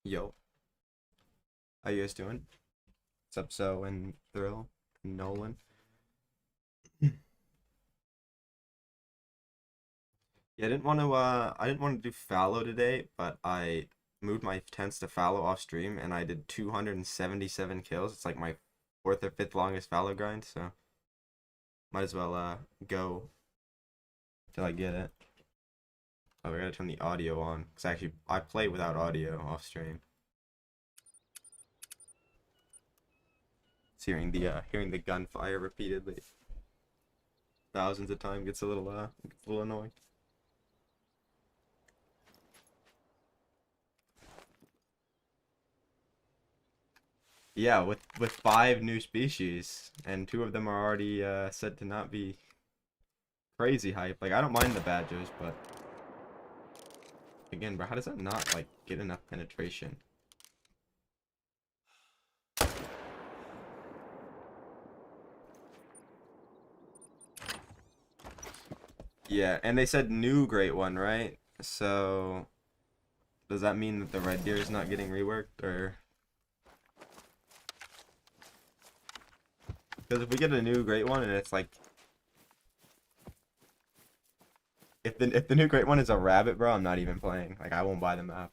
Yo, how you guys doing? What's up, So and Thrill and Nolan? Yeah, I didn't want to do fallow today, but I moved my tents to fallow off stream and I did 277 kills. It's like my fourth or fifth longest fallow grind, so might as well go till I get it. Oh, we gotta turn the audio on, because actually I play without audio off stream. It's hearing the gunfire repeatedly thousands of times gets a little annoying. Yeah, with five new species, and two of them are already said to not be crazy hype. Like, I don't mind the badgers, but again, bro, how does that not like get enough penetration? Yeah, and they said new great one, right? So does that mean that the red deer is not getting reworked, or because if we get a new great one and it's like if the new great one is a rabbit, bro, I'm not even playing. Like, I won't buy the map.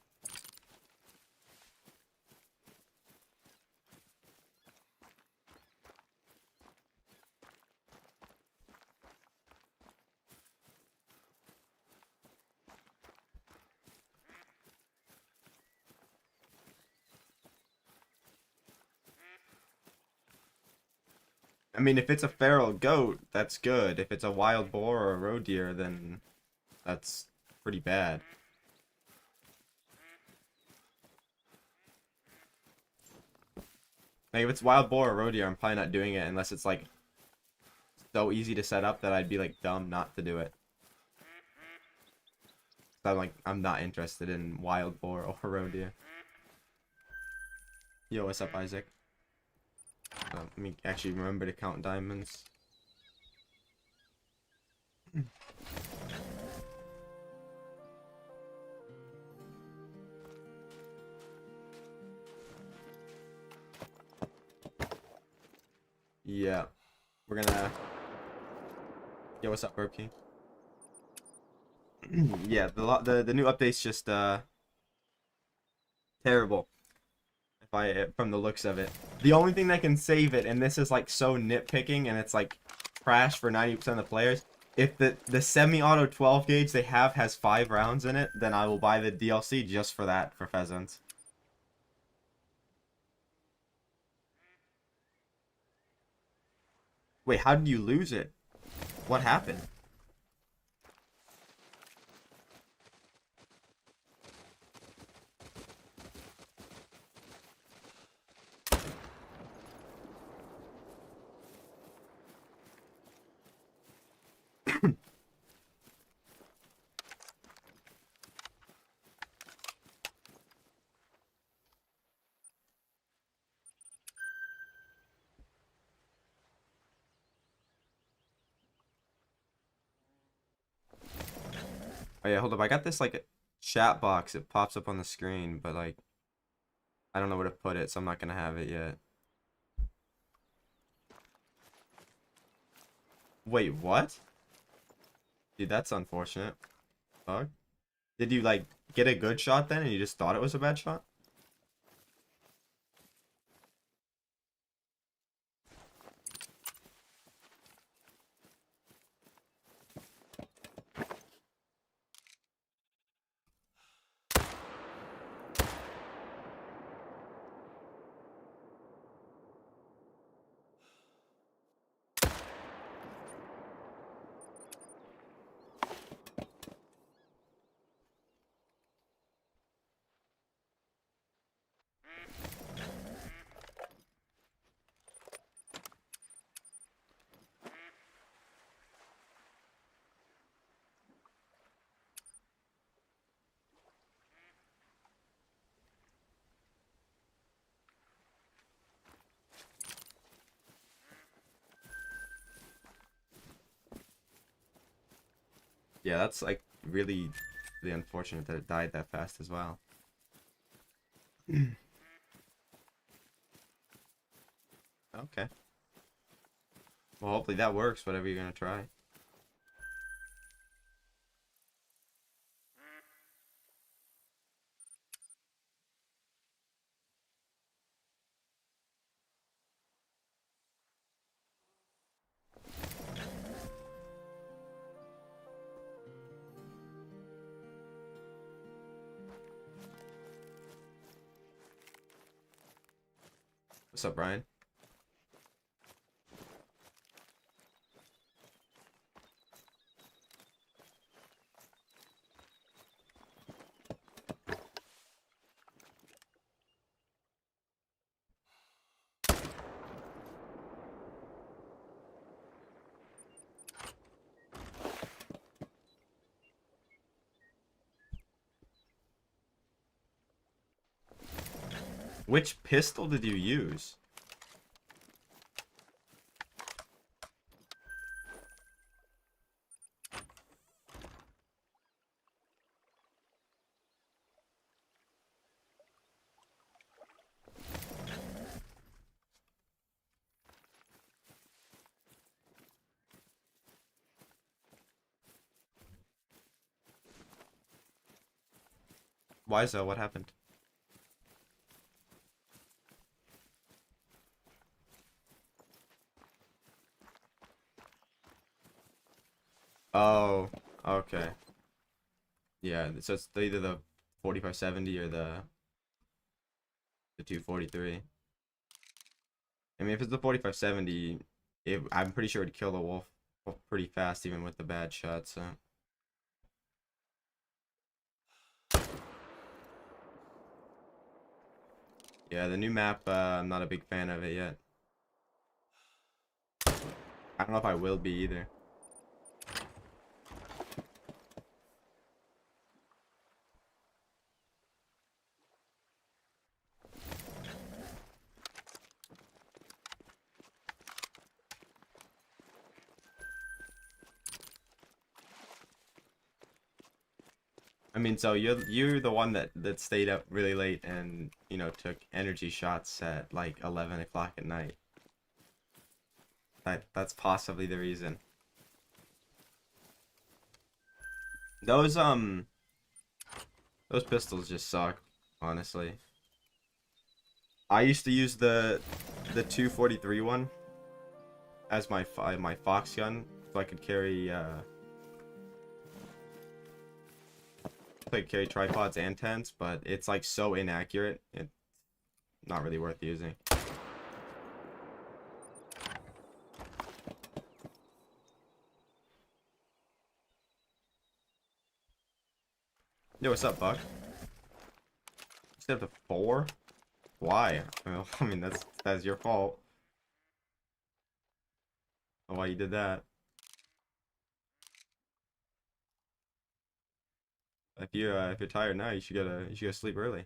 I mean, if it's a feral goat, that's good. If it's a wild boar or a roe deer, then that's pretty bad. Like, if it's wild boar or roe deer, I'm probably not doing it unless it's like so easy to set up that I'd be like dumb not to do it. So I'm not interested in wild boar or roe deer. Yo, what's up, Isaac? Let me actually remember to count diamonds. Yeah, we're gonna. Yo, what's up, Burp King? Yeah, the new update's just terrible. If I from the looks of it, the only thing that can save it, and this is like so nitpicking, and it's like trash for 90% of the players. If the semi-auto 12 gauge they have has 5 rounds in it, then I will buy the DLC just for that for pheasants. Wait, how did you lose it? What happened? Oh yeah, hold up. I got this like chat box. It pops up on the screen, but like I don't know where to put it, so I'm not gonna have it yet. Wait, what? Dude, that's unfortunate. Fuck. Did you like get a good shot then, and you just thought it was a bad shot? Yeah, that's like really unfortunate that it died that fast as well. Okay. Well, hopefully that works, whatever you're gonna try. What's up, Brian? Which pistol did you use? Why so? What happened? Oh, okay. Yeah, so it's either the 4570 or the 243. I mean, if it's the 4570, I'm pretty sure it'd kill the wolf pretty fast, even with the bad shot. So yeah, the new map, I'm not a big fan of it yet. I don't know if I will be either. I mean, so you're the one that stayed up really late and took energy shots at like 11 o'clock at night. That's possibly the reason. Those those pistols just suck, honestly. I used to use the 243 one as my fox gun, so I could carry tripods and tents, but it's like so inaccurate. It's not really worth using. Yo, what's up, Buck? Step to 4? Why? Well, I mean that's your fault. Why you did that? If you're tired now, you should go sleep early.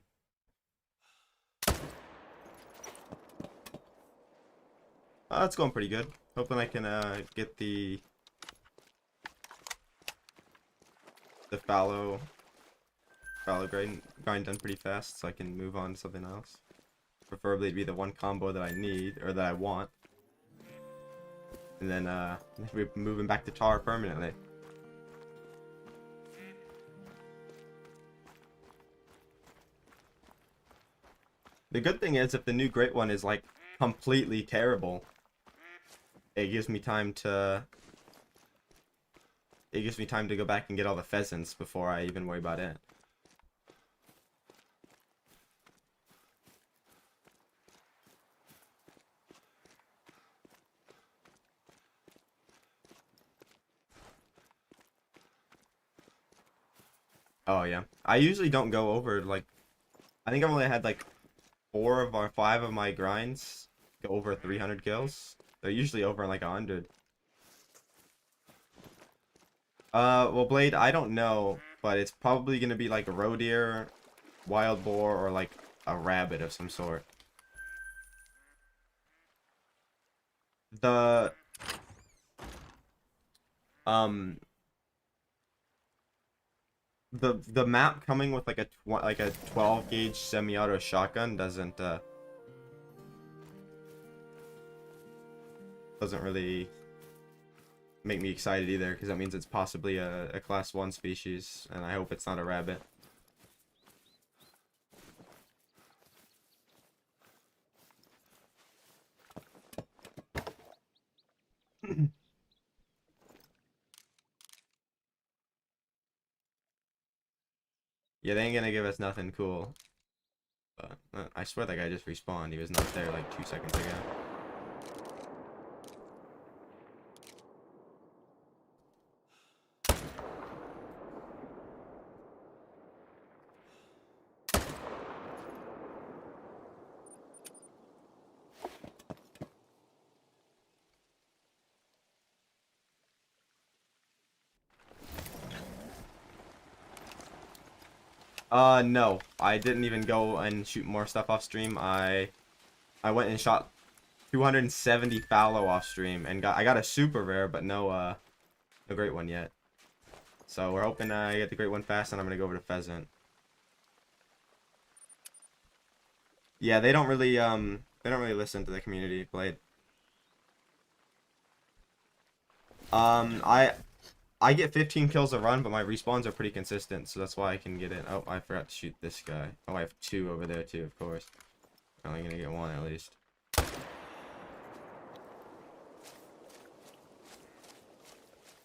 It's going pretty good. Hoping I can get the fallow grind done pretty fast, so I can move on to something else. Preferably be the one combo that I need or that I want, and then we're moving back to tar permanently. The good thing is, if the new great one is like completely terrible, it gives me time to go back and get all the pheasants before I even worry about it. Oh yeah, I usually don't go over like, I think I've only had like 4 or 5 of my grinds go over 300 kills. They're usually over like 100. Well, Blade, I don't know, but it's probably gonna be like a roe deer, wild boar, or like a rabbit of some sort. The um the map coming with like a 12 gauge semi-auto shotgun doesn't really make me excited either, because that means it's possibly a class 1 species, and I hope it's not a rabbit. Yeah, they ain't gonna give us nothing cool. But I swear that guy just respawned. He was not there like 2 seconds ago. No. I didn't even go and shoot more stuff off stream. I went and shot 270 fallow off stream and I got a super rare, but no great one yet. So we're hoping I get the great one fast, and I'm gonna go over to pheasant. Yeah, they don't really listen to the community played. I get 15 kills a run, but my respawns are pretty consistent, so that's why I can get it. Oh, I forgot to shoot this guy. Oh, I have 2 over there too, of course. I'm only gonna get 1 at least.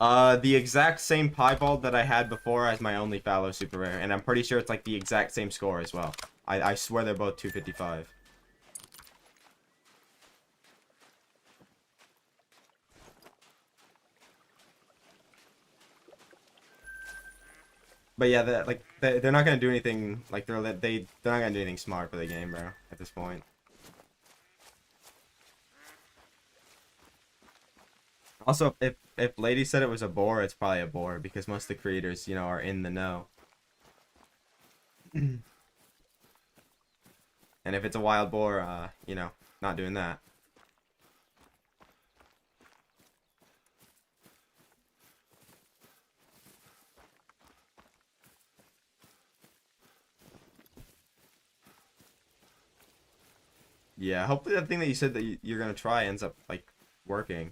The exact same piebald that I had before as my only fallow super rare, and I'm pretty sure it's like the exact same score as well. I swear they're both 255. But yeah, they're not gonna do anything like they're not gonna do anything smart for the game, bro. At this point. Also, if Lady said it was a boar, it's probably a boar, because most of the creators, you know, are in the know. And if it's a wild boar, you know, not doing that. Yeah, hopefully that thing that you said that you're gonna try ends up like working.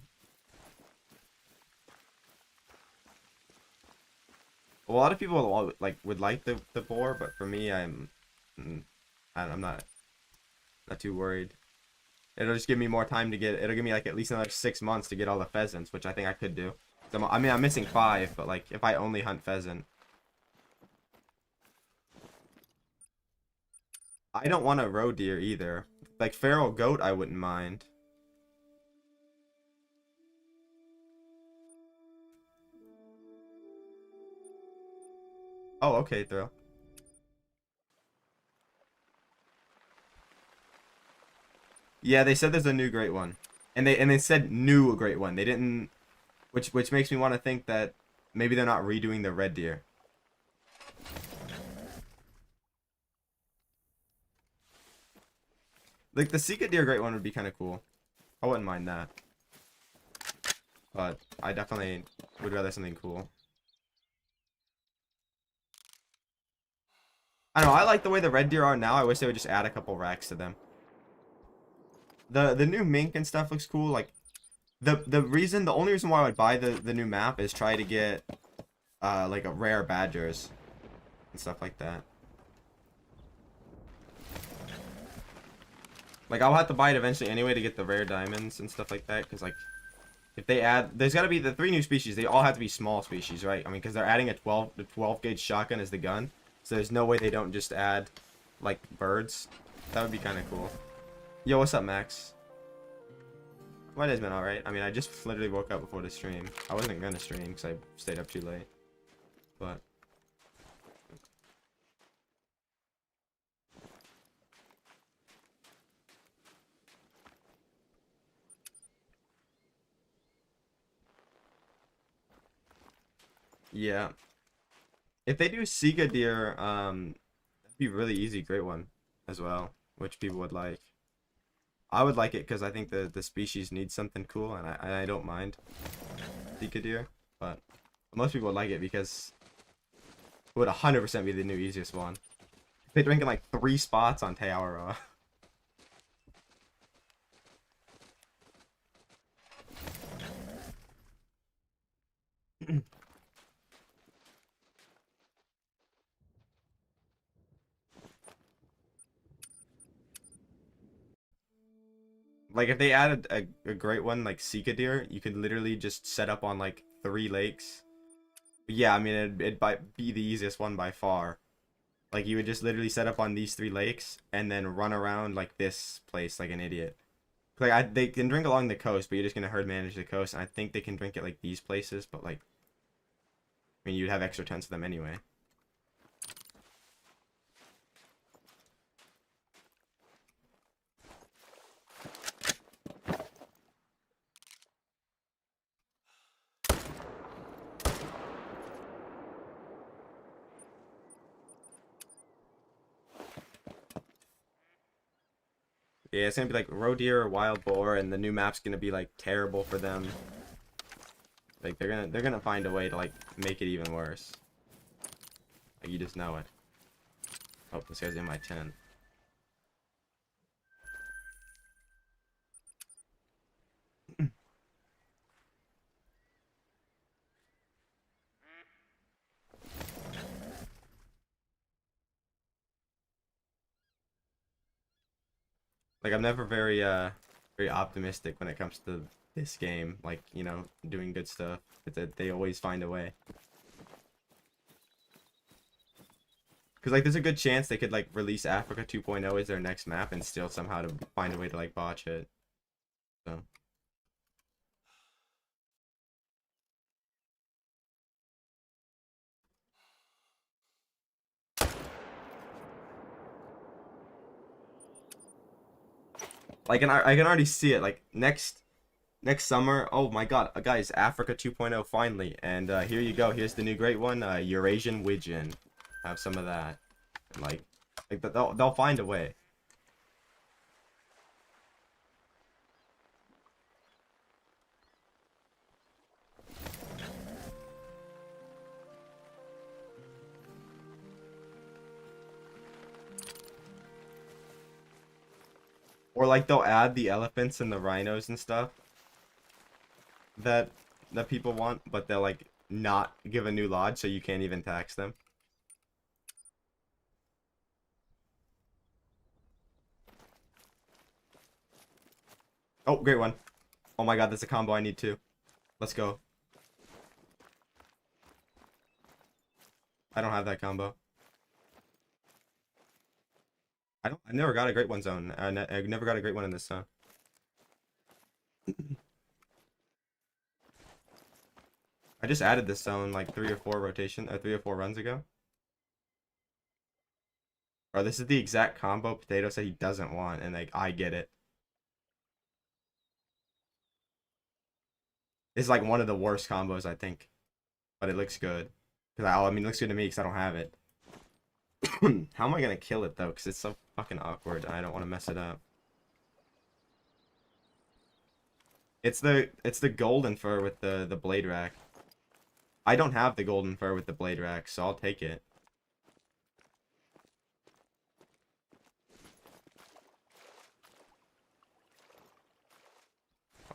A lot of people would like the boar, but for me, I'm not too worried. It'll just give me more time to get. It'll give me like at least another 6 months to get all the pheasants, which I think I could do. I mean, I'm missing 5, but like if I only hunt pheasant, I don't want a roe deer either. Like feral goat, I wouldn't mind. Oh, okay, throw. Yeah, they said there's a new great one, and they said new great one. They didn't, which makes me want to think that maybe they're not redoing the red deer. Like the Sika deer great one would be kind of cool. I wouldn't mind that, but I definitely would rather something cool. I don't know. I like the way the red deer are now. I wish they would just add a couple racks to them. The new mink and stuff looks cool. Like the only reason why I would buy the new map is try to get like a rare badgers and stuff like that. Like I'll have to buy it eventually anyway to get the rare diamonds and stuff like that, because like if they add, there's got to be the 3 new species. They all have to be small species, right? I mean, because they're adding the 12 gauge shotgun as the gun, so there's no way they don't just add like birds. That would be kind of cool. Yo, what's up, Max? My day's been alright. I mean, I just literally woke up before the stream. I wasn't gonna stream because I stayed up too late. But yeah, if they do Sika deer, that'd be really easy, great one as well, which people would like. I would like it because I think the species needs something cool, and I don't mind Sika deer, but most people would like it because It would 100% be the new easiest one. They're drinking like 3 spots on Teaura. Like if they added a great one like Sika Deer, you could literally just set up on like 3 lakes. Yeah, I mean it'd be the easiest one by far. Like you would just literally set up on these 3 lakes and then run around like this place like an idiot. Like they can drink along the coast, but you're just gonna herd manage the coast. And I think they can drink at like these places, but like I mean you'd have extra tents of them anyway. Yeah, it's gonna be like roe deer or wild boar, and the new map's gonna be like terrible for them. Like they're gonna find a way to like make it even worse. Like you just know it. Oh, this guy's in my tent. Like I'm never very optimistic when it comes to this game. Like you know, doing good stuff. But that they always find a way. Because like there's a good chance they could like release Africa 2.0 as their next map and still somehow to find a way to like botch it. So. Like, and I can already see it. Like next summer. Oh my God, guys, Africa 2.0 finally. And here you go. Here's the new great one, Eurasian Widgeon. Have some of that. And like they'll find a way. Or like they'll add the elephants and the rhinos and stuff that people want, but they'll like not give a new lodge, so you can't even tax them. Oh, great one. Oh my God, that's a combo I need too. Let's go. I don't have that combo. I never got a great one zone. I never got a great one in this zone. I just added this zone like 3 or 4 runs ago. Bro, this is the exact combo Potato said he doesn't want, and like I get it. It's like one of the worst combos I think, but it looks good. Cause I mean, it looks good to me because I don't have it. How am I gonna kill it though? Because it's so fucking awkward. And I don't want to mess it up. It's the golden fur with the blade rack. I don't have the golden fur with the blade rack, so I'll take it.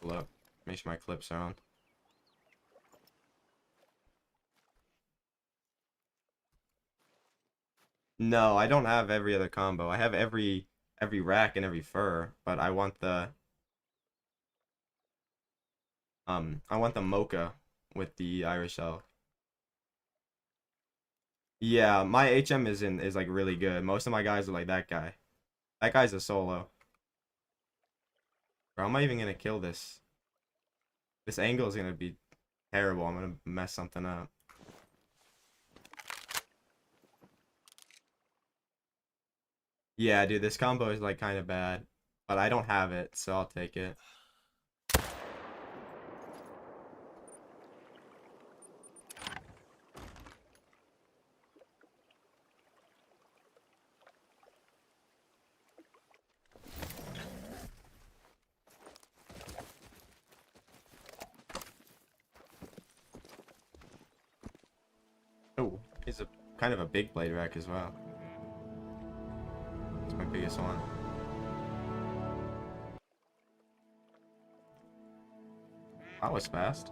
Hold up. Make sure my clips are on. No, I don't have every other combo. I have every rack and every fur, but I want the mocha with the Irish elk. Yeah, my HM is like really good. Most of my guys are like that guy. That guy's a solo. Bro, how am I even gonna kill this? This angle is gonna be terrible. I'm gonna mess something up. Yeah, dude, this combo is like kind of bad, but I don't have it, so I'll take it. Oh, he's a kind of a big blade rack as well. It's my biggest one. That was fast.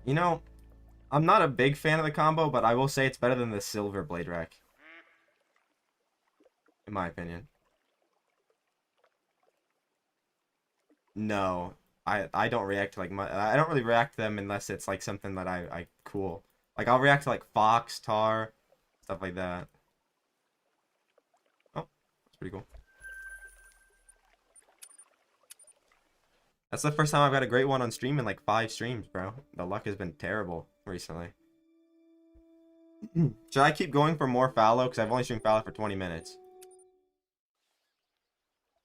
You know, I'm not a big fan of the combo, but I will say it's better than the silver blade rack. In my opinion. No. I don't react to like I don't really react to them unless it's like something that I cool. Like I'll react to like fox, tar, stuff like that. Oh, that's pretty cool. That's the first time I've got a great one on stream in like 5 streams, bro. The luck has been terrible recently. Should I keep going for more fallow? Because I've only streamed fallow for 20 minutes.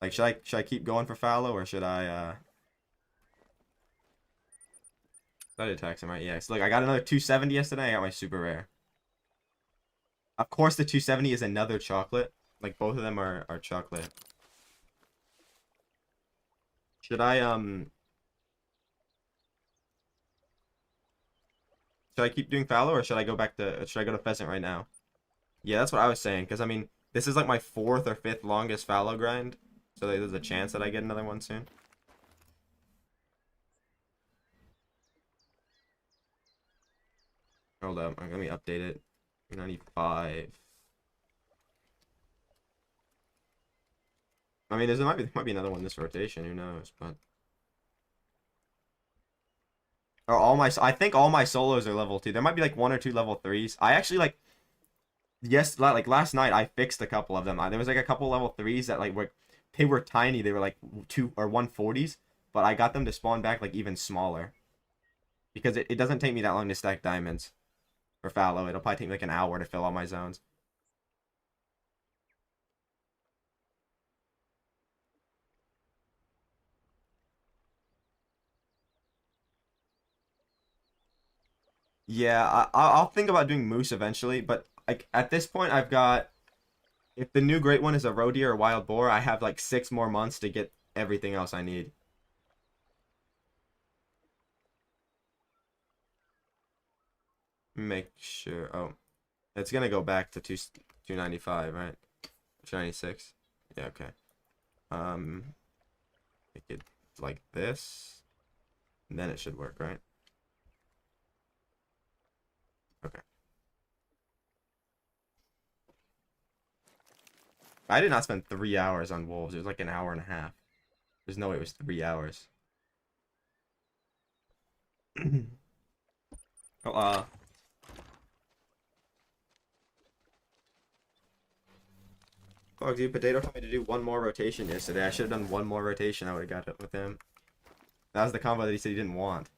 Like, should I keep going for fallow, or should I did text him, right? Yeah. So look, I got another 270 yesterday. I got my super rare. Of course, the 270 is another chocolate. Like both of them are chocolate. Should I keep doing fallow, or should I go back to pheasant right now? Yeah, that's what I was saying. Because I mean, this is like my 4th or 5th longest fallow grind, so there's a chance that I get another one soon. Hold up, let me update it. 95. I mean, there might be another one this rotation. Who knows? But I think all my solos are level 2. There might be like 1 or 2 level 3s. I actually like. Yes, like last night I fixed a couple of them. There was like a couple level 3s that like they were tiny. They were like 2 or 140s, but I got them to spawn back like even smaller. Because it doesn't take me that long to stack diamonds for fallow. It'll probably take me like an hour to fill all my zones. Yeah, I'll think about doing moose eventually, but like at this point I've got, if the new great one is a roe deer or wild boar, I have like 6 more months to get everything else I need. Make sure. Oh, it's gonna go back to 295, right? 296. Yeah, okay. Make it like this, and then it should work, right? Okay. I did not spend 3 hours on wolves. It was like an hour and a half. There's no way it was 3 hours. Oh, fuck, dude, Potato told me to do 1 more rotation yesterday. I should have done 1 more rotation. I would have got it with him. That was the combo that he said he didn't want.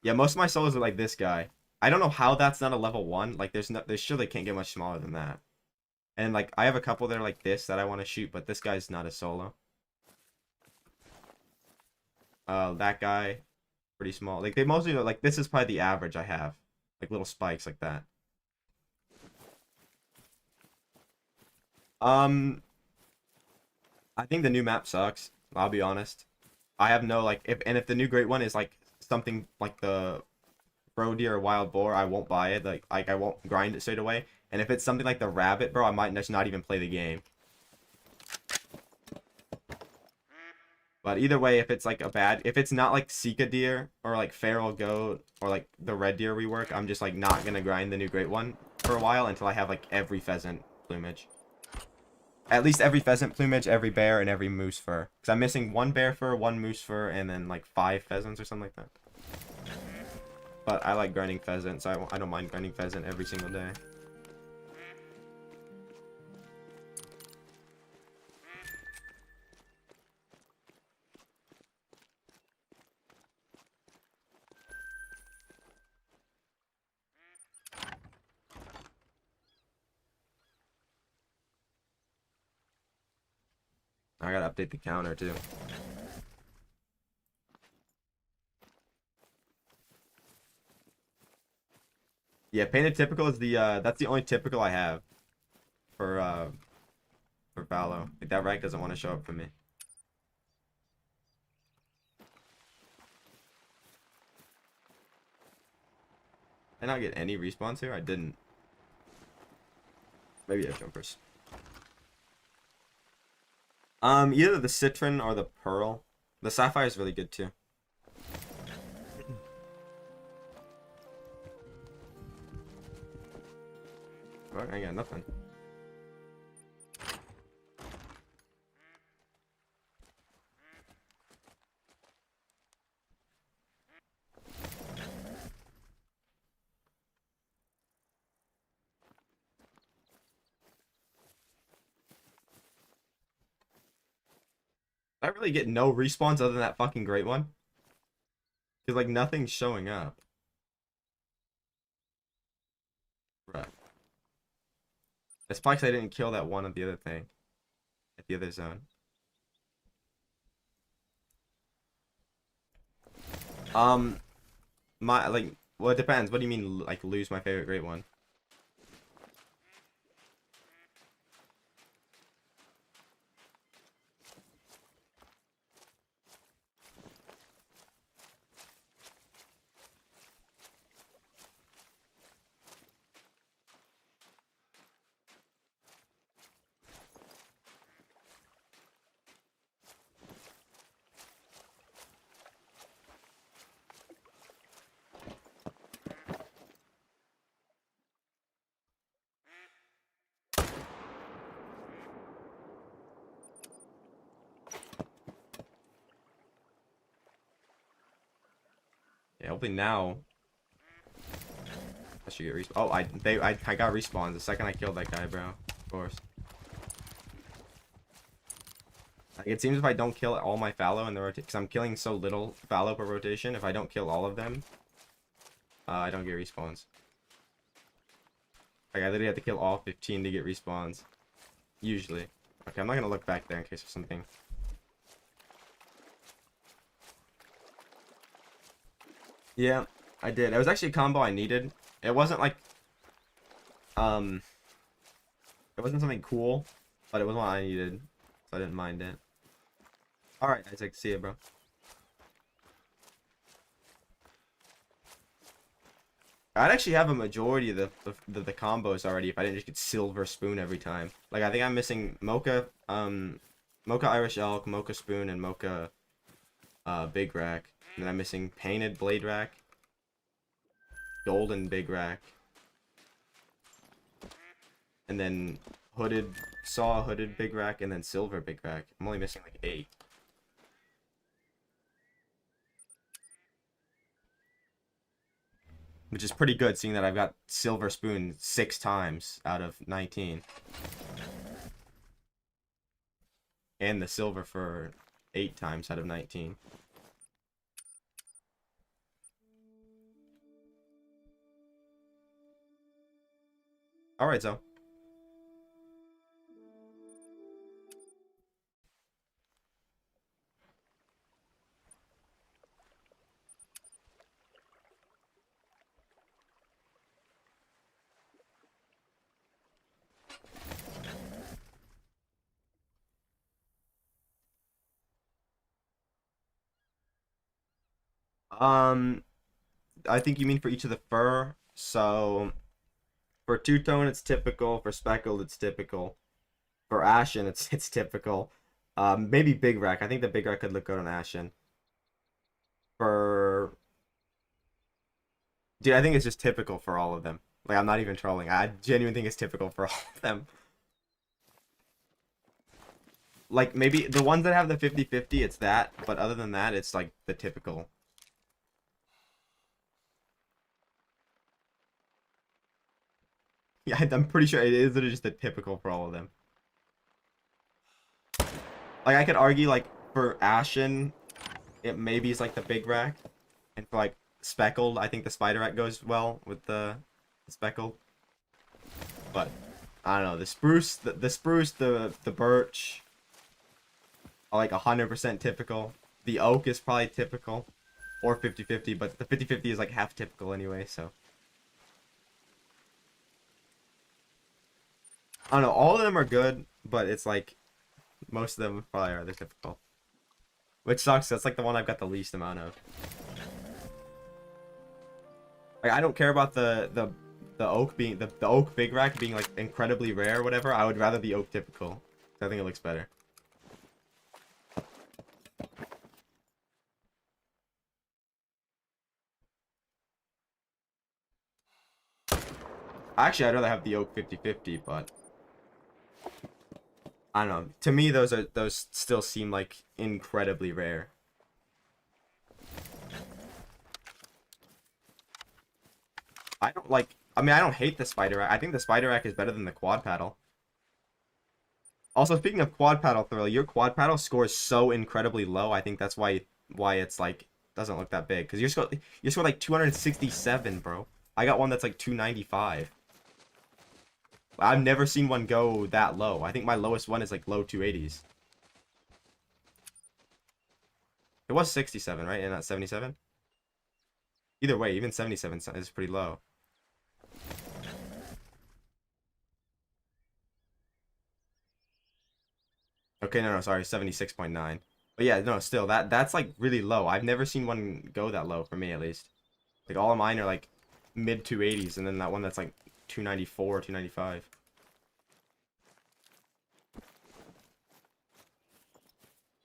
Yeah, most of my solos are like this guy. I don't know how that's not a level 1. Like, there's sure they can't get much smaller than that. And, like, I have a couple that are like this that I want to shoot, but this guy's not a solo. That guy, pretty small. Like, they mostly, like, this is probably the average I have. Like, little spikes like that. I think the new map sucks. I'll be honest. I have no, like, if the new great one is, like, something like the roe deer or wild boar, I won't buy it. Like I won't grind it straight away. And if it's something like the rabbit, bro, I might just not even play the game. But either way, if it's like if it's not like Sika deer or like feral goat or like the red deer rework, I'm just like not gonna grind the new great one for a while until I have like every pheasant plumage. At least every pheasant plumage, every bear, and every moose fur. Because I'm missing 1 bear fur, 1 moose fur, and then like 5 pheasants or something like that. But I like grinding pheasant, so I don't mind grinding pheasant every single day. I gotta update the counter too. Yeah, painted typical is the that's the only typical I have for fallow. Like that rank doesn't want to show up for me. I not get any respawns here? I didn't. Maybe I have jumpers. Either the citron or the pearl. The sapphire is really good too. Well, I got nothing. I really get no respawns other than that fucking great one. Cause like nothing's showing up. Right. It's probably 'cause I didn't kill that one at the other thing. At the other zone. My like well it depends. What do you mean like lose my favorite great one? Yeah, hopefully now I should get respawn. Oh, I got respawned the second I killed that guy, bro. Of course. Like, it seems if I don't kill all my fallow in the rotation, because I'm killing so little fallow per rotation, if I don't kill all of them, I don't get respawns. Like, I literally have to kill all 15 to get respawns. Usually. Okay, I'm not gonna look back there in case of something. Yeah, I did. It was actually a combo I needed. It wasn't like, um, it wasn't something cool, but it was what I needed, so I didn't mind it. Alright, Isaac, see ya, bro. I'd actually have a majority of the combos already if I didn't just get silver spoon every time. Like, I think I'm missing mocha, mocha Irish elk, mocha spoon, and mocha, big rack. And then I'm missing painted blade rack, golden big rack, and then hooded big rack, and then silver big rack. I'm only missing like 8. Which is pretty good, seeing that I've got silver spoon 6 times out of 19. And the silver for 8 times out of 19. Alright, so. I think you mean for each of the fur. So, for two-tone, it's typical. For speckled, it's typical. For ashen, it's typical. Maybe big rack. I think the big rack could look good on ashen. For dude, I think it's just typical for all of them. Like, I'm not even trolling. I genuinely think it's typical for all of them. Like, maybe the ones that have the 50-50, it's that. But other than that, it's like the typical. Yeah, I'm pretty sure it is literally just the typical for all of them. Like, I could argue, like, for ashen, it maybe is like the big rack. And for, like, speckled, I think the spider rack goes well with the speckled. But I don't know, the spruce, the birch are like 100% typical. The oak is probably typical, or 50-50, but the 50-50 is like half typical anyway. So I don't know, all of them are good, but it's like most of them probably are the typical, which sucks. That's like the one I've got the least amount of. Like I don't care about the oak being the oak big rack being like incredibly rare or whatever. I would rather the oak typical. I think it looks better. Actually, I'd rather have the oak 50/50, but I don't know. To me, those still seem like incredibly rare. I don't like. I mean, I don't hate the spider rack. I think the spider rack is better than the quad paddle. Also, speaking of quad paddle throw, your quad paddle scores so incredibly low. I think that's why it's like doesn't look that big because you scored like 267, bro. I got one that's like 295. I've never seen one go that low. I think my lowest one is like low 280s. It was 67, right? And not 77. Either way, even 77 is pretty low. Okay, no, sorry, 76.9. But yeah, no, still that's like really low. I've never seen one go that low for me at least. Like all of mine are like mid 280s, and then that one that's like 294, 295.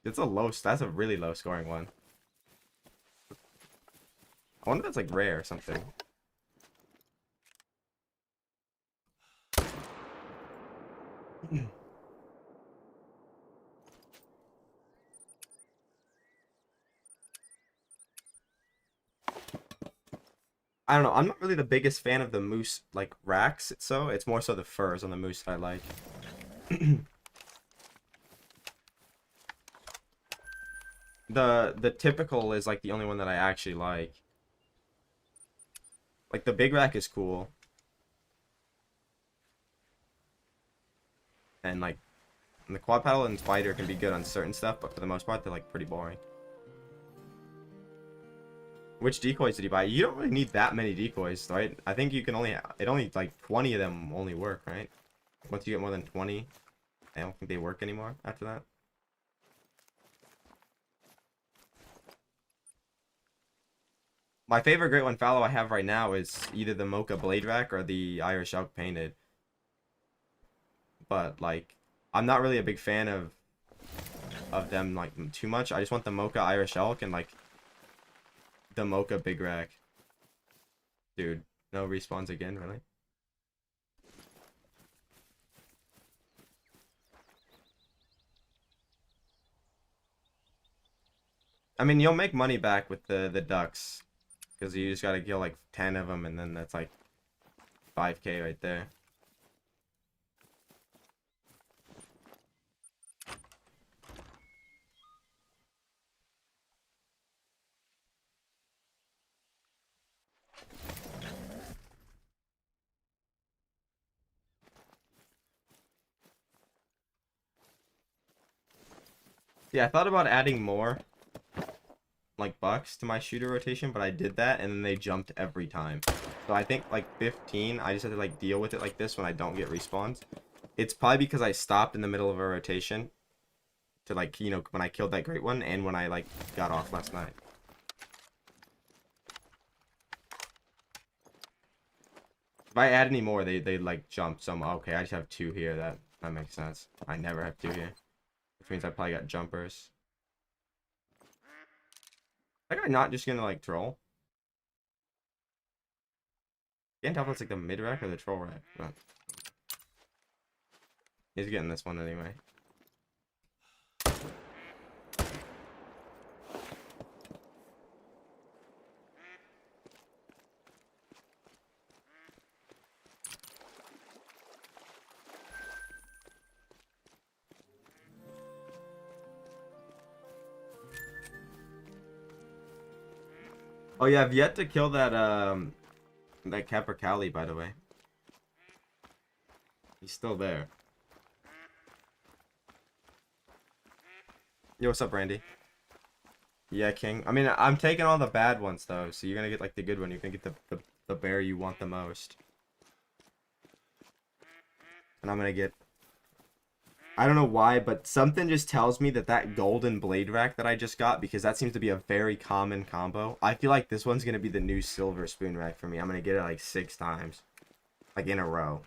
It's a low. That's a really low scoring one. I wonder if that's like rare or something. I don't know. I'm not really the biggest fan of the moose like racks. So it's more so the furs on the moose that I like. The typical is like the only one that I actually like. Like the big rack is cool. And like the quad paddle and spider can be good on certain stuff, but for the most part they're like pretty boring. Which decoys did you buy? You don't really need that many decoys, right? I think you can only like 20 of them only work, right? Once you get more than 20, I don't think they work anymore after that. My favorite Great One Fallow I have right now is either the Mocha Blade Rack or the Irish Elk Painted. But like, I'm not really a big fan of them like too much. I just want the Mocha Irish Elk and like the Mocha Big Rack. Dude, no respawns again, really? I mean, you'll make money back with the ducks. Because you just gotta kill like 10 of them and then that's like 5K right there. Yeah, I thought about adding more like bucks to my shooter rotation, but I did that and then they jumped every time. So I think like 15, I just have to like deal with it like this when I don't get respawns. It's probably because I stopped in the middle of a rotation to like, you know, when I killed that great one and when I like got off last night. If I add any more, they like jump some. Okay, I just have 2 here. That makes sense. I never have 2 here, which means I probably got jumpers. That guy not just gonna like troll. Can't tell if it's like the mid rack or the troll rack, but he's getting this one anyway. Oh yeah, I've yet to kill that Capercaillie, by the way. He's still there. Yo, what's up, Randy? Yeah, King. I mean, I'm taking all the bad ones though, so you're gonna get like the good one. You're gonna get the bear you want the most. And I'm gonna get I don't know why, but something just tells me that that golden blade rack that I just got, because that seems to be a very common combo. I feel like this one's gonna be the new silver spoon rack for me. I'm gonna get it like 6 times, like in a row.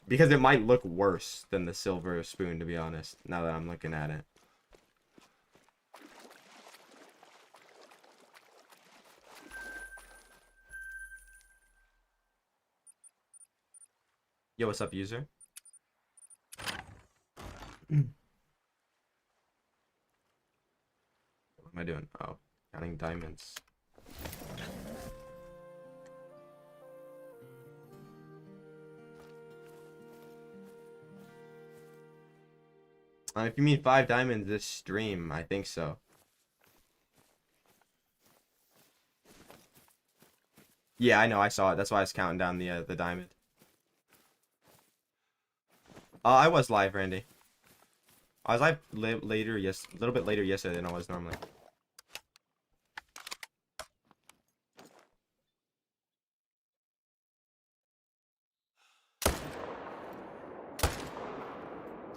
Because it might look worse than the silver spoon, to be honest, now that I'm looking at it. Yo, what's up, user? What am I doing? Oh, counting diamonds. If you mean 5 diamonds this stream, I think so. Yeah, I know, I saw it. That's why I was counting down the diamond. I was live, Randy. I was live later, yes, a little bit later yesterday than I was normally.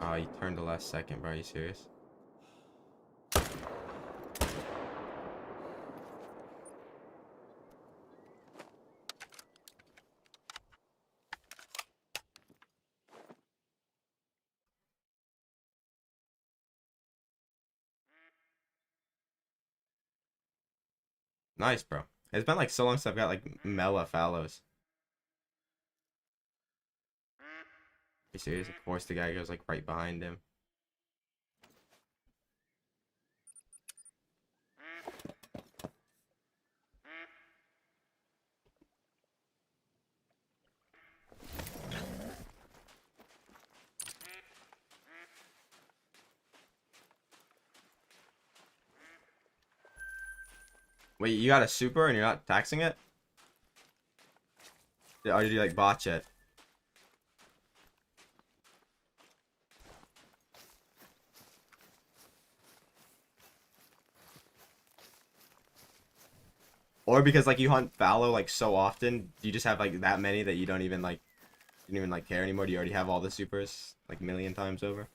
Oh, you turned the last second, bro. Are you serious? Nice, bro. It's been like so long since I've got like Mela fallows. Are you serious? Of course, the guy goes like right behind him. Wait, you got a super and you're not taxing it? Or did you like botch it? Or because like you hunt fallow like so often, you just have like that many that you don't even like care anymore? Do you already have all the supers like a million times over?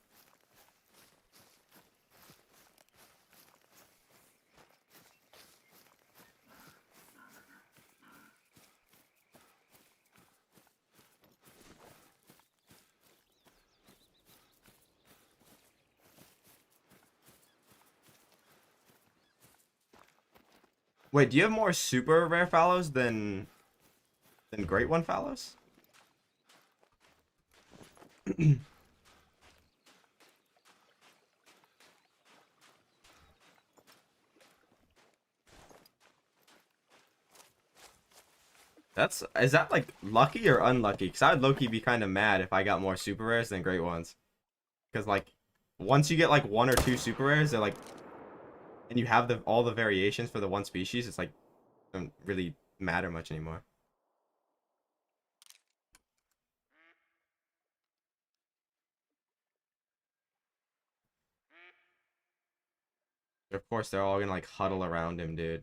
Wait, do you have more super rare fallows than great one fallows? Is that like lucky or unlucky? Because I'd low-key be kind of mad if I got more super rares than great ones. Because like once you get like 1 or 2 super rares, they're like, and you have all the variations for the one species, it's like don't really matter much anymore. Of course, they're all gonna like huddle around him, dude.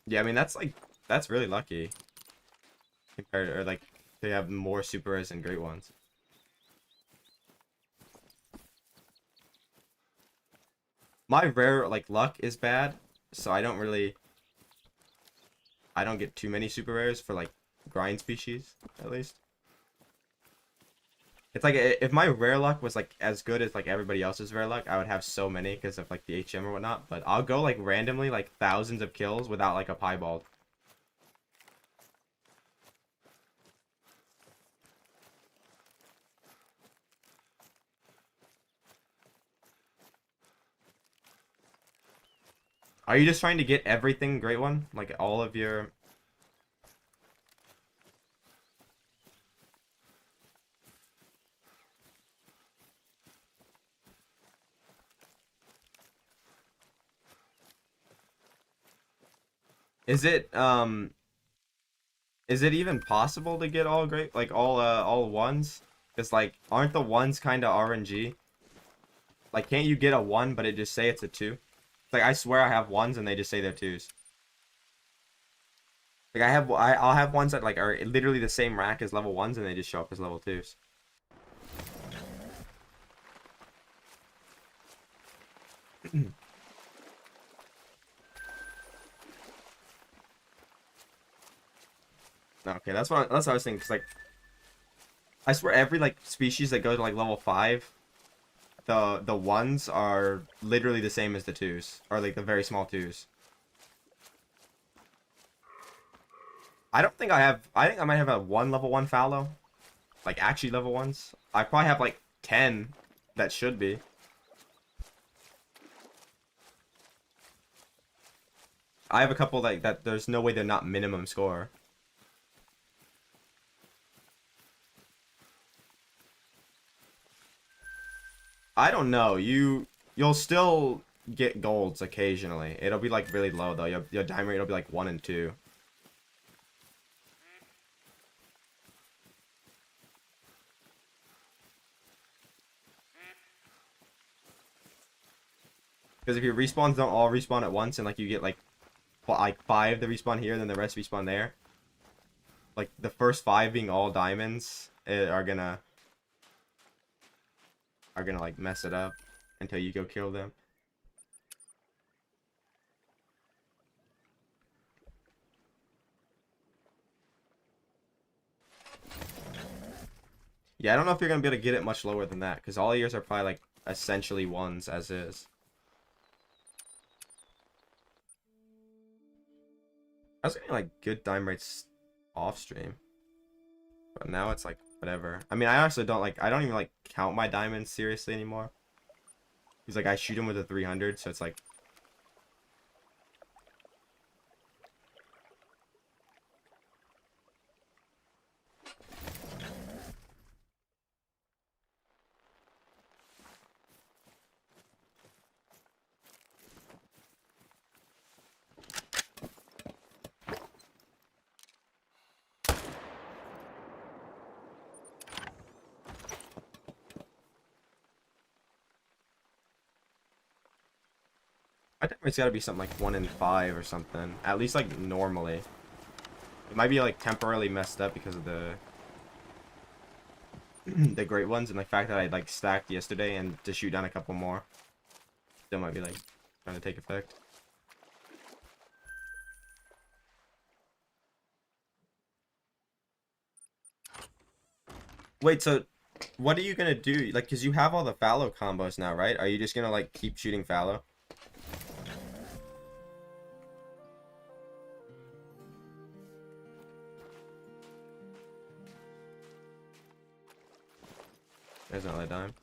Yeah, I mean that's really lucky compared or like they have more super rares than great ones. My rare like luck is bad, so I don't get too many super rares for like grind species at least. It's like if my rare luck was like as good as like everybody else's rare luck, I would have so many because of like the HM or whatnot. But I'll go like randomly like thousands of kills without like a piebald. Are you just trying to get everything great one? Like all of your... Is it even possible to get all great, like all ones? Because like aren't the ones kind of RNG? Like can't you get a one but it just say it's a two? Like I swear I have ones and they just say they're twos. Like I'll have ones that like are literally the same rack as level ones and they just show up as level twos. Okay, that's what I was thinking. Cause like I swear every like species that go to like level 5, the ones are literally the same as the twos, or like the very small twos. I don't think I have. I think I might have a one level 1 fallow, like actually level ones. I probably have like 10 that should be. I have a couple like that. There's no way they're not minimum score. I don't know. You'll still get golds occasionally. It'll be like really low though. Your diamond rate will be like 1 and 2. Because if your respawns don't all respawn at once and like you get like 5 that respawn here, then the rest respawn there. Like the first 5 being all diamonds are gonna like mess it up until you go kill them. Yeah, I don't know if you're gonna be able to get it much lower than that because all yours are probably like essentially ones as is. I was getting like good dime rates off stream, but now it's like whatever. I mean, I honestly don't like. I don't even like count my diamonds seriously anymore. He's like I shoot him with a 300, so it's like. I think it's gotta be something like 1 in 5 or something. At least like normally. It might be like temporarily messed up because of the the great ones and the fact that I like stacked yesterday and to shoot down a couple more. Still might be like trying to take effect. Wait, so what are you gonna do? Like, cause you have all the fallow combos now, right? Are you just gonna like keep shooting fallow? There's another dime.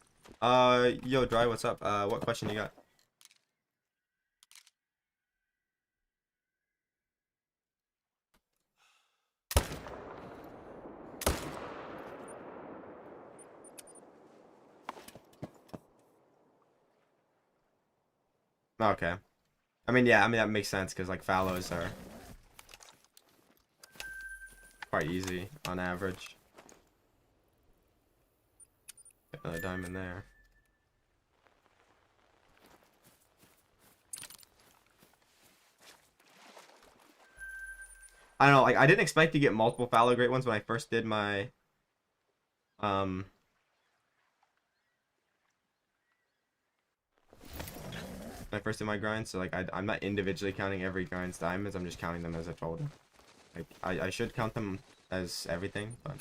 Yo, Dry, what's up? What question you got? Okay. I mean, yeah, I mean that makes sense because like fallows are quite easy on average. Get another diamond there. I don't know, like I didn't expect to get multiple fallow great ones when I first did my um when I first did my grind, so like I'm not individually counting every grind's diamonds, I'm just counting them as a total. Like I should count them as everything, but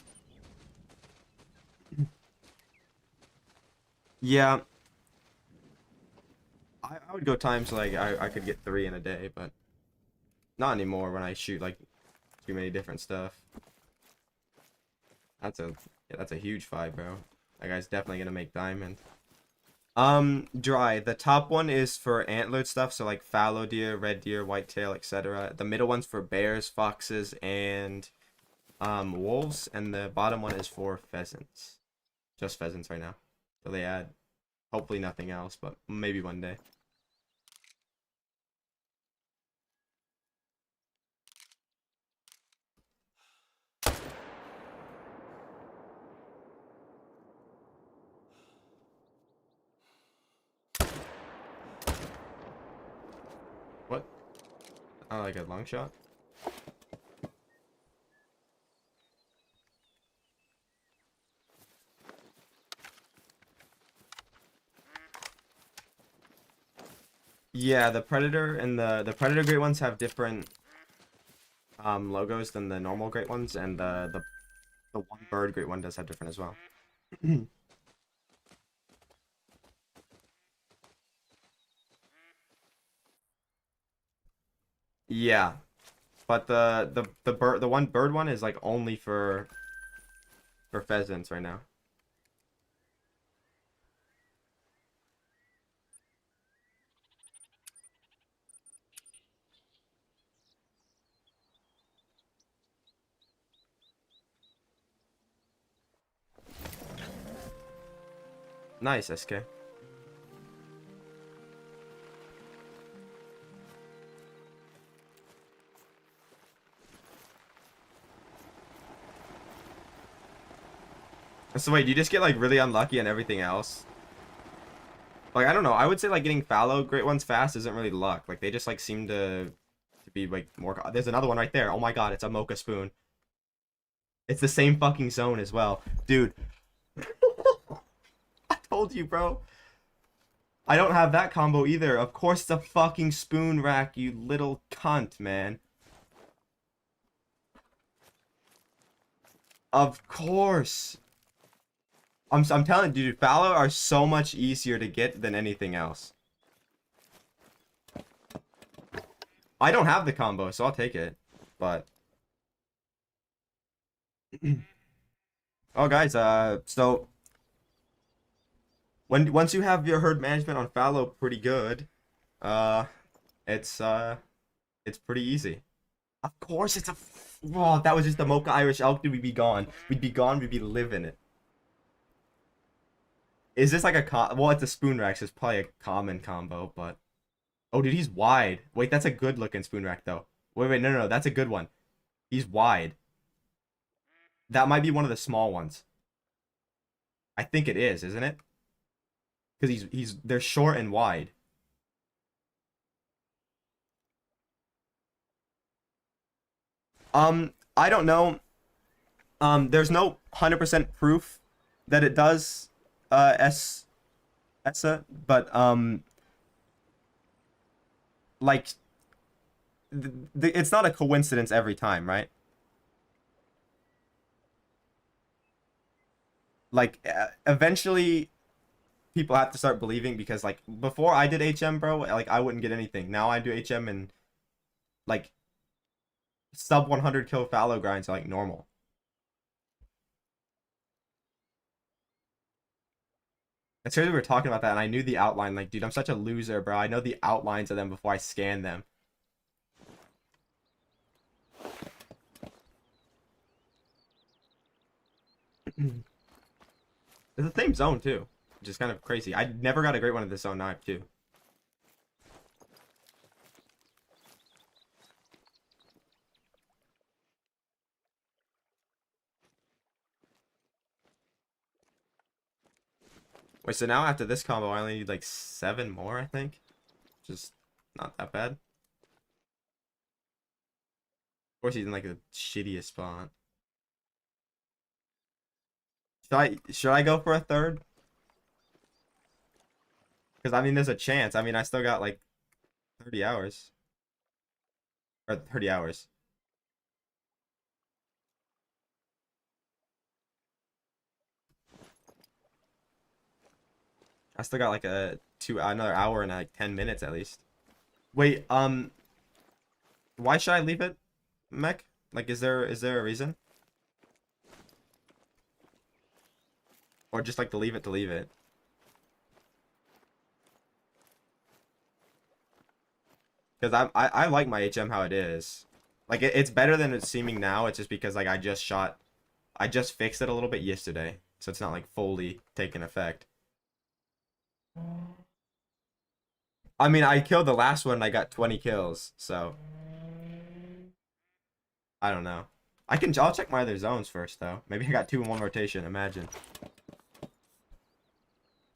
yeah, I would go times like I could get 3 in a day, but not anymore when I shoot like too many different stuff. That's a that's a huge 5, bro. That guy's definitely gonna make diamond. Dry. The top one is for antlered stuff, so like fallow deer, red deer, whitetail, etc. The middle one's for bears, foxes, and wolves, and the bottom one is for pheasants. Just pheasants right now. So they add hopefully nothing else, but maybe one day. Oh, like a long shot? Yeah, the Predator and the Predator great ones have different logos than the normal great ones, and the one bird great one does have different as well. Yeah, but the one bird one is like only for pheasants right now. Nice, SK. So wait, do you just get like really unlucky and everything else? Like I don't know. I would say like getting fallow great ones fast isn't really luck. Like they just like seem to be like more. There's another one right there. Oh my god, it's a mocha spoon. It's the same fucking zone as well, dude. I told you, bro. I don't have that combo either. Of course, it's a fucking spoon rack, you little cunt, man. Of course. I'm telling you, dude, fallow are so much easier to get than anything else. I don't have the combo, so I'll take it. But oh, guys, so once you have your herd management on fallow pretty good, uh, it's it's pretty easy. Of course, it's a. Oh, that was just the Mocha Irish Elk, dude. We'd be gone. We'd be gone. We'd be living it. Is this like a well, it's a spoon rack, so it's probably a common combo, but oh, dude, he's wide. Wait, that's a good looking spoon rack though. Wait, no, that's a good one. He's wide. That might be one of the small ones. I think it is, isn't it? Because they're short and wide. I don't know. There's no 100% proof that it does ESSA, but like it's not a coincidence every time, right? Like eventually people have to start believing because like before I did HM, bro, like I wouldn't get anything. Now I do HM and like sub 100 kill fallow grinds are like normal. And seriously, we were talking about that, and I knew the outline. Like, dude, I'm such a loser, bro. I know the outlines of them before I scan them. It's the same zone too, which is kind of crazy. I never got a great one of this zone knife too. Wait, so now after this combo, I only need like 7 more, I think. Just not that bad. Of course, he's in like the shittiest spot. Should I go for a third? Because I mean, there's a chance. I mean, I still got like 30 hours or 30 hours. I still got like another hour and like 10 minutes at least. Wait, why should I leave it, Mech? Like, is there a reason? Or just like to leave it to leave it? Because I like my HM how it is. Like it's better than it's seeming now. It's just because like I just fixed it a little bit yesterday, so it's not like fully taking effect. I mean, I killed the last one and I got 20 kills, so I don't know. I'll check my other zones first though. Maybe I got 2 in one rotation, imagine.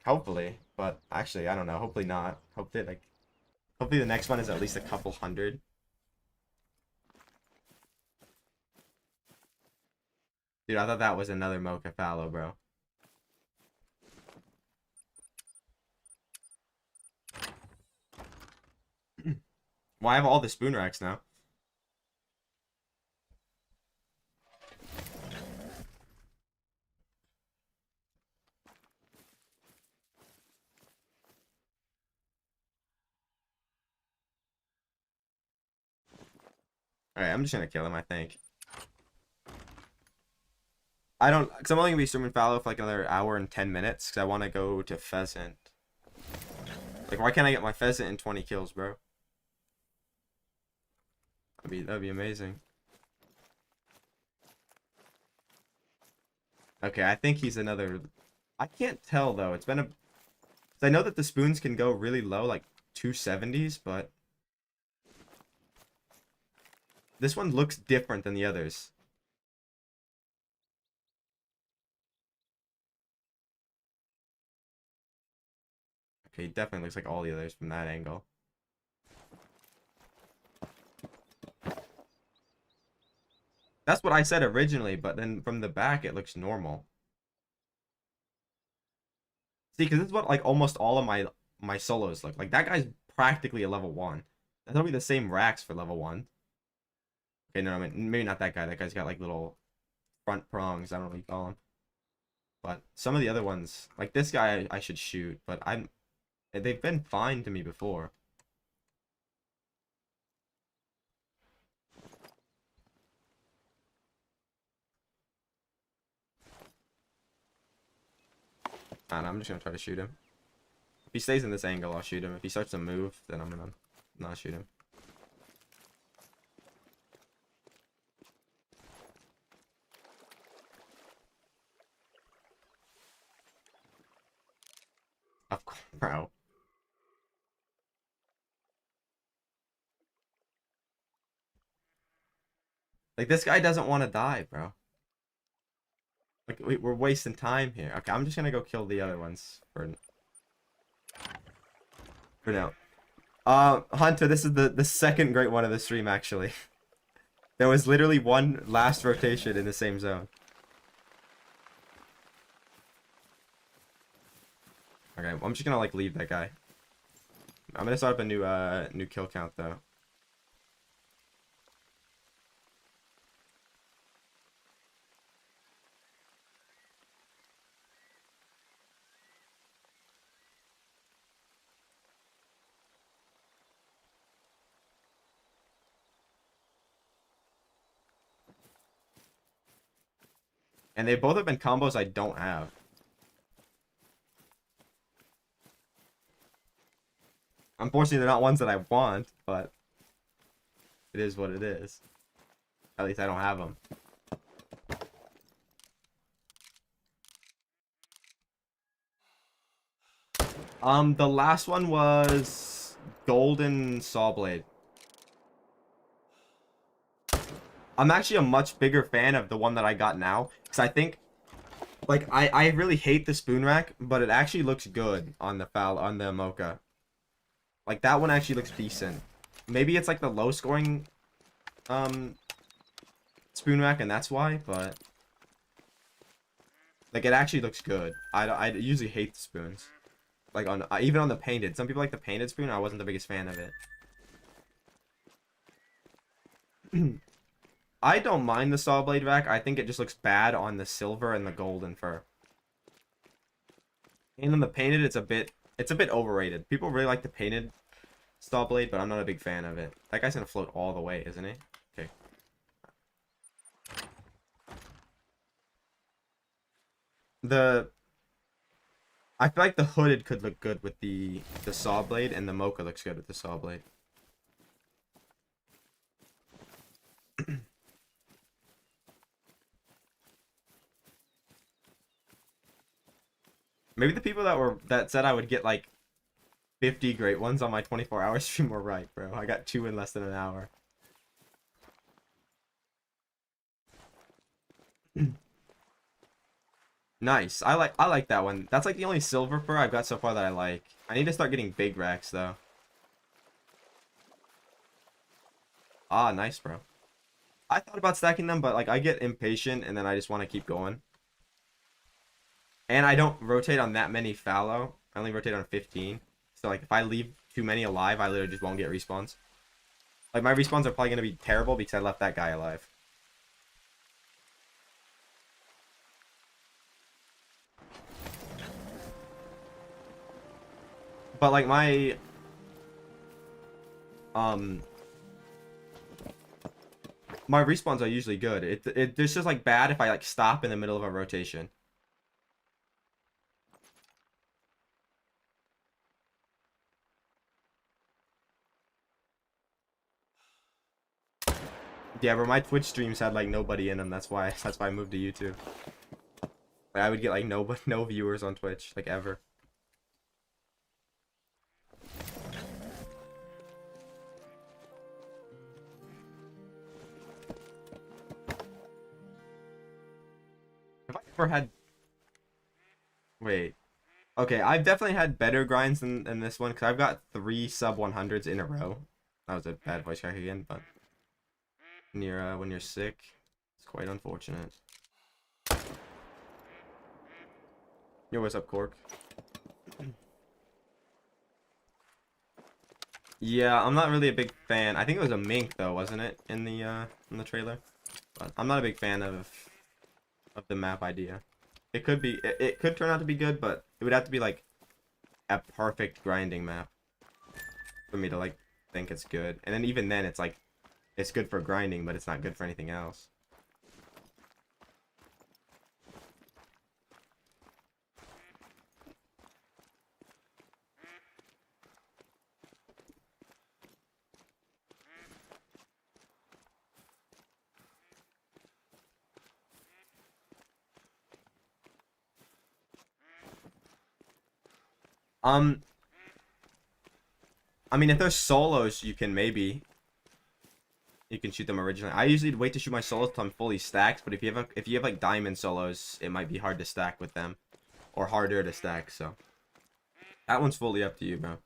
Hopefully, but actually I don't know. Hopefully not. Hopefully the next one is at least a couple hundred. Dude, I thought that was another mocha fallow, bro. Well, I have all the spoon racks now. Alright, I'm just gonna kill him, I think. I don't, because I'm only gonna be streaming fallow for like another hour and 10 minutes, because I want to go to pheasant. Like, why can't I get my pheasant in 20 kills, bro? That'd be amazing. Okay, I think he's another. I can't tell though. It's been a. I know that the spoons can go really low, like 270s, but this one looks different than the others. Okay, definitely looks like all the others from that angle. That's what I said originally, but then from the back it looks normal. See, because this is what like almost all of my solos look like. That guy's practically a level 1. That'll be the same racks for level 1. Okay, no, I mean maybe not that guy. That guy's got like little front prongs. I don't know what you call them. But some of the other ones, like this guy, I should shoot. But they've been fine to me before. And I'm just gonna try to shoot him. If he stays in this angle, I'll shoot him. If he starts to move, then I'm gonna not shoot him. Of course, bro. Like, this guy doesn't want to die, bro. Like, we're wasting time here. Okay, I'm just gonna go kill the other ones for now. Hunter, this is the second great one of the stream, actually. There was literally one last rotation in the same zone. Okay, well, I'm just gonna, like, leave that guy. I'm gonna start up a new kill count, though. And they both have been combos I don't have. Unfortunately, they're not ones that I want, but it is what it is. At least I don't have them. The last one was Golden Sawblade. I'm actually a much bigger fan of the one that I got now, because I think, like, I really hate the spoon rack, but it actually looks good on the mocha. Like, that one actually looks decent. Maybe it's like the low scoring spoon rack, and that's why, but like, it actually looks good. I usually hate the spoons. Like, even on the painted. Some people like the painted spoon. I wasn't the biggest fan of it. I don't mind the saw blade rack. I think it just looks bad on the silver and the golden fur. And on the painted, it's a bit overrated. People really like the painted saw blade, but I'm not a big fan of it. That guy's gonna float all the way, isn't he? Okay. I feel like the hooded could look good with the saw blade, and the mocha looks good with the saw blade. Maybe the people that said I would get like 50 great ones on my 24-hour stream were right, bro. I got 2 in less than an hour. Nice. I like that one. That's like the only silver fur I've got so far that I like. I need to start getting big racks though. Ah, nice, bro. I thought about stacking them, but like I get impatient and then I just want to keep going. And I don't rotate on that many fallow. I only rotate on 15. So like if I leave too many alive, I literally just won't get respawns. Like my respawns are probably gonna be terrible because I left that guy alive. But like um my respawns are usually good. It's just like bad if I like stop in the middle of a rotation. Yeah, but my Twitch streams had like nobody in them. That's why I moved to YouTube. Like, I would get like no viewers on Twitch like ever. Have I ever had? Wait. Okay, I've definitely had better grinds than this one because I've got 3 sub 100s in a row. That was a bad voice crack again, but when you're sick, it's quite unfortunate. Yo, what's up, Cork? Yeah, I'm not really a big fan. I think it was a mink though, wasn't it, in the trailer? But I'm not a big fan of the map idea. It could be it could turn out to be good, but it would have to be like a perfect grinding map for me to like think it's good. And then even then it's like it's good for grinding, but it's not good for anything else. Um I mean, if there's solos, you can shoot them originally. I usually wait to shoot my solos till I'm fully stacked, but if you have like diamond solos, it might be hard to stack with them, or harder to stack. So that one's fully up to you, bro.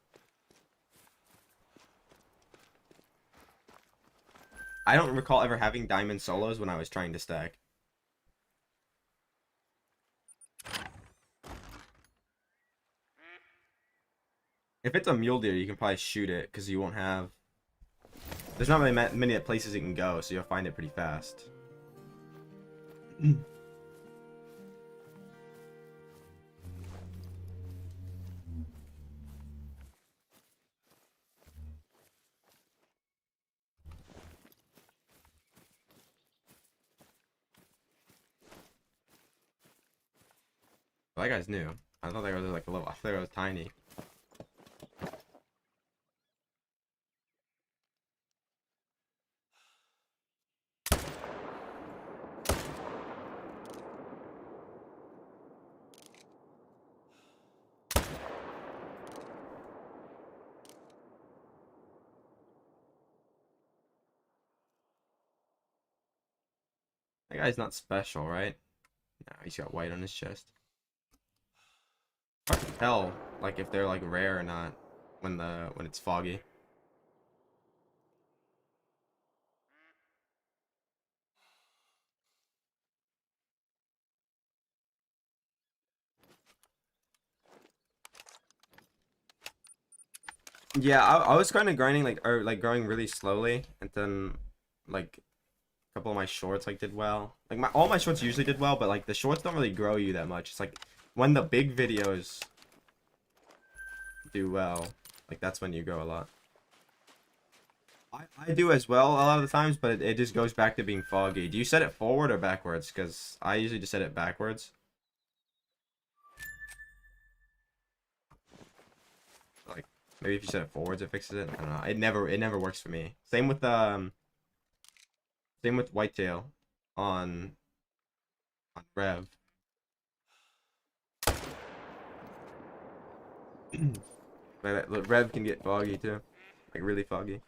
I don't recall ever having diamond solos when I was trying to stack. If it's a mule deer, you can probably shoot it because you won't have. There's not really many places you can go, so you'll find it pretty fast. That guy's new. I thought that guy was like a little. I thought it was tiny. That guy's not special, right? No, he's got white on his chest. Hard to tell, like if they're like rare or not when it's foggy. Yeah, I was kind of grinding like growing really slowly, and then like a couple of my shorts like did well. Like all my shorts usually did well, but like the shorts don't really grow you that much. It's like when the big videos do well, like that's when you grow a lot. I do as well a lot of the times, but it just goes back to being foggy. Do you set it forward or backwards? Because I usually just set it backwards. Like maybe if you set it forwards, it fixes it. I don't know. It never works for me. Same with whitetail on Rev. Rev can get foggy too, like really foggy.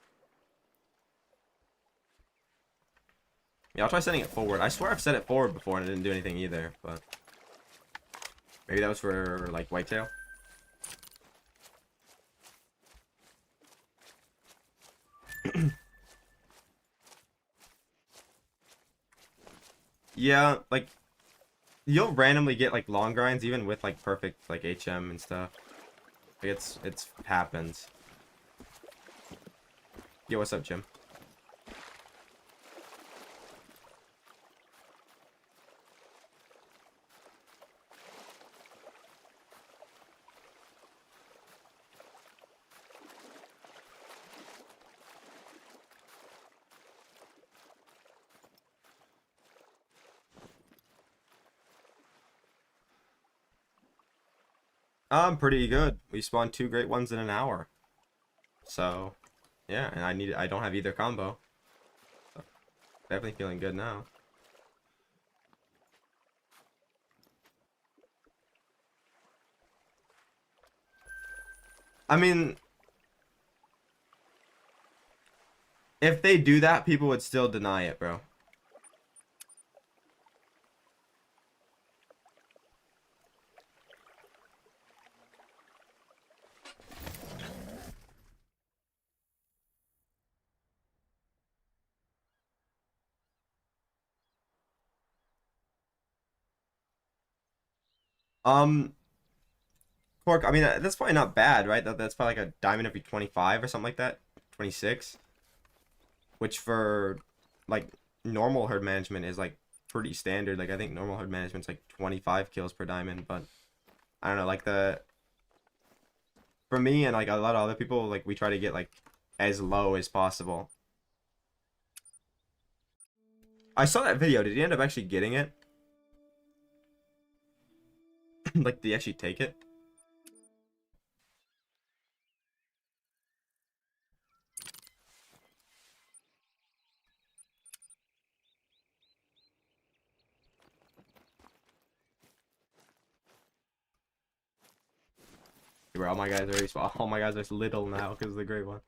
Yeah, I'll try setting it forward. I swear I've set it forward before and it didn't do anything either, but maybe that was for like whitetail. Yeah, like you'll randomly get like long grinds even with like perfect like HM and stuff. Like it's happens. Yo, what's up, Jim? I'm pretty good. We spawned 2 great ones in an hour. So, yeah, and I don't have either combo. So, definitely feeling good now. I mean, if they do that, people would still deny it, bro. Um, Cork, I mean, that's probably not bad, right? That's probably like a diamond every 25 or something like that. 26. Which for, like, normal herd management is, like, pretty standard. Like, I think normal herd management's, like, 25 kills per diamond. But, I don't know, like, for me and, like, a lot of other people, like, we try to get, like, as low as possible. I saw that video. Did he end up actually getting it? Like, did he actually take it? Bro, all my guys are already small. All my guys are little now because of the great one.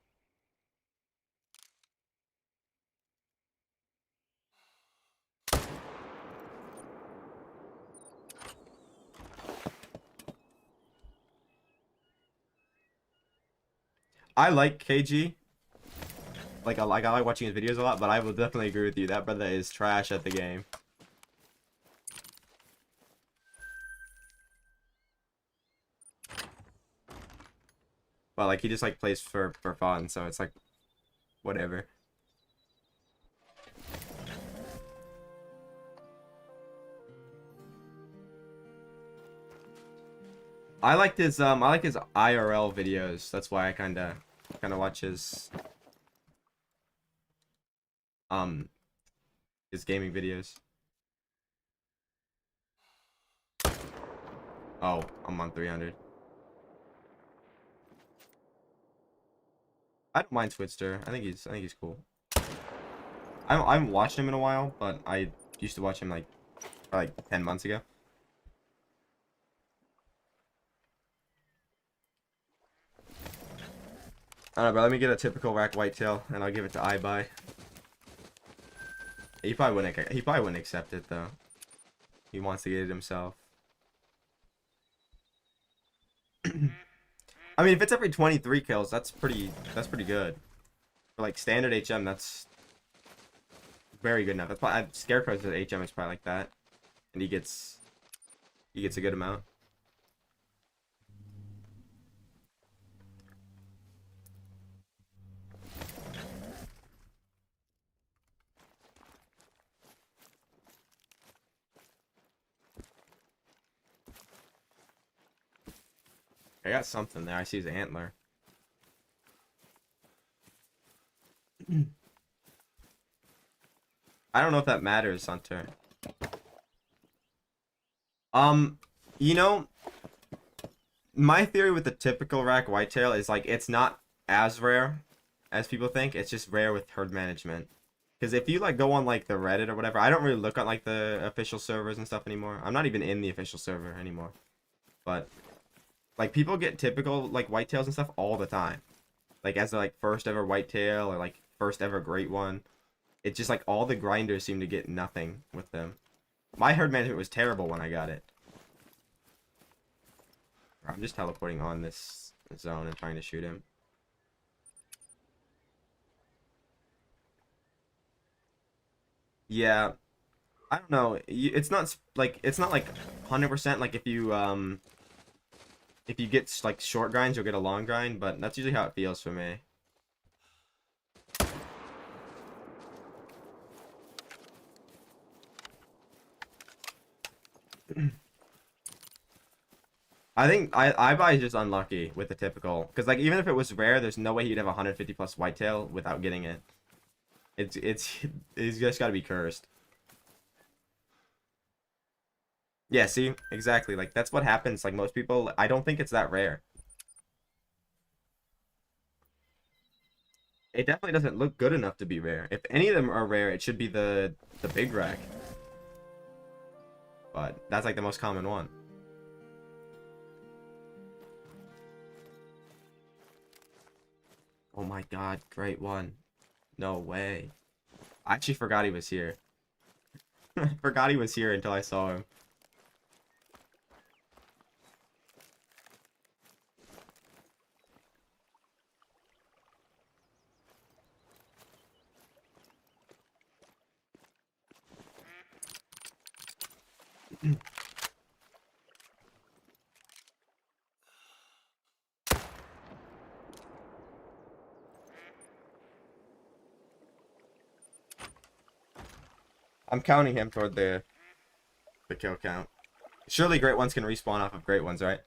I like KG. Like, I like watching his videos a lot, but I will definitely agree with you. That brother is trash at the game. But, like, he just, like, plays for fun, so it's, like, whatever. I like his IRL videos. That's why I kinda watch um his gaming videos. Oh, I'm on 300. I don't mind Twitster. I think he's cool. I haven't watched him in a while, but I used to watch him like 10 months ago. I don't know, but let me get a typical rack whitetail and I'll give it to iBuy. He probably wouldn't accept it though. He wants to get it himself. I mean, if it's every 23 kills, that's pretty good. For like standard HM, that's very good enough. That's probably Scarecrow's HM is probably like that, and he gets a good amount. I got something there. I see his antler. I don't know if that matters, Hunter. Um, you know, my theory with the typical rack whitetail is like it's not as rare as people think. It's just rare with herd management. Because if you like go on like the Reddit or whatever, I don't really look on like the official servers and stuff anymore. I'm not even in the official server anymore. But like people get typical like whitetails and stuff all the time. Like as their like first ever whitetail or like first ever great one. It's just like all the grinders seem to get nothing with them. My herd management was terrible when I got it. I'm just teleporting on this zone and trying to shoot him. Yeah. I don't know. It's not like it's not like 100% like if you get like short grinds, you'll get a long grind, but that's usually how it feels for me. I think I buy is just unlucky with the typical because like even if it was rare, there's no way he'd have 150 plus whitetail without getting it. It's he's just got to be cursed. Yeah, see, exactly. Like that's what happens. Like most people, I don't think it's that rare. It definitely doesn't look good enough to be rare. If any of them are rare, it should be the big rack. But that's like the most common one. Oh my god, great one. No way. I actually forgot he was here. I forgot he was here until I saw him. I'm counting him toward the kill count. Surely great ones can respawn off of great ones, right?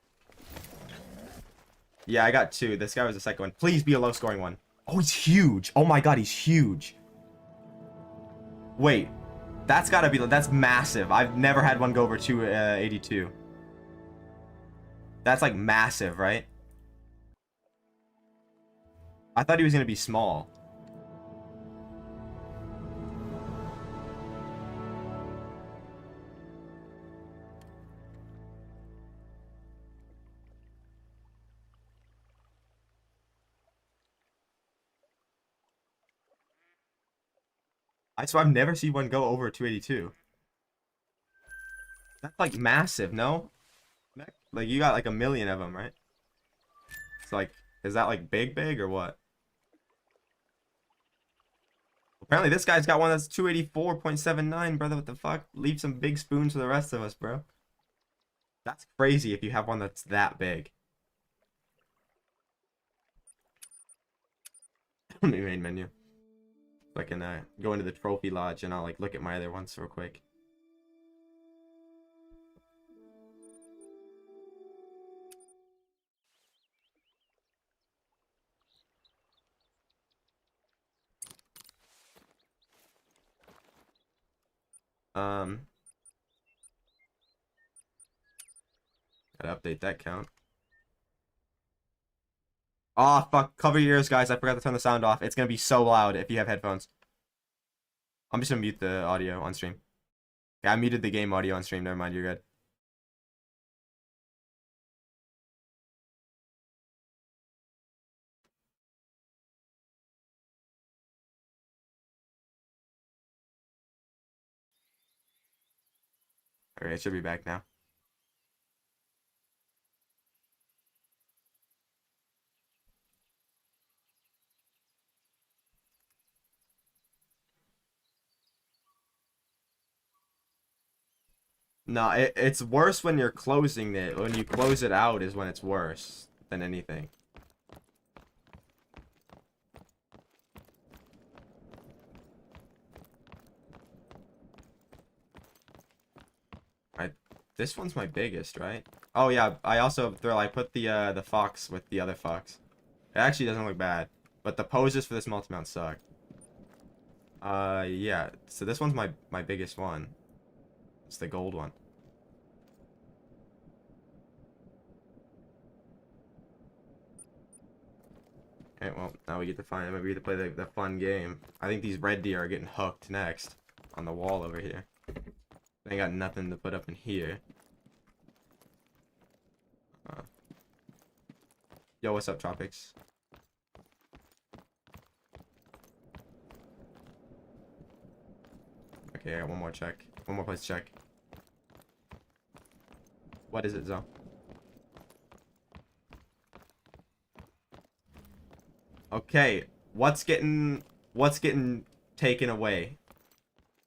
Yeah, I got two. This guy was the second one. Please be a low scoring one. Oh, he's huge. Oh my god, he's huge. Wait, that's gotta be, that's massive. I've never had one go over 282. That's like massive, right? I thought he was gonna be small. I swear I've never seen one go over 282. That's like massive, no? Like you got like a million of them, right? It's like, is that like big or what? Apparently this guy's got one that's 284.79, brother. What the fuck? Leave some big spoons for the rest of us, bro. That's crazy if you have one that's that big. The main menu. So I can go into the trophy lodge and I'll like look at my other ones real quick. Um, gotta update that count. Oh fuck! Cover your ears, guys. I forgot to turn the sound off. It's gonna be so loud if you have headphones. I'm just gonna mute the audio on stream. Yeah, I muted the game audio on stream. Never mind, you're good. Alright, it should be back now. No, it's worse when you're closing it. When you close it out is when it's worse than anything. This one's my biggest, right? Oh yeah, I also throw. I put the fox with the other fox. It actually doesn't look bad, but the poses for this multi-mount suck. Yeah. So this one's my biggest one. It's the gold one. Okay, well now we get to find. Maybe we get to play the fun game. I think these red deer are getting hooked next on the wall over here. They ain't got nothing to put up in here. Yo, what's up, Tropics? Okay, I got one more check. One more place to check. What is it, Zo? Okay, what's getting taken away?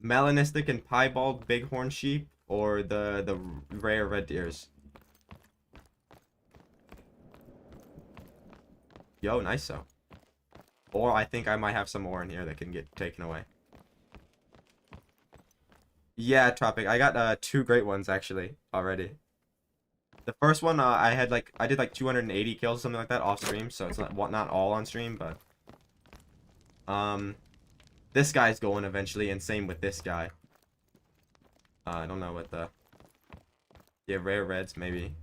Melanistic and piebald bighorn sheep, or the rare red deers. Yo, nice so. Or I think I might have some more in here that can get taken away. Yeah, Tropic. I got 2 great ones actually already. The first one I did like 280 kills, something like that, off stream, so it's not all on stream, but this guy's going eventually, and same with this guy. I don't know what the, yeah, rare reds maybe.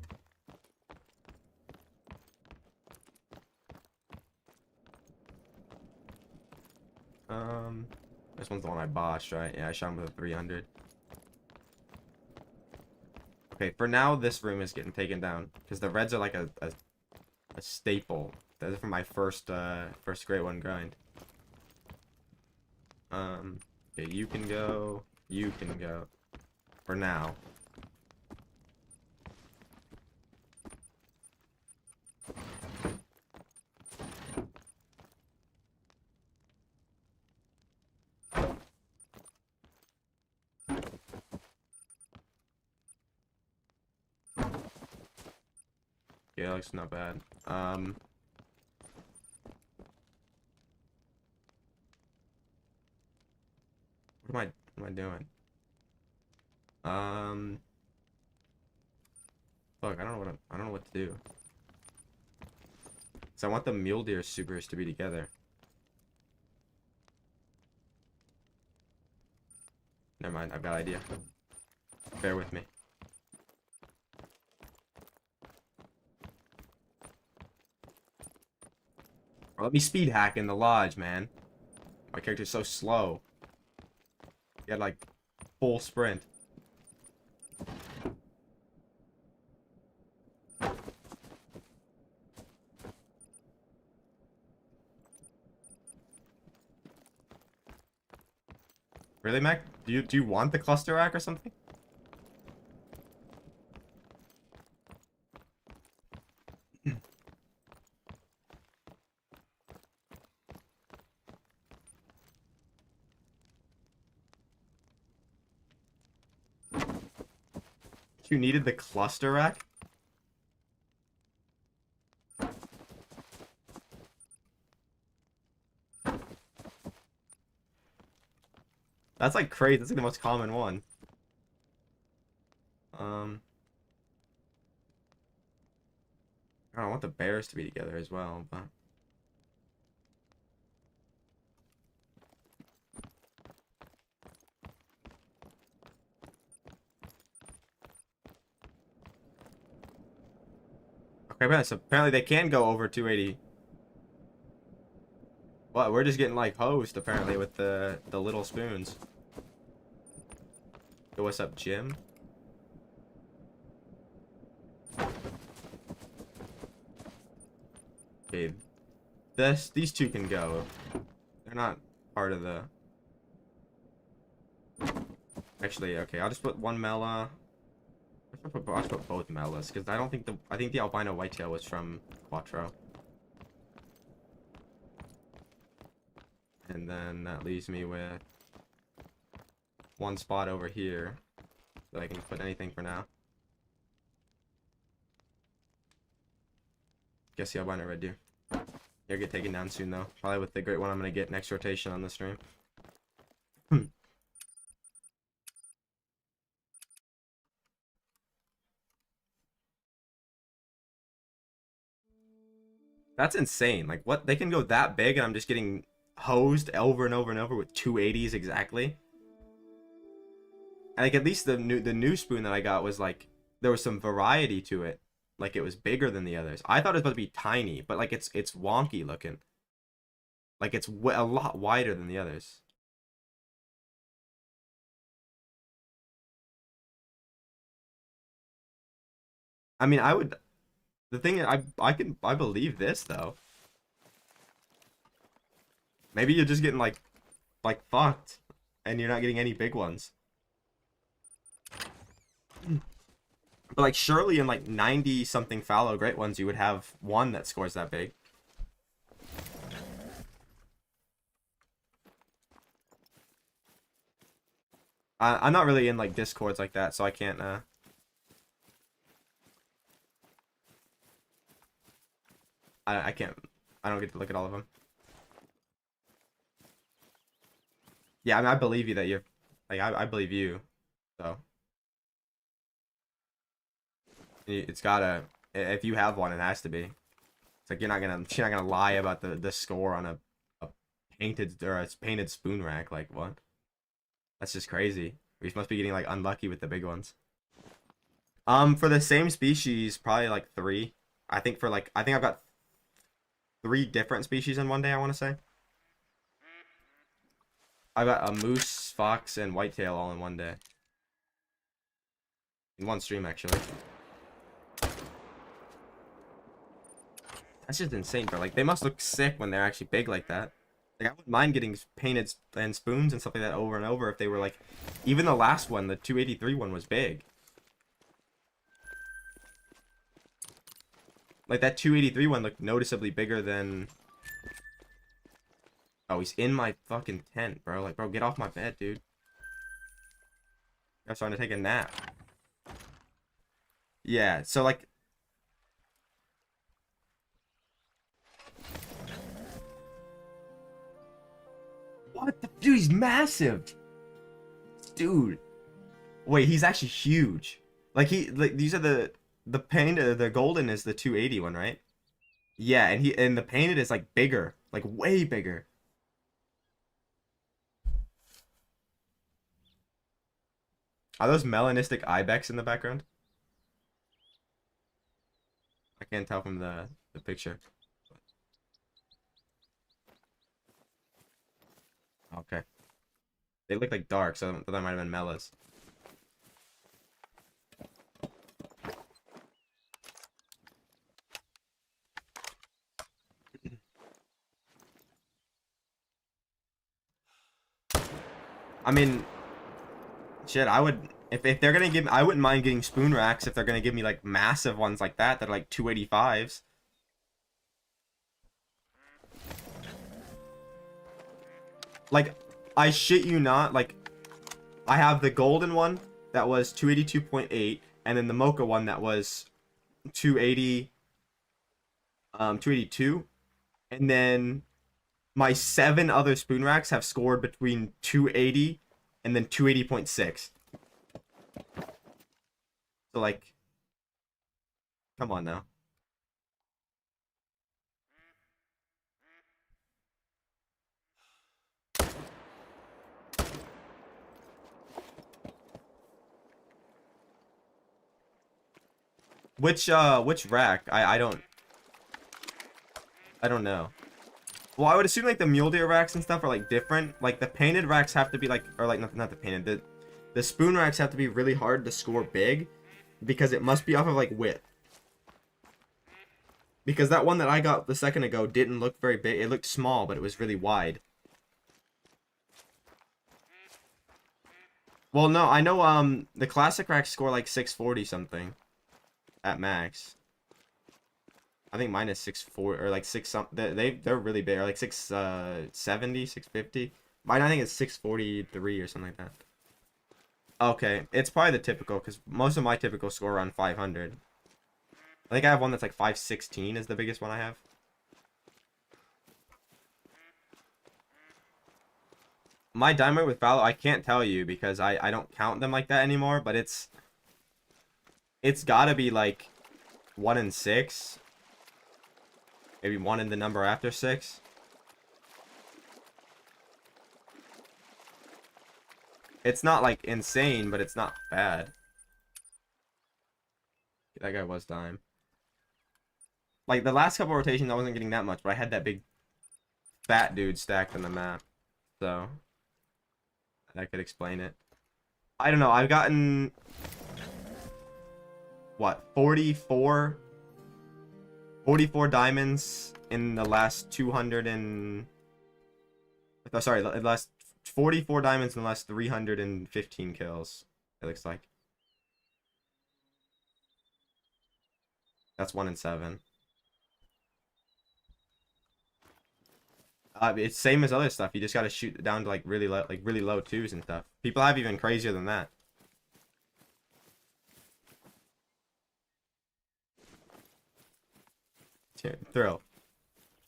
This one's the one I botched, right? Yeah, I shot him with a 300. Okay, for now this room is getting taken down because the reds are like a staple. That's from my first great one grind. Okay, you can go. You can go. For now. Yeah, that looks not bad. What am I doing? Fuck, I don't know what to do. So I want the mule deer supers to be together. Never mind, I've got an idea. Bear with me. Let me speed hack in the lodge, man. My character's so slow. You got like full sprint. Really, Mac? Do you want the cluster rack or something? You needed the cluster rack? That's like crazy. That's like the most common one. I want the bears to be together as well, but okay, so apparently they can go over 280. Well, we're just getting like hosed apparently with the little spoons. Yo, what's up, Jim? Okay, these two can go. They're not part of the. Actually, okay, I'll just put one Mela. I'll just put both Melas because I think the albino whitetail was from Quattro. And then that leaves me with one spot over here that I can put anything for now. Guess the albino red deer. They'll get taken down soon though. Probably with the great one I'm gonna get next rotation on the stream. That's insane. Like what, they can go that big and I'm just getting hosed over and over and over with 280s exactly. And like at least the new spoon that I got was like there was some variety to it. Like it was bigger than the others. I thought it was supposed to be tiny, but like it's wonky looking. Like it's a lot wider than the others. I mean, I would. The thing is, I believe this though. Maybe you're just getting like fucked, and you're not getting any big ones. But like surely in like 90 something fallow great ones, you would have one that scores that big. I'm not really in like discords like that, so I can't I can't, I don't get to look at all of them. Yeah, I mean, I believe you that you're like I believe you. So it's gotta, if you have one, it has to be. It's like she's not gonna lie about the score on a painted or a painted spoon rack. Like what? That's just crazy. We must be getting like unlucky with the big ones. For the same species, probably like three. I think I've got three different species in one day. I want to say I got a moose, fox, and whitetail all in one day. In one stream, actually. That's just insane, bro. Like, they must look sick when they're actually big like that. Like, I wouldn't mind getting painted and spoons and stuff like that over and over if they were like, even the last one, the 283 one was big. Like, that 283 one looked noticeably bigger than... Oh, he's in my fucking tent, bro. Like, bro, get off my bed, dude. I'm starting to take a nap. Yeah, so, like... What the... Dude, he's massive! Dude. Wait, he's actually huge. Like, these are the painted, the golden is the 280 one, right? Yeah, and the painted is like bigger, like way bigger. Are those melanistic ibex in the background? I can't tell from the picture. Okay. They look like dark, so that might have been melas. I mean, shit, I would if they're gonna give, I wouldn't mind getting spoon racks if they're gonna give me like massive ones like that are like 285s. Like, I shit you not, like I have the golden one that was 282.8, and then the mocha one that was 280 282, and then my 7 other spoon racks have scored between 280 and then 280.6. So like, come on now. Which rack? I don't know. Well, I would assume like the mule deer racks and stuff are like different. Like the painted racks have to be like, or like not the painted, the spoon racks have to be really hard to score big because it must be off of like width. Because that one that I got the second ago didn't look very big. It looked small, but it was really wide. Well, no, I know the classic racks score like 640 something at max. I think mine is 640 or like 6 something. They're really big. Or like 670, 650. Mine I think it's 643 or something like that. Okay, it's probably the typical because most of my typical score around 500. I think I have one that's like 516 is the biggest one I have. My diamond with Fallow, I can't tell you because I don't count them like that anymore, but it's gotta be like 1 in 6. Maybe 1 in the number after 6. It's not like insane, but it's not bad. That guy was dime. Like the last couple rotations I wasn't getting that much, but I had that big fat dude stacked on the map. So that could explain it. I don't know. I've gotten what, 44 diamonds in the last 200 and oh, sorry, the last 44 diamonds in the last 315 kills. It looks like that's 1 in 7. It's same as other stuff. You just gotta shoot it down to like really low twos and stuff. People have even crazier than that. Here, throw.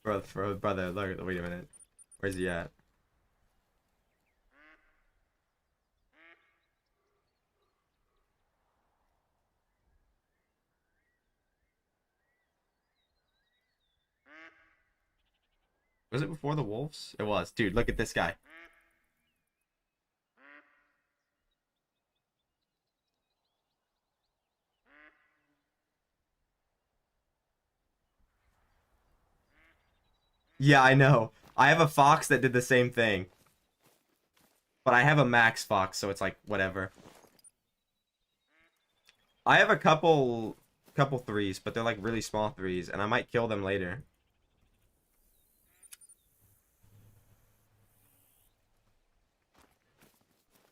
Brother, look, wait a minute. Where's he at? Was it before the wolves? It was. Dude, look at this guy. Yeah, I know. I have a fox that did the same thing. But I have a max fox, so it's like, whatever. I have a couple threes, but they're like really small threes, and I might kill them later.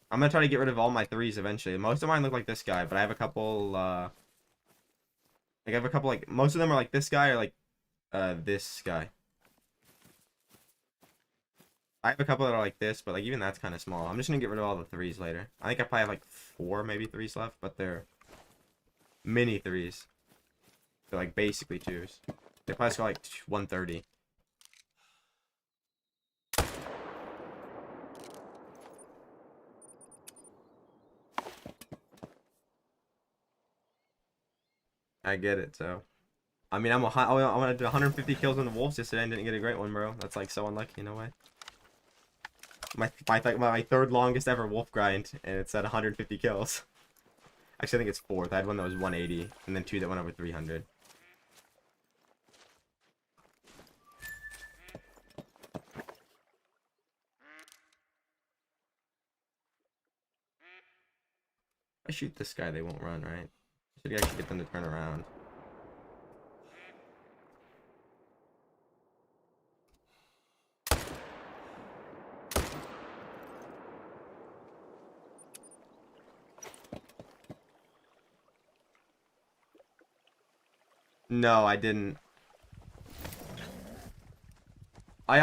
I'm gonna try to get rid of all my threes eventually. Most of mine look like this guy, but I have a couple, like I have a couple, like, most of them are like this guy or like, this guy. I have a couple that are like this, but like even that's kind of small. I'm just gonna get rid of all the threes later. I think I probably have like 4, maybe threes left, but they're mini threes. They're like basically twos. They probably score like 130. I get it, so. I mean, I want to do 150 kills on the wolves yesterday and didn't get a great one, bro. That's like so unlucky in a way. My third longest ever wolf grind, and it's at 150 kills. Actually, I think it's fourth. I had one that was 180, and then 2 that went over 300. If I shoot this guy, they won't run, right? Should actually get them to turn around. No, I didn't. There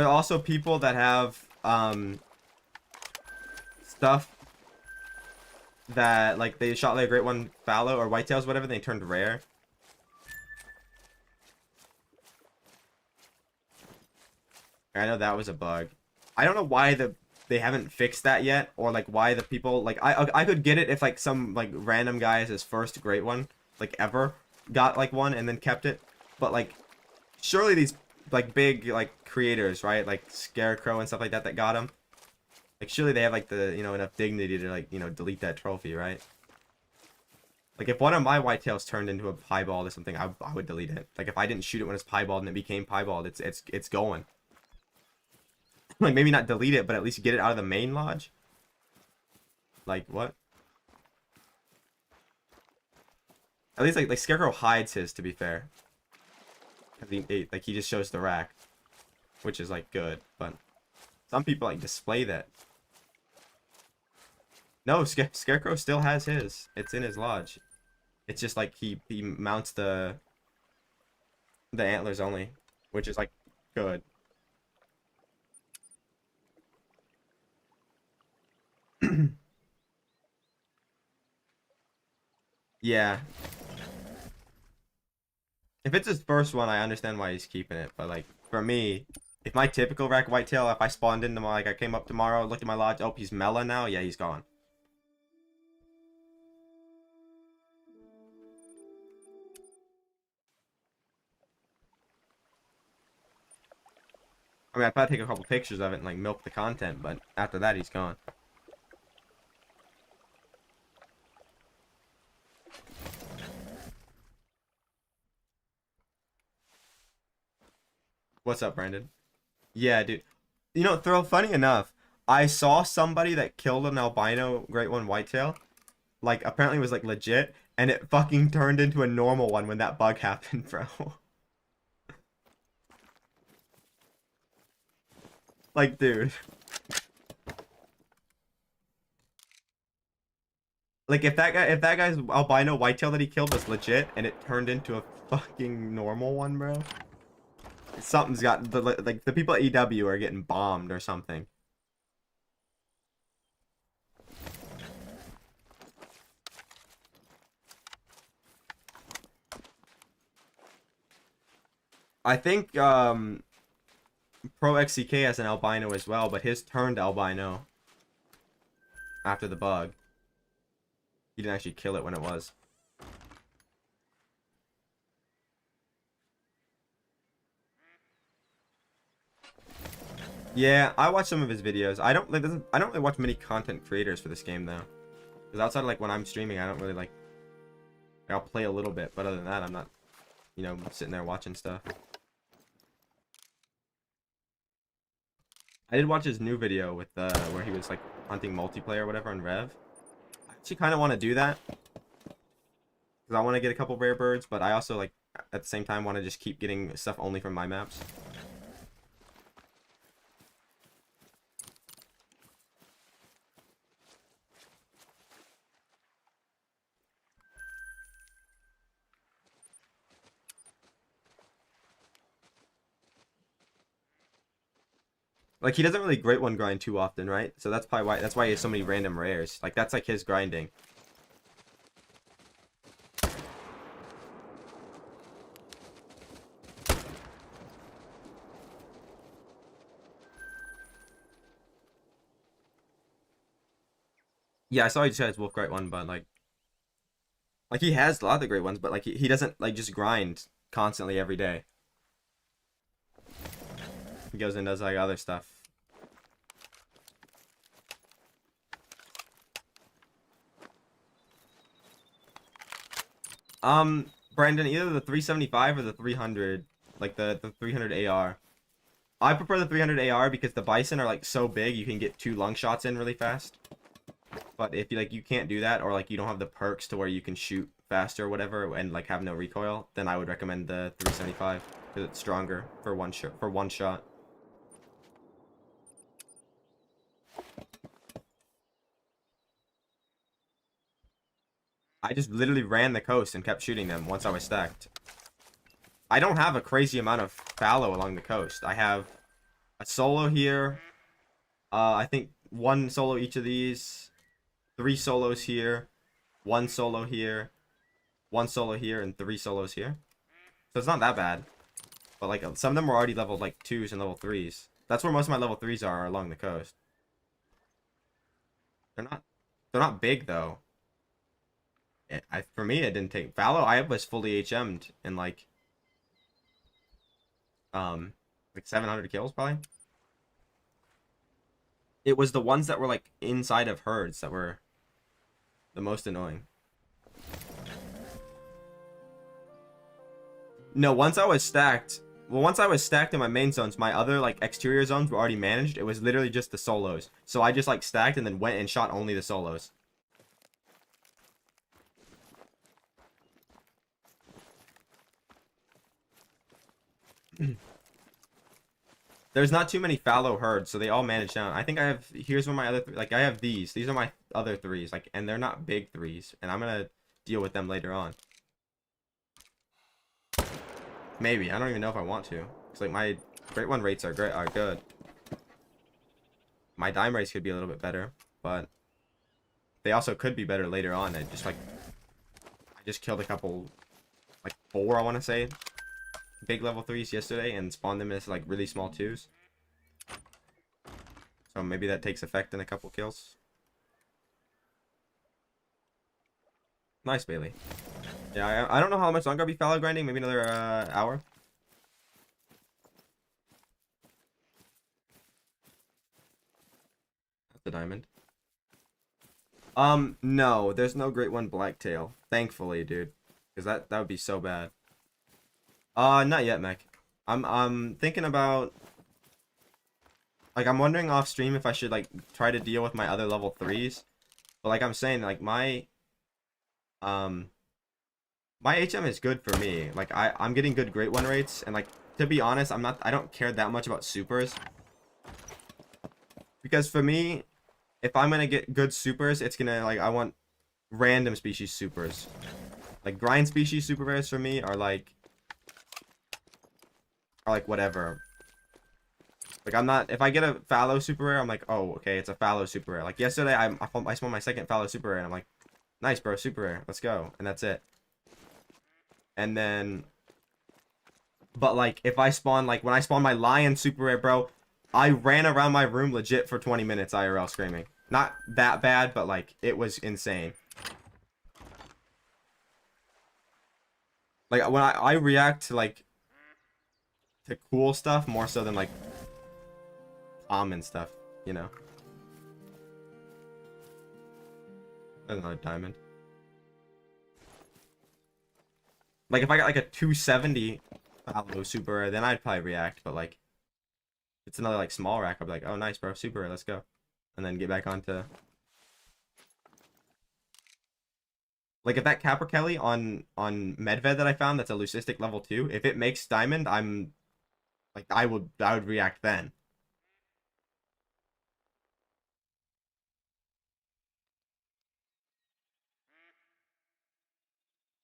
are also people that have, stuff that, like, they shot like a great one fallow or whitetails, whatever, they turned rare. I know that was a bug. I don't know why they haven't fixed that yet, or like why the people, like, I could get it if like some like random guy is his first great one, like ever got like one and then kept it, but like surely these like big like creators, right, like Scarecrow and stuff like that that got him, like surely they have like the, you know, enough dignity to like, you know, delete that trophy, right? Like if one of my whitetails turned into a piebald or something, I would delete it. Like if I didn't shoot it when it's piebald and it became piebald, it's going. Like maybe not delete it, but at least get it out of the main lodge. Like what? At least like Scarecrow hides his, to be fair. Like he just shows the rack, which is like good, but some people like display that. No, Scarecrow still has his. It's in his lodge. It's just like he mounts the antlers only, which is like good. Yeah. If it's his first one, I understand why he's keeping it. But like for me, if my typical rack whitetail, if I spawned into my, like I came up tomorrow, looked at my lodge, oh he's mellow now, yeah, he's gone. I mean, I'd probably take a couple pictures of it and like milk the content, but after that, he's gone. What's up, Brandon? Yeah, dude. You know, funny enough, I saw somebody that killed an albino great one whitetail. Like, apparently it was like legit, and it fucking turned into a normal one when that bug happened, bro. Like, dude. Like if that guy's albino whitetail that he killed was legit and it turned into a fucking normal one, bro. Something's got the people at EW are getting bombed or something. I think Pro XCK has an albino as well, but his turned albino after the bug. He didn't actually kill it when it was. Yeah, I watch some of his videos. I don't really watch many content creators for this game though. Because outside of like when I'm streaming, I don't really like I'll play a little bit, but other than that, I'm not, you know, sitting there watching stuff. I did watch his new video with where he was like hunting multiplayer or whatever on Rev. I actually kind of want to do that because I want to get a couple rare birds, but I also like at the same time want to just keep getting stuff only from my maps. Like he doesn't really great one grind too often, right? So that's probably why he has so many random rares. Like that's like his grinding. Yeah, I saw he just has Wolf Great One, but like he has a lot of the great ones, but like he doesn't like just grind constantly every day. He goes and does like other stuff. Brandon, either the 375 or the 300, like the 300 AR. I prefer the 300 AR because the bison are like so big you can get 2 lung shots in really fast. But if you can't do that, or like you don't have the perks to where you can shoot faster or whatever and like have no recoil, then I would recommend the 375 because it's stronger for one shot. I just literally ran the coast and kept shooting them once I was stacked. I don't have a crazy amount of fallow along the coast. I have a solo here. I think 1 solo each of these. 3 solos here. 1 solo here. 1 solo here and 3 solos here. So it's not that bad. But like some of them were already level like 2s and level 3s. That's where most of my level 3s are along the coast. They're not big though. For me, it didn't take fallow. I was fully HM'd in like 700 kills probably. It was the ones that were like inside of herds that were the most annoying. No, once I was stacked in my main zones, my other like exterior zones were already managed. It was literally just the solos. So I just like stacked and then went and shot only the solos. There's not too many fallow herds, so they all manage down. I think I have, here's one of my other, like I have these. These are my other 3s, like, and they're not big 3s, and I'm gonna deal with them later on. Maybe, I don't even know if I want to. It's like my great one rates are good. My dime rates could be a little bit better, but they also could be better later on. I just killed a couple, like 4, I want to say, big level 3s yesterday and spawned them as like really small 2s. So maybe that takes effect in a couple kills. Nice, Bailey. Yeah, I don't know how much longer I'll be fallow grinding. Maybe another hour. That's a diamond. No, there's no great one blacktail. Thankfully, dude. Because that would be so bad. Not yet, mech. I'm thinking about, like, I'm wondering off stream if I should like try to deal with my other level 3s. But like I'm saying, like my HM is good for me. Like I'm getting good great one rates, and like to be honest, I don't care that much about supers. Because for me, if I'm gonna get good supers, it's gonna like I want random species supers. Like grind species super rares for me are or like whatever. Like I'm not, if I get a fallow super rare, I'm like, oh, okay, it's a fallow super rare. Like yesterday, I spawned my second fallow super rare, and I'm like, nice, bro, super rare, let's go, and that's it. And then, but like if I spawn, like when I spawned my lion super rare, bro, I ran around my room legit for 20 minutes IRL screaming. Not that bad, but like it was insane. Like when I react to like to cool stuff more so than like common stuff, you know. Another diamond. Like if I got like a 270 fallow super rare, then I'd probably react. But like, it's another like small rack. I'd be like, oh nice, bro, super rare, let's go, and then get back onto. Like if that Capra Kelly on Medved that I found, that's a Leucistic level 2, if it makes diamond, I'm like I would react then.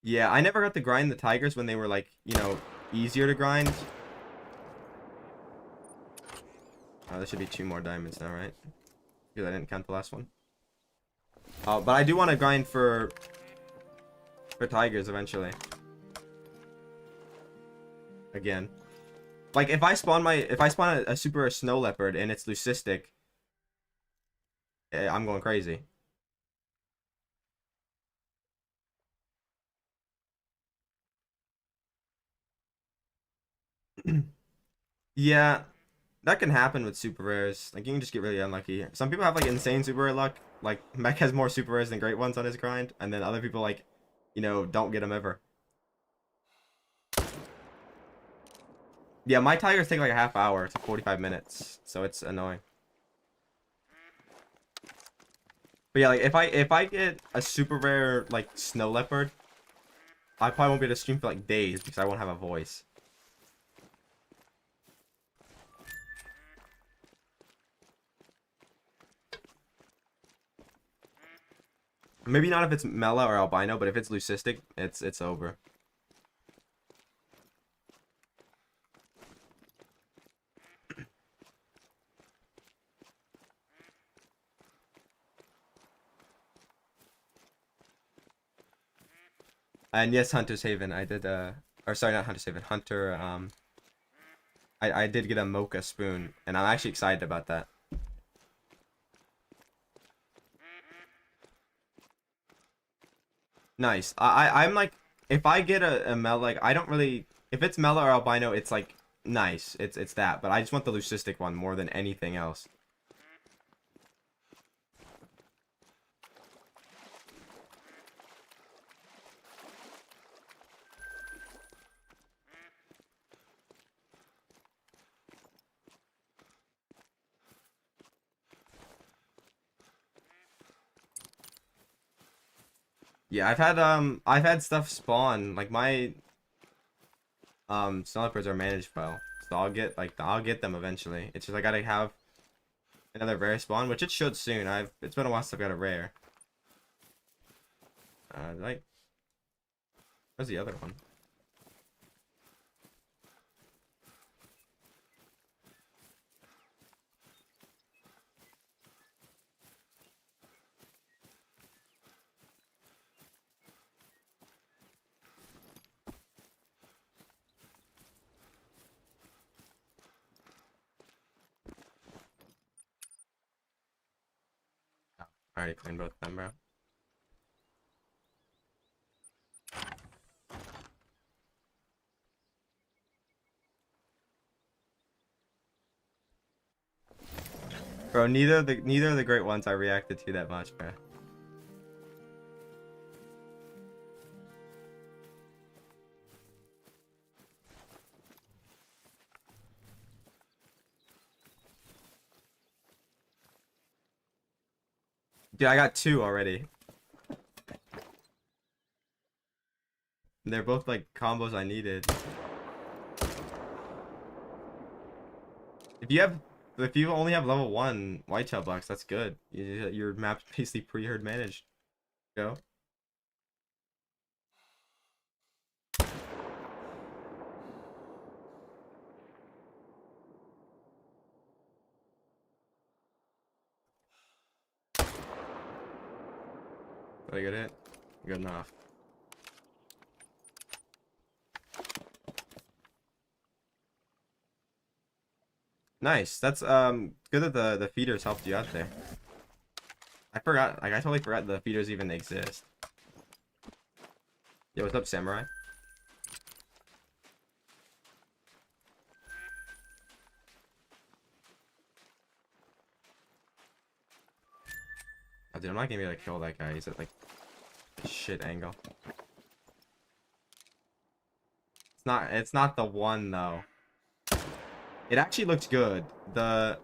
Yeah, I never got to grind the tigers when they were like, you know, easier to grind. Oh, there should be 2 more diamonds now, right? Because I didn't count the last one. Oh, but I do want to grind for tigers eventually. Again. Like if I spawn a super snow leopard and it's leucistic, I'm going crazy. Yeah, that can happen with super rares. Like you can just get really unlucky. Some people have like insane super rare luck. Like Mech has more super rares than great ones on his grind, and then other people like, you know, don't get them ever. Yeah, my tigers take like a half hour to 45 minutes, so it's annoying. But yeah, like if I get a super rare like snow leopard, I probably won't be able to stream for like days because I won't have a voice. Maybe not if it's Mela or Albino, but if it's Leucistic, it's over. And yes, Hunter's Haven, I did or sorry, not Hunter's Haven, Hunter I did get a mocha spoon, and I'm actually excited about that. Nice. I'm like, if I get a Mela, like I don't really, if it's Mela or Albino, it's like nice. It's that, but I just want the Leucistic one more than anything else. Yeah, I've had stuff spawn, like my snipers are managed well. So I'll get them eventually. It's just I gotta have another rare spawn, which it should soon. It's been a while since I've got a rare. Like where's the other one? I already cleaned both of them, bro. Bro, neither of the great ones I reacted to that much, bro. Dude, I got 2 already. They're both like combos I needed. If you have, if you only have level 1 whitetail box, that's good. Your map's basically pre-herd managed. Go. Did I get it? Good enough. Nice. That's good that the feeders helped you out there. I forgot. Like I totally forgot the feeders even exist. Yo, what's up, Samurai? Oh, dude, I'm not gonna be able to kill that guy. He's at like a shit angle. It's not the one though. It actually looks good. That's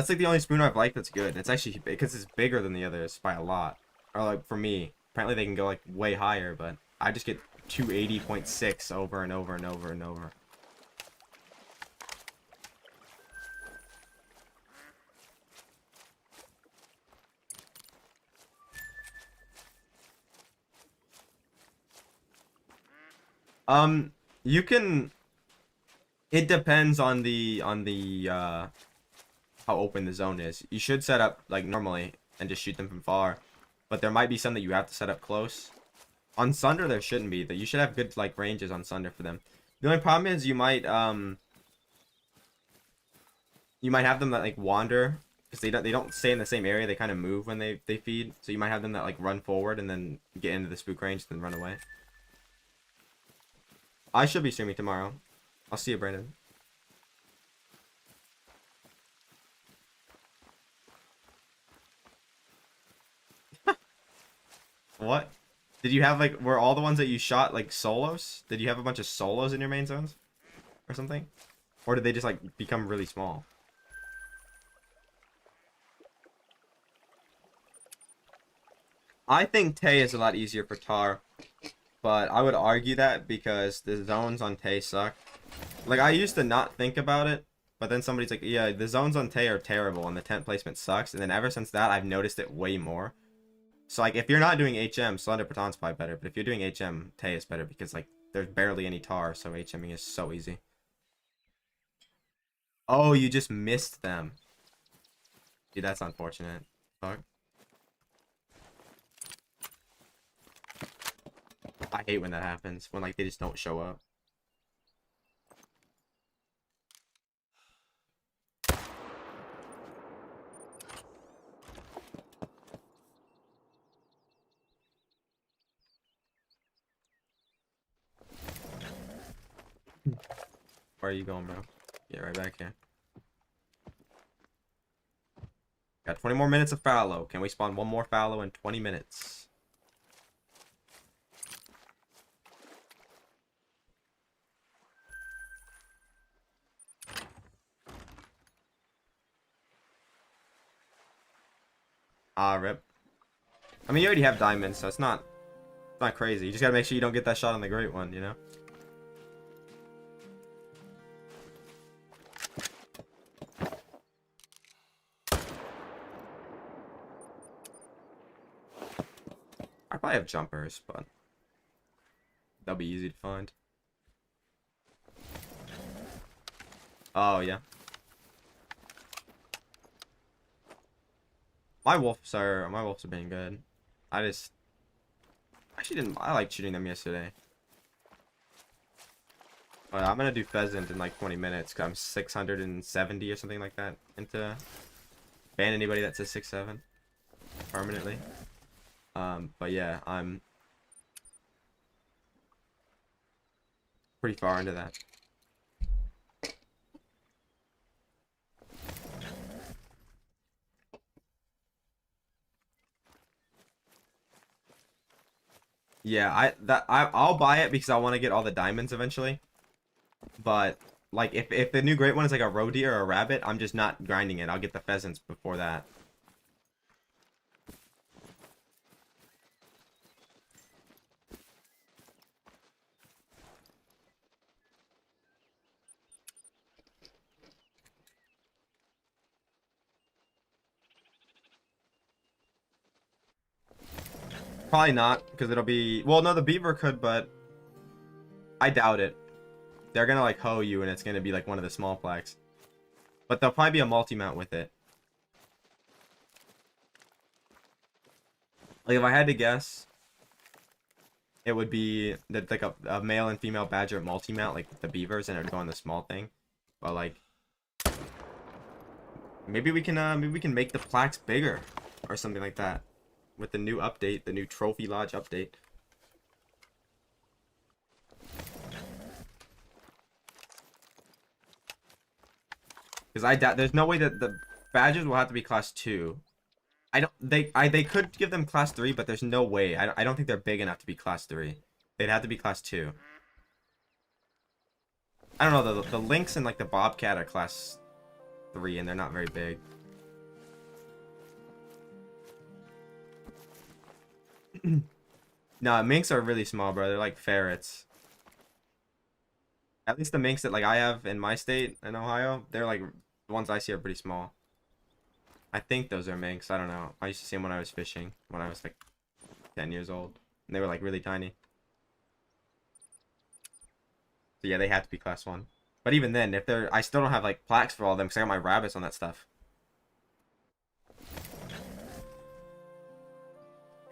like the only spoon I've liked that's good. It's actually because it's bigger than the others by a lot. Or like for me, apparently they can go like way higher, but I just get 280.6 over and over and over and over. You can. It depends on the how open the zone is. You should set up like normally and just shoot them from far, but there might be some that you have to set up close. On Sunder there shouldn't be. That you should have good like ranges on Sunder for them. The only problem is you might have them that like wander because they don't stay in the same area. They kind of move when they feed. So you might have them that like run forward and then get into the spook range and then run away. I should be streaming tomorrow. I'll see you, Brandon. What? Did you have like were all the ones that you shot like solos? Did you have a bunch of solos in your main zones or something? Or did they just like become really small? I think Tay is a lot easier for Tar, but I would argue that because the zones on Tay suck. Like I used to not think about it, but then somebody's like, yeah, the zones on Tay are terrible and the tent placement sucks, and then ever since that I've noticed it way more. So like if you're not doing HM, Slender Praton's probably better, but if you're doing HM, Tay is better because like there's barely any tar, so HMing is so easy. Oh, you just missed them. Dude, that's unfortunate. Fuck. I hate when that happens, when like they just don't show up. Where are you going, bro? Get right back here. Got 20 more minutes of fallow. Can we spawn one more fallow in 20 minutes? Ah, rip. I mean, you already have diamonds, so it's not crazy. You just gotta make sure you don't get that shot on the great one, you know? I probably have jumpers, but they'll be easy to find. Oh, yeah. My wolves are being good. I like shooting them yesterday. But I'm gonna do pheasant in like 20 minutes because I'm 670 or something like that into ban anybody that says 6-7 permanently. But yeah, I'm pretty far into that. Yeah, I'll buy it because I want to get all the diamonds eventually. But like if the new great one is like a roe deer or a rabbit, I'm just not grinding it. I'll get the pheasants before that. Probably not, because it'll be... Well, no, the beaver could, but... I doubt it. They're gonna, like, hoe you, and it's gonna be, like, one of the small plaques. But there'll probably be a multi-mount with it. Like if I had to guess, it would be that like a male and female badger multi-mount, like the beavers, and it would go on the small thing. But like maybe we can make the plaques bigger or something like that with the new update, the new Trophy Lodge update. Because I doubt there's no way that the badgers will have to be class 2. I don't they could give them class 3, but there's no way. I don't think they're big enough to be class 3. They'd have to be class 2. I don't know, the lynx and like the bobcat are class 3 and they're not very big. No, minks are really small, bro. They're like ferrets. At least the minks that like I have in my state in Ohio, they're like the ones I see are pretty small. I think those are minks. I don't know. I used to see them when I was fishing when I was like 10 years old, and they were like really tiny. So yeah, they had to be class 1. But even then, if they're, I still don't have like plaques for all of them because I got my rabbits on that stuff.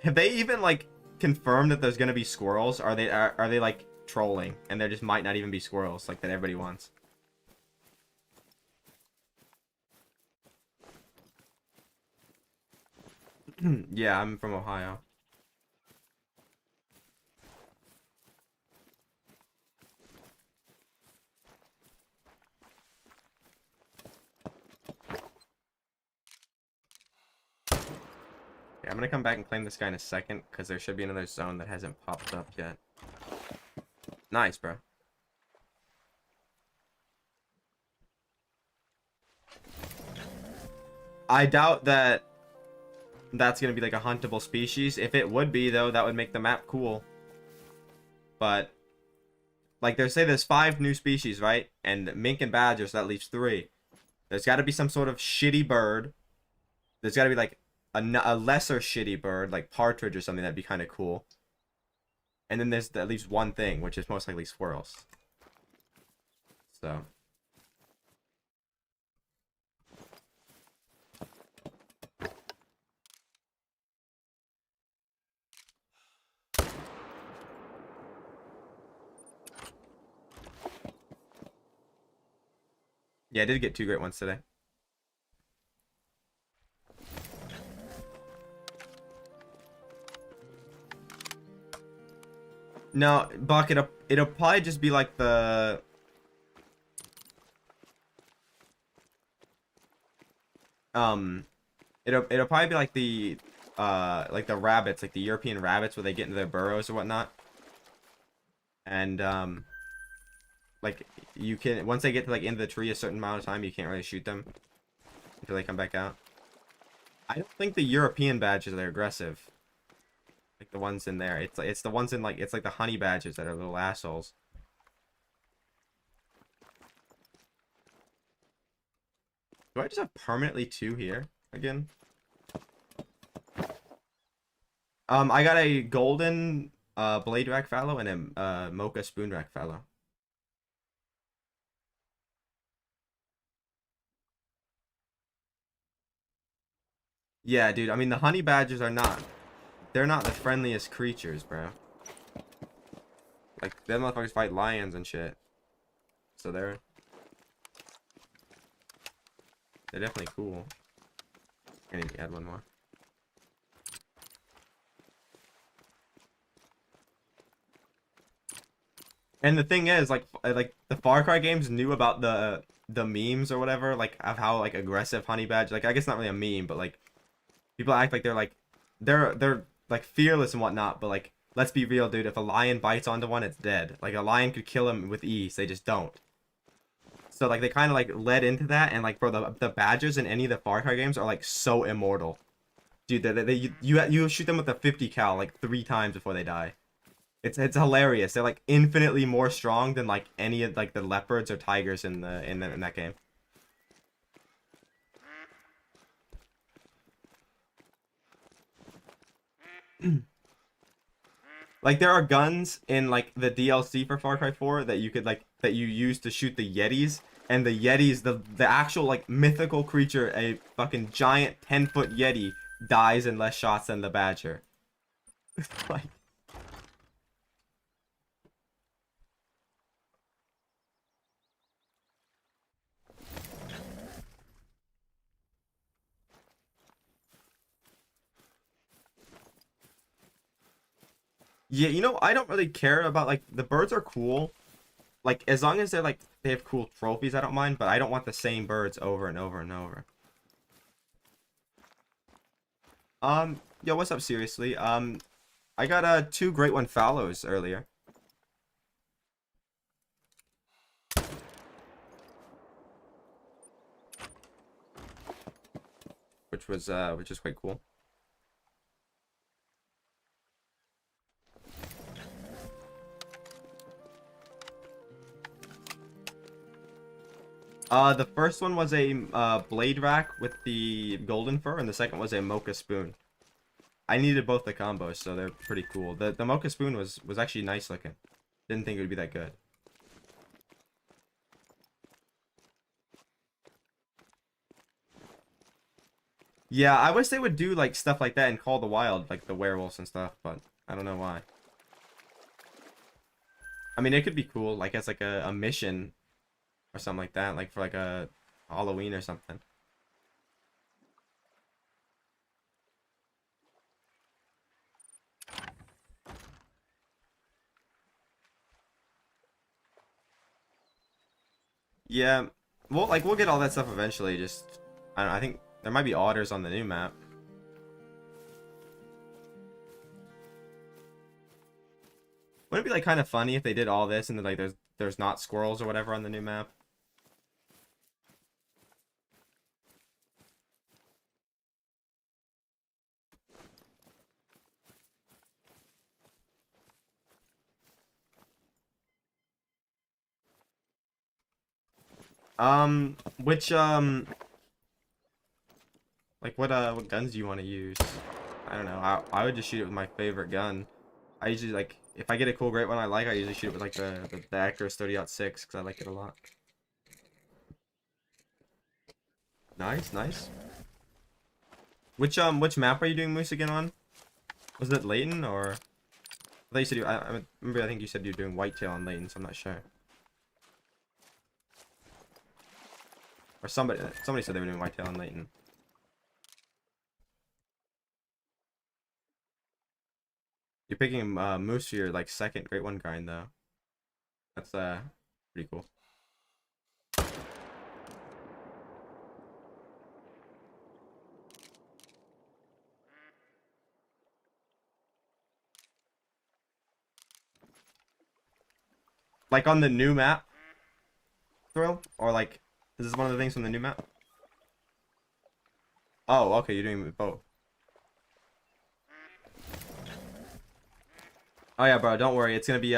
Have they even like confirmed that there's gonna be squirrels? Are they like trolling and there just might not even be squirrels like that everybody wants? Yeah, I'm from Ohio. Okay, I'm gonna come back and claim this guy in a second because there should be another zone that hasn't popped up yet. Nice, bro. I doubt that that's gonna be like a huntable species. If it would be though, that would make the map cool. But like they say there's 5 new species, right? And mink and badgers, that leaves 3. There's got to be some sort of shitty bird. There's got to be like a lesser shitty bird, like partridge or something that'd be kind of cool. And then there's at least one thing, which is most likely squirrels. So yeah, I did get 2 great ones today. No, Buck, it'll probably just be like the it'll probably be like the rabbits, like the European rabbits where they get into their burrows or whatnot. And like you can, once they get to like into the tree a certain amount of time, you can't really shoot them until they come back out. I don't think the European badgers are aggressive. Like the ones in there. It's the ones in like, it's like the honey badgers that are little assholes. Do I just have permanently 2 here again? I got a golden blade rack fallow and a mocha spoon rack fallow. Yeah, dude. I mean, the honey badgers are not. They're not the friendliest creatures, bro. Like, them motherfuckers fight lions and shit. So they're definitely cool. I need to add one more. And the thing is, like the Far Cry games knew about the memes or whatever, like of how like aggressive honey badger. Like I guess not really a meme, but like people act like they're like fearless and whatnot. But like let's be real, dude. If a lion bites onto one, it's dead. Like a lion could kill him with ease. They just don't. So like they kind of like led into that, and like bro, the badgers in any of the Far Cry games are like so immortal, dude. You shoot them with a 50 cal like 3 times before they die. It's hilarious. They're like infinitely more strong than like any of like the leopards or tigers in that game. Like there are guns in like the DLC for Far Cry 4 that you could like that you use to shoot the Yetis, and the Yetis, the actual like mythical creature, a fucking giant 10-foot Yeti dies in less shots than the Badger. Like, yeah, you know, I don't really care about like the birds are cool. Like as long as they're like they have cool trophies, I don't mind, but I don't want the same birds over and over and over. Yo, what's up, seriously? I got two great one fallows earlier, which is quite cool. The first one was a blade rack with the golden fur, and the second was a mocha spoon. I needed both the combos, so they're pretty cool. The mocha spoon was actually nice looking. Didn't think it would be that good. Yeah, I wish they would do like stuff like that in Call of the Wild, like the werewolves and stuff, but I don't know why. I mean, it could be cool, like as like a mission or something like that, like for like a Halloween or something. Yeah, well, like we'll get all that stuff eventually. Just I don't know, I think there might be otters on the new map. Wouldn't it be like kind of funny if they did all this and then like there's not squirrels or whatever on the new map? Which like what guns do you want to use? I don't know. I would just shoot it with my favorite gun. I usually like if I get a cool great one I like, I usually shoot it with like the Actors 30-06 because I like it a lot. Nice, nice. Which map are you doing moose again on? Was it Layton or? I thought you said I remember. I think you said you were doing whitetail on Layton, so I'm not sure. Or somebody said they were doing whitetail on Layton. You're picking moose for your like second great one grind though. That's pretty cool. Like on the new map, Thrill, or like is this one of the things from the new map? Oh, okay, you're doing both. Oh yeah, bro, don't worry. It's gonna be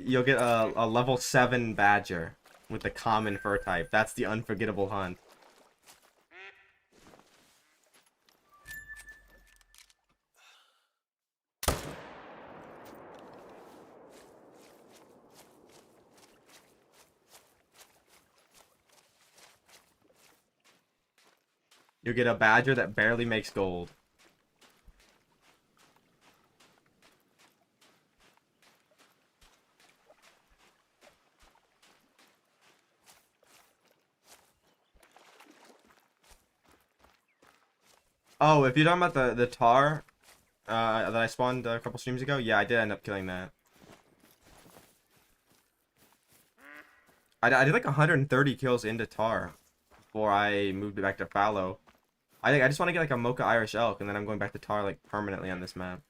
you'll get a level 7 badger with the common fur type. That's the unforgettable hunt. You'll get a badger that barely makes gold. Oh, if you're talking about the tar that I spawned a couple streams ago, yeah, I did end up killing that. I did like 130 kills into tar before I moved it back to fallow. I think I just want to get like a mocha Irish elk, and then I'm going back to tar like permanently on this map.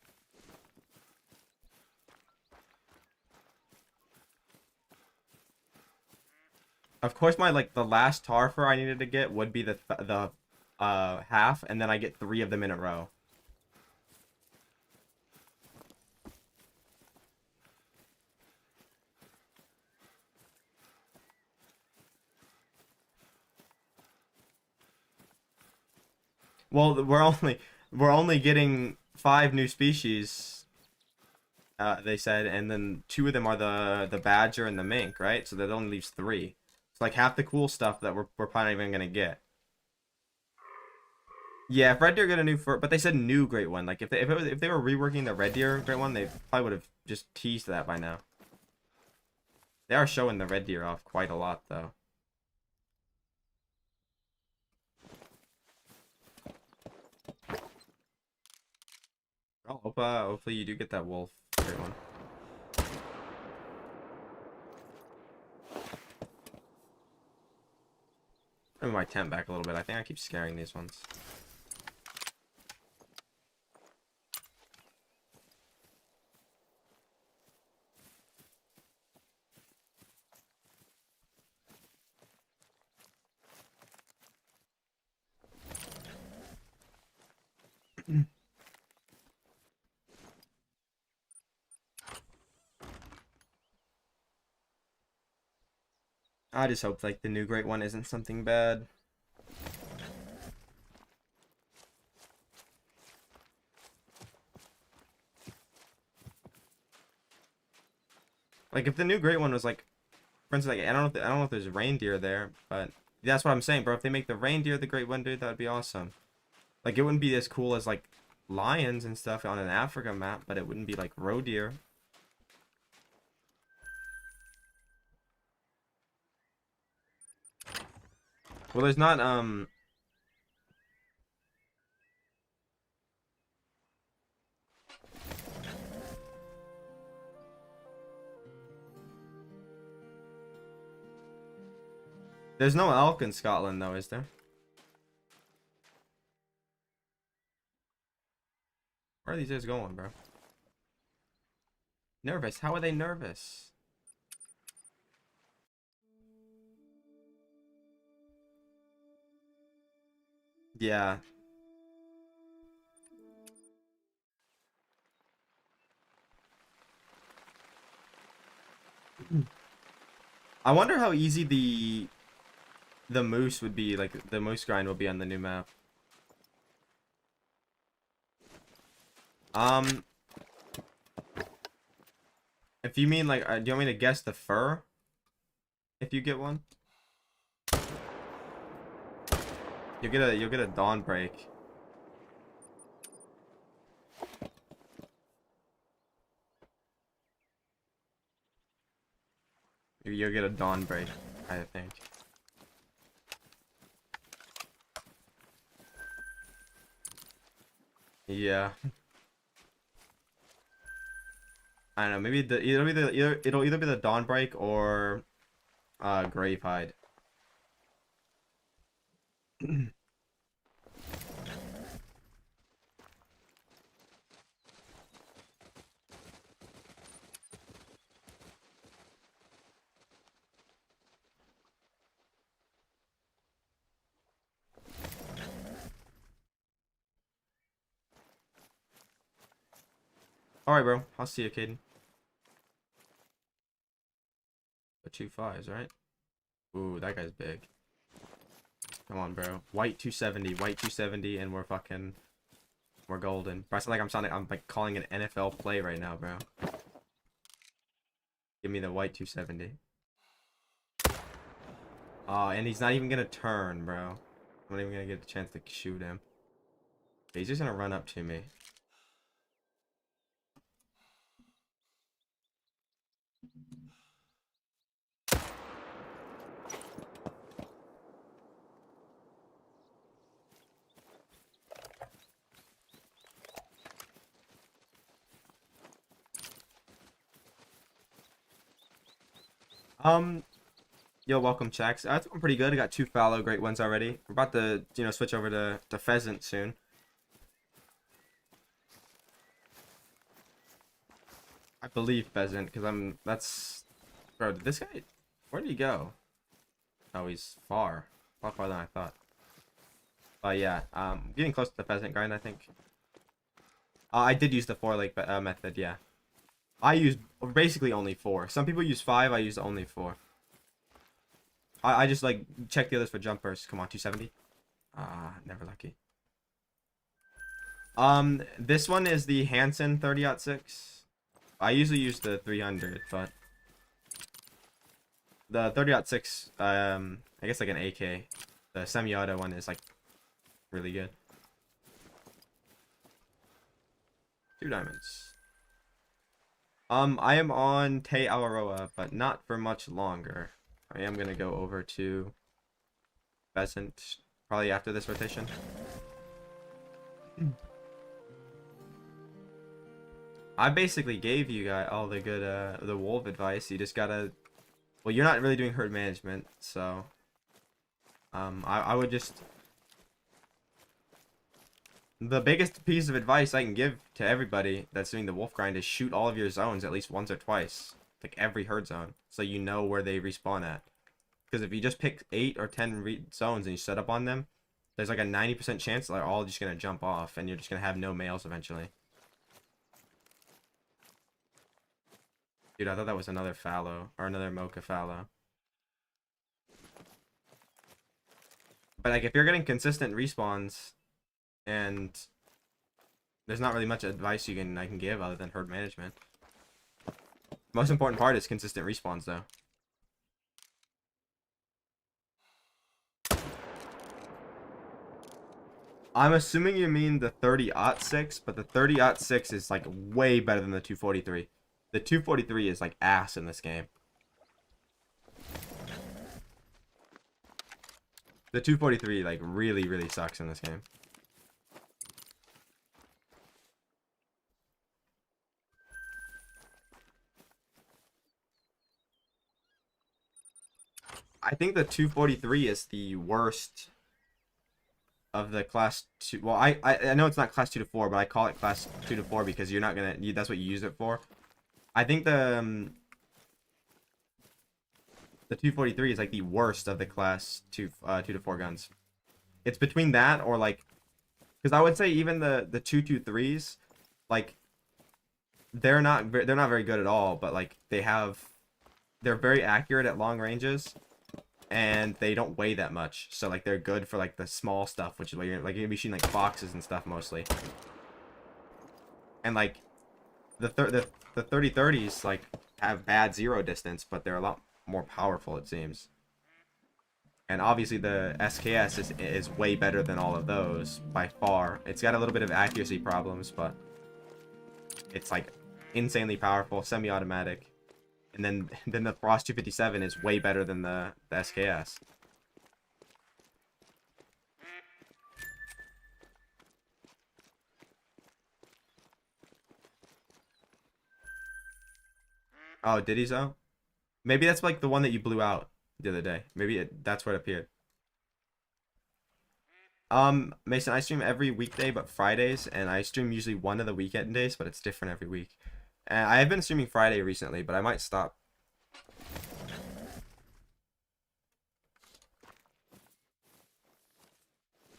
Of course, my like the last tar fur I needed to get would be the half, and then I get 3 of them in a row. Well, we're only getting 5 new species, they said, and then 2 of them are the badger and the mink, right? So that only leaves 3. It's like half the cool stuff that we're probably not even gonna get. Yeah, if Red Deer get a new fur, but they said new great one. Like if they were reworking the Red Deer great one, they probably would have just teased that by now. They are showing the Red Deer off quite a lot though. Oh, hopefully you do get that wolf great one. Move my tent back a little bit. I think I keep scaring these ones. I just hope like the new great one isn't something bad. Like if the new great one was like, for instance, like I don't know if there's reindeer there, but that's what I'm saying, bro. If they make the reindeer the great one, dude, that'd be awesome. Like it wouldn't be as cool as like lions and stuff on an Africa map, but it wouldn't be like roe deer. Well, there's not there's no elk in Scotland though, is there? Where are these guys going, bro? Nervous? How are they nervous? Yeah. I wonder how easy the moose would be, like the moose grind will be on the new map. Um, if you mean like, do you want me to guess the fur? If you get one, you'll get a dawn break. You'll get a dawn break, I think. Yeah. I don't know. Maybe it'll either be the dawn break or grave hide. All right, bro. I'll see you, Caden. The 2 5s, right? Ooh, that guy's big. Come on, bro. White 270, white 270, and we're golden. Bro, I sound like I'm like calling an NFL play right now, bro. Give me the white 270. Oh, and he's not even gonna turn, bro. I'm not even gonna get a chance to shoot him. He's just gonna run up to me. Yo, welcome, Chax. That's going pretty good. I got 2 fallow great ones already. We're about to, switch over to pheasant soon. I believe pheasant, because bro, did this guy, where did he go? Oh, he's far. A lot farther than I thought. But yeah, getting close to the pheasant grind, I think. I did use the 4 leg method, yeah. I used basically only 4. Some people use 5, I used only 4. I just like check the others for jumpers. Come on, 270. Never lucky. This one is the Hansen 30-06. I usually use the 300, but the 30-06, I guess like an AK. The semi-auto one is like really good. 2 diamonds. I am on Te Awaroa, but not for much longer. I am gonna go over to Pheasant probably after this rotation. I basically gave you guys all the good the wolf advice. You just gotta, well, you're not really doing herd management, so I would just, the biggest piece of advice I can give to everybody that's doing the wolf grind is shoot all of your zones at least once or twice, like every herd zone, so you know where they respawn at. Because if you just pick 8 or 10 zones and you set up on them, there's like a 90% chance they're all just gonna jump off, and you're just gonna have no males eventually. Dude, I thought that was another fallow, or another mocha fallow. But like, if you're getting consistent respawns, and there's not really much advice I can give other than herd management. Most important part is consistent respawns, though. I'm assuming you mean the 30-06, but the 30-06 is like way better than the 243. The 243 is like ass in this game. The 243 like really sucks in this game. I think the 243 is the worst of the class 2. Well, I know it's not class 2 to 4, but I call it class 2 to 4 because you're not gonna, that's what you use it for. I think the 243 is like the worst of the class 2 2 to 4 guns. It's between that or like, because I would say even the 223s, like they're not very good at all, but like they're very accurate at long ranges, and they don't weigh that much, so like they're good for like the small stuff, which is where you're gonna be shooting like foxes and stuff mostly. And like the 3030s like have bad zero distance, but they're a lot more powerful, it seems. And obviously the SKS is way better than all of those by far. It's got a little bit of accuracy problems, but it's like insanely powerful, semi-automatic. And then the Frost 257 is way better than the SKS. Oh, did he so? Maybe that's like the one that you blew out the other day. Maybe that's where it appeared. Mason, I stream every weekday but Fridays, and I stream usually one of the weekend days, but it's different every week. And I have been streaming Friday recently, but I might stop.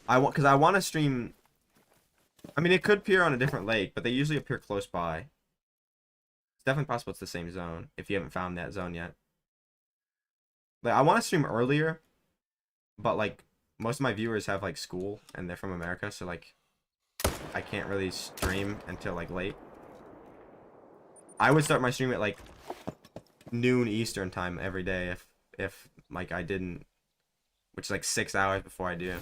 Because I want to stream. I mean, it could appear on a different lake, but they usually appear close by. It's definitely possible it's the same zone if you haven't found that zone yet. Like, I want to stream earlier, but like most of my viewers have like school and they're from America, so like I can't really stream until like late. I would start my stream at like noon Eastern time every day if like I didn't, which is like 6 hours before I do.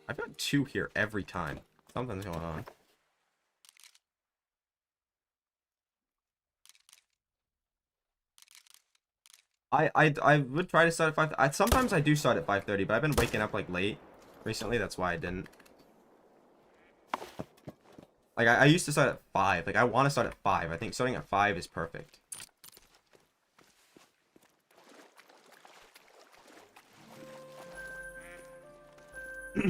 I've got 2 here every time. Something's going on. I would try to start at 5. Sometimes I do start at 5:30, but I've been waking up like late recently. That's why I didn't. Like I used to start at 5. Like I want to start at 5. I think starting at 5 is perfect. I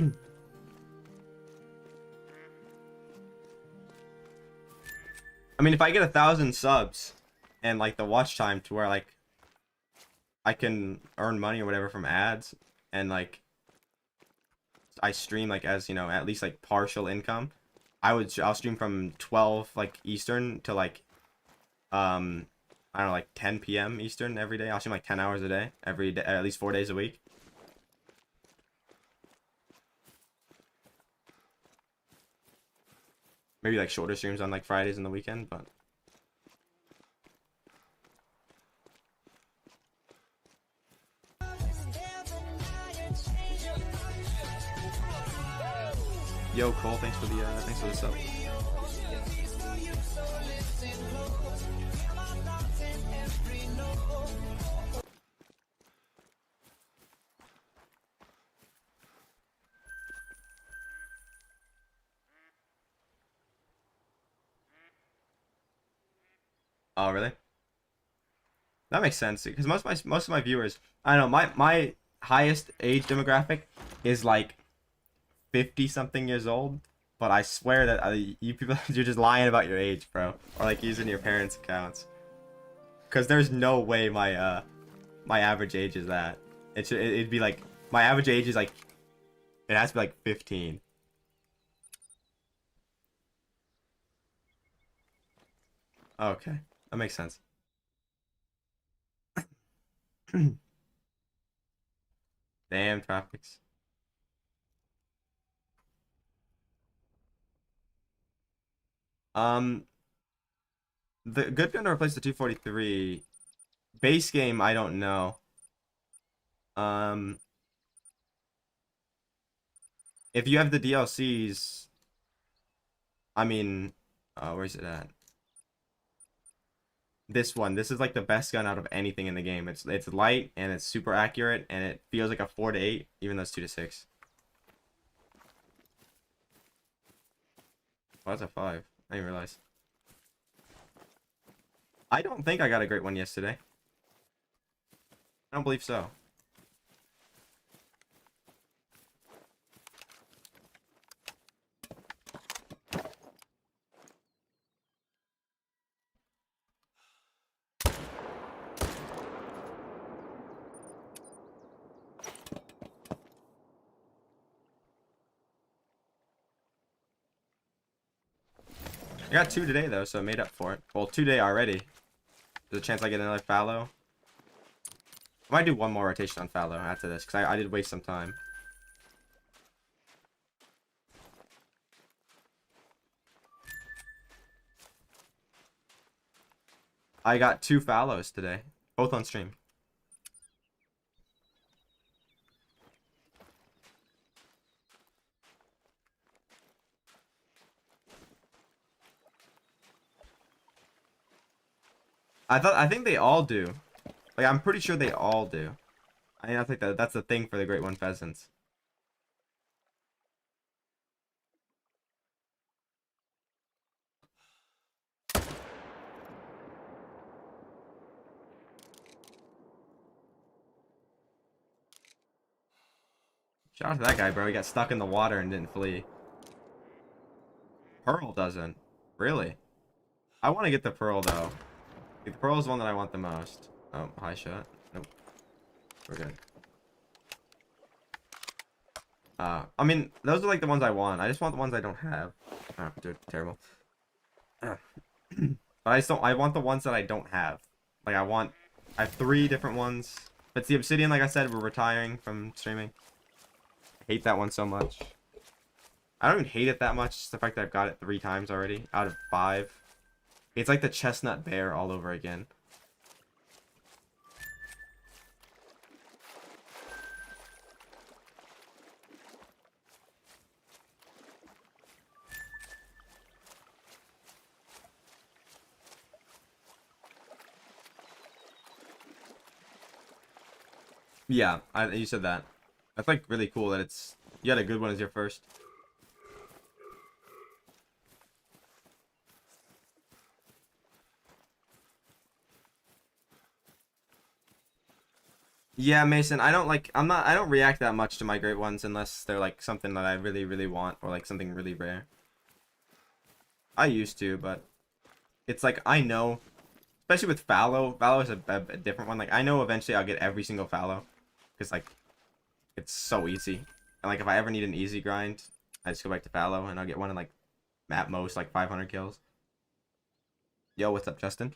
mean, if I get 1,000 subs and like the watch time to where like I can earn money or whatever from ads, and like I stream like as, you know, at least like partial income, I'll stream from 12 like Eastern to like I don't know, like 10 p.m. Eastern every day. I'll stream like 10 hours a day every day, at least 4 days a week. Maybe like shorter streams on like Fridays and the weekend, but Yo, Cole, thanks for the sub. Oh, really? That makes sense because most of my viewers, I don't know, my highest age demographic is like 50 something years old, but I swear that you people you're just lying about your age, bro, or like using your parents' accounts. Cause there's no way my average age is that. It'd be like my average age is like it has to be like 15. Okay, that makes sense. Damn traffics. Um, the good gun to replace the 243 base game. I don't know. Um, if you have the DLCs, I mean, where's it at? This one. This is like the best gun out of anything in the game. It's light and it's super accurate and it feels like a 4 to 8, even though it's 2 to 6. Oh, that's a 5. I didn't realize. I don't think I got a great one yesterday. I don't believe so. I got 2 today though, so I made up for it. Well, 2 today already. There's a chance I get another fallow. I might do one more rotation on fallow after this, because I did waste some time. I got 2 fallows today, both on stream. I think they all do. Like I'm pretty sure they all do. I think that's the thing for the Great One Pheasants. Shout out to that guy, bro. He got stuck in the water and didn't flee. Pearl doesn't. Really? I want to get the pearl though. The pearl is one that I want the most. Oh, high shot. Nope. We're good. I mean, those are like the ones I want. I just want the ones I don't have. Oh, dude, terrible. But I just don't. I want the ones that I don't have. Like I have 3 different ones. But it's the obsidian, like I said, we're retiring from streaming. I hate that one so much. I don't even hate it that much. Just the fact that I've got it 3 times already out of 5. It's like the chestnut bear all over again. Yeah, you said that. That's like really cool that you had a good one as your first. Yeah, Mason, I don't react that much to my great ones unless they're like something that I really, really want or like something really rare. I used to, but it's like I know, especially with fallow. Fallow is a different one. Like I know eventually I'll get every single fallow because like it's so easy. And like if I ever need an easy grind, I just go back to fallow and I'll get one in like at most like 500 kills. Yo, what's up, Justin?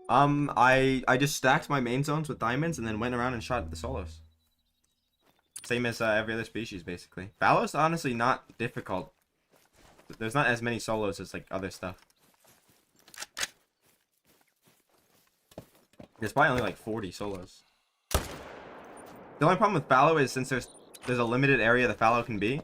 I just stacked my main zones with diamonds and then went around and shot the solos. Same as every other species, basically. Fallow's honestly not difficult. There's not as many solos as like other stuff. There's probably only like 40 solos. The only problem with fallow is since there's a limited area the fallow can be,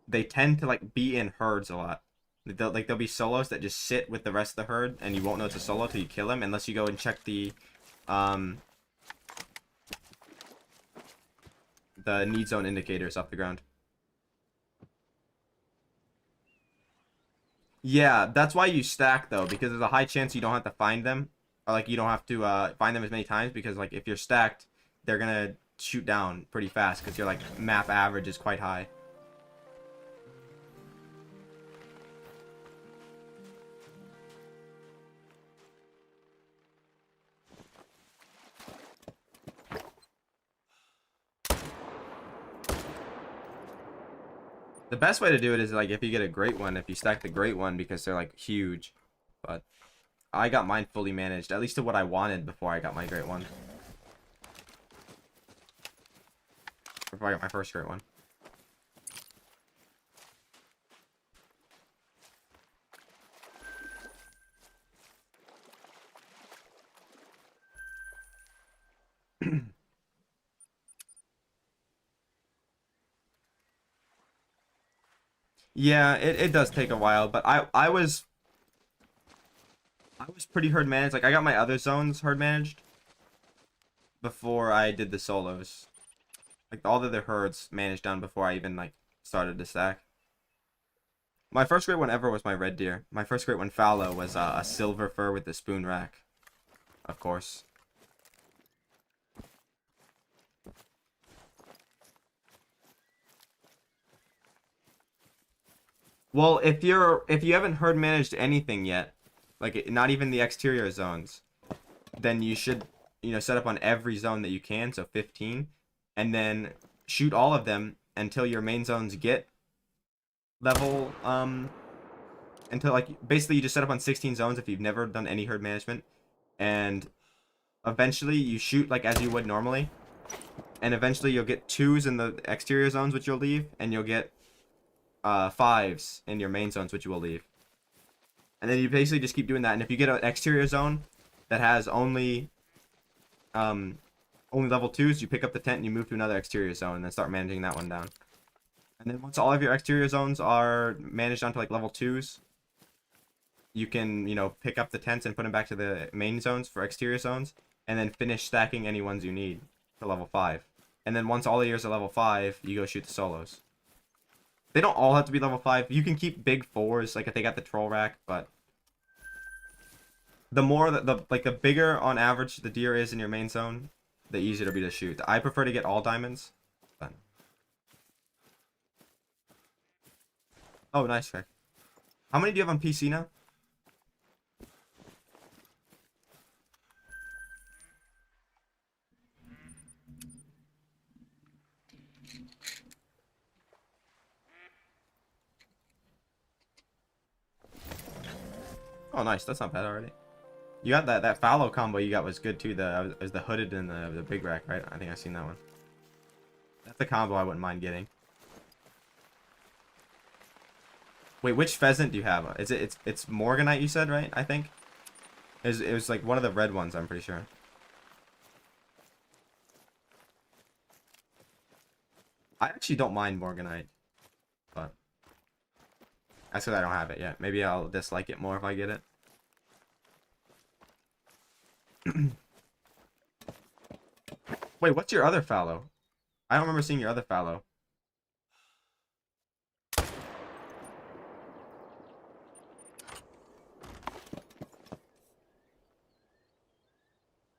they tend to like be in herds a lot. There'll be solos that just sit with the rest of the herd, and you won't know it's a solo till you kill him, unless you go and check the need zone indicators off the ground. Yeah, that's why you stack though, because there's a high chance you don't have to find them, or like you don't have to find them as many times, because like if you're stacked, they're gonna shoot down pretty fast because your like map average is quite high. The best way to do it is like if you get a great one, if you stack the great one, because they're like huge. But I got mine fully managed, at least to what I wanted before I got my great one. Before I got my first great one. Yeah, it does take a while, but I was pretty herd managed. Like I got my other zones herd managed before I did the solos. Like all the other herds managed down before I even like started to stack. My first great one ever was my red deer. My first great one fallow was a silver fur with the spoon rack, of course. Well, if you haven't herd managed anything yet, like not even the exterior zones, then you should, set up on every zone that you can, so 15, and then shoot all of them until your main zones get level, until like basically you just set up on 16 zones if you've never done any herd management, and eventually you shoot like as you would normally, and eventually you'll get 2s in the exterior zones, which you'll leave, and you'll get 5s in your main zones, which you will leave. And then you basically just keep doing that. And if you get an exterior zone that has only level 2s, you pick up the tent and you move to another exterior zone and then start managing that one down. And then once all of your exterior zones are managed onto like level 2s, you can, pick up the tents and put them back to the main zones for exterior zones, and then finish stacking any ones you need for level 5. And then once all of yours are level 5, you go shoot the solos. They don't all have to be level 5. You can keep big 4s, like if they got the troll rack, but the more the bigger on average the deer is in your main zone, the easier it'll be to shoot. I prefer to get all diamonds. But... Oh, nice, Craig. How many do you have on PC now? Oh, nice. That's not bad already. You got that fallow combo you got was good too. The hooded and the big rack, right? I think I've seen that one. That's a combo I wouldn't mind getting. Wait, which pheasant do you have? It's Morganite you said, right? I think. It was like one of the red ones, I'm pretty sure. I actually don't mind Morganite, but that's because I don't have it yet. Maybe I'll dislike it more if I get it. Wait, what's your other fallow? I don't remember seeing your other fallow.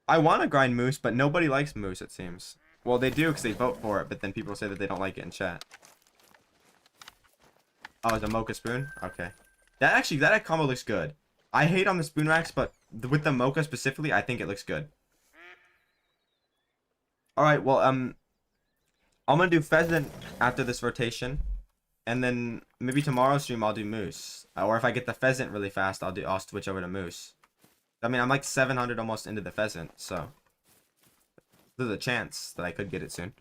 I want to grind moose, but nobody likes moose, it seems. Well, they do because they vote for it, but then people say that they don't like it in chat. Oh, it's a mocha spoon? Okay. That combo looks good. I hate on the spoon racks, but with the mocha specifically, I think it looks good. Alright, well, I'm gonna do pheasant after this rotation. And then maybe tomorrow's stream I'll do moose. Or if I get the pheasant really fast, I'll switch over to moose. I mean, I'm like 700 almost into the pheasant, so there's a chance that I could get it soon.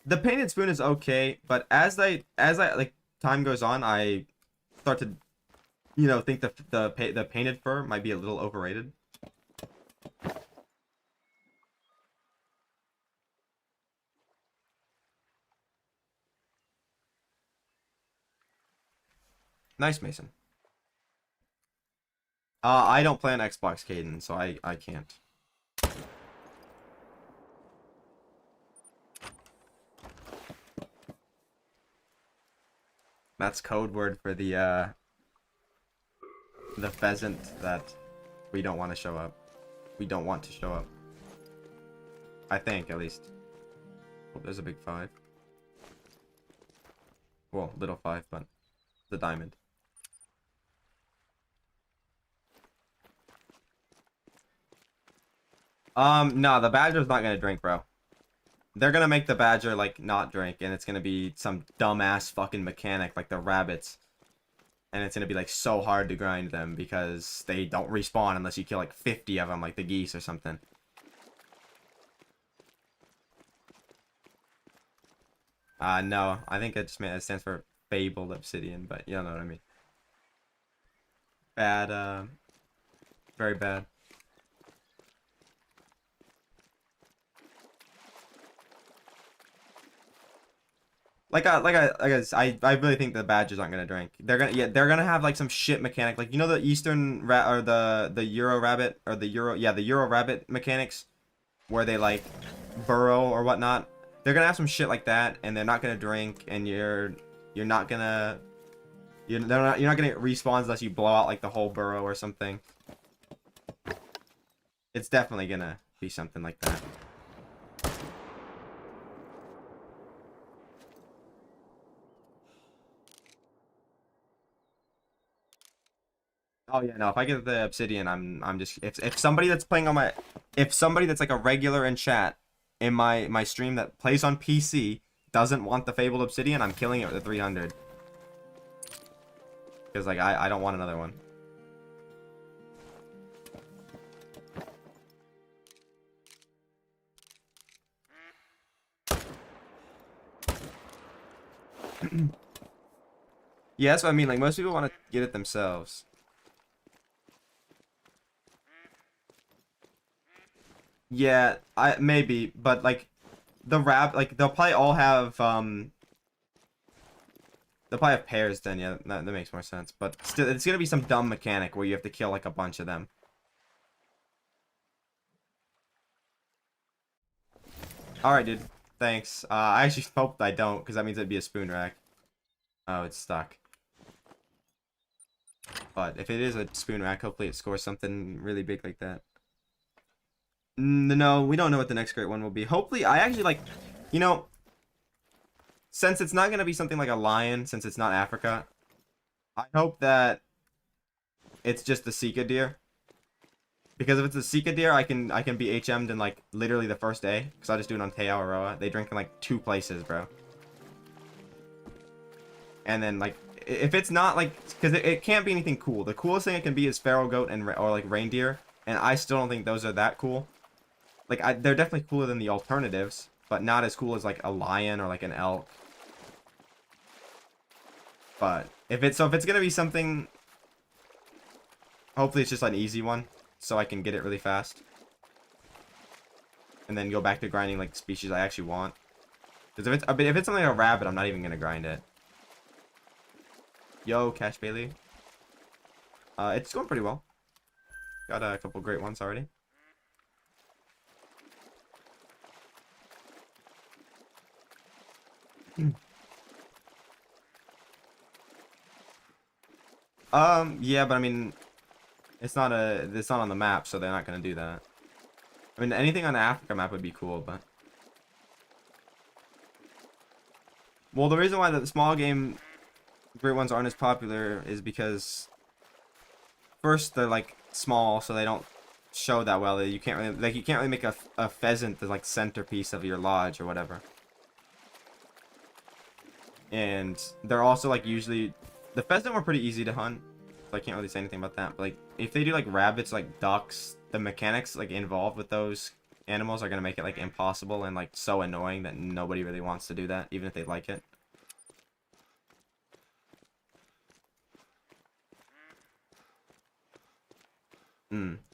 The painted spoon is okay, but as I like time goes on, I start to think the painted fur might be a little overrated. Nice, Mason. I don't play on Xbox, Caden, so I can't. That's code word for the pheasant that we don't want to show up. We don't want to show up. I think, at least. Oh, there's a big 5. Well, little 5, but the diamond. No, the badger's not gonna drink, bro. They're gonna make the badger, like, not drink, and it's gonna be some dumbass fucking mechanic like the rabbits. And it's gonna be, like, so hard to grind them because they don't respawn unless you kill, like, 50 of them, like the geese or something. No, I think it stands for fabled obsidian, but you don't know what I mean. Bad, very bad. I really think the badgers aren't gonna drink. They're gonna have like some shit mechanic, like the Eastern rat or the Euro rabbit or the Euro rabbit mechanics, where they like burrow or whatnot. They're gonna have some shit like that, and they're not gonna drink, and you're not gonna you're not gonna get respawns unless you blow out like the whole burrow or something. It's definitely gonna be something like that. Oh yeah, no. If I get the obsidian, I'm just if somebody that's playing on my if somebody that's like a regular in chat in my stream that plays on PC doesn't want the fabled obsidian, I'm killing it with the 300. Because like I don't want another one. Yeah, that's what I mean. Like most people want to get it themselves. Yeah, I maybe, but like the rap like they'll probably all have they'll probably have pairs then, yeah, that makes more sense. But still it's gonna be some dumb mechanic where you have to kill like a bunch of them. Alright, dude. Thanks. I actually hope I don't, because that means it'd be a spoon rack. Oh, it's stuck. But if it is a spoon rack, hopefully it scores something really big like that. No, we don't know what the next great one will be. Hopefully, I actually like, since it's not going to be something like a lion, since it's not Africa, I hope that it's just the Sika deer. Because if it's a Sika deer, I can be HM'd in like literally the first day. Because I just do it on Te Awaroa. They drink in like 2 places, bro. And then like, if it's not like, because it can't be anything cool. The coolest thing it can be is feral goat or like reindeer. And I still don't think those are that cool. Like, they're definitely cooler than the alternatives, but not as cool as, like, a lion or, like, an elk. But, if it's gonna be something, hopefully it's just an easy one, so I can get it really fast. And then go back to grinding, like, species I actually want. Because if it's something like a rabbit, I'm not even gonna grind it. Yo, Cash Bailey. It's going pretty well. Got a couple great ones already. Yeah, but I mean, it's not on the map, so they're not gonna do that. I mean, anything on the Africa map would be cool, but well, the reason why the small game great ones aren't as popular is because first they're like small, so they don't show that well. You can't really make a pheasant the like centerpiece of your lodge or whatever. And they're also like usually The pheasant were pretty easy to hunt, so I can't really say anything about that. But like, if they do like rabbits, like ducks, the mechanics like involved with those animals are gonna make it like impossible and like so annoying that nobody really wants to do that, even if they like it.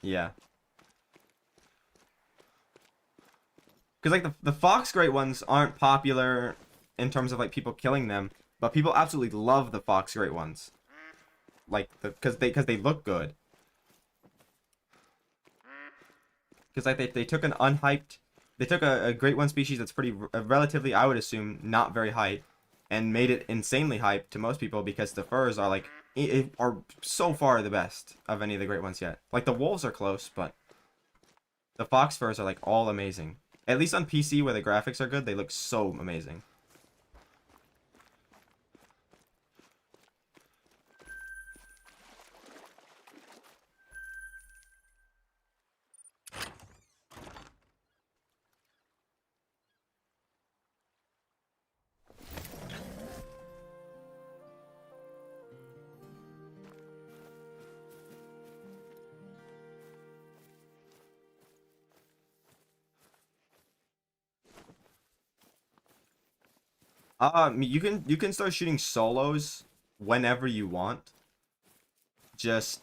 Yeah. Because like the fox great ones aren't popular in terms of like people killing them, but people absolutely love the fox great ones. Like because they look good. Because like they took an unhyped, they took a great one species that's pretty relatively, I would assume, not very hyped, and made it insanely hyped to most people because the furs are like are so far the best of any of the great ones yet. Like the wolves are close, but the fox furs are like all amazing. At least on PC where the graphics are good, they look so amazing. You can start shooting solos whenever you want. Just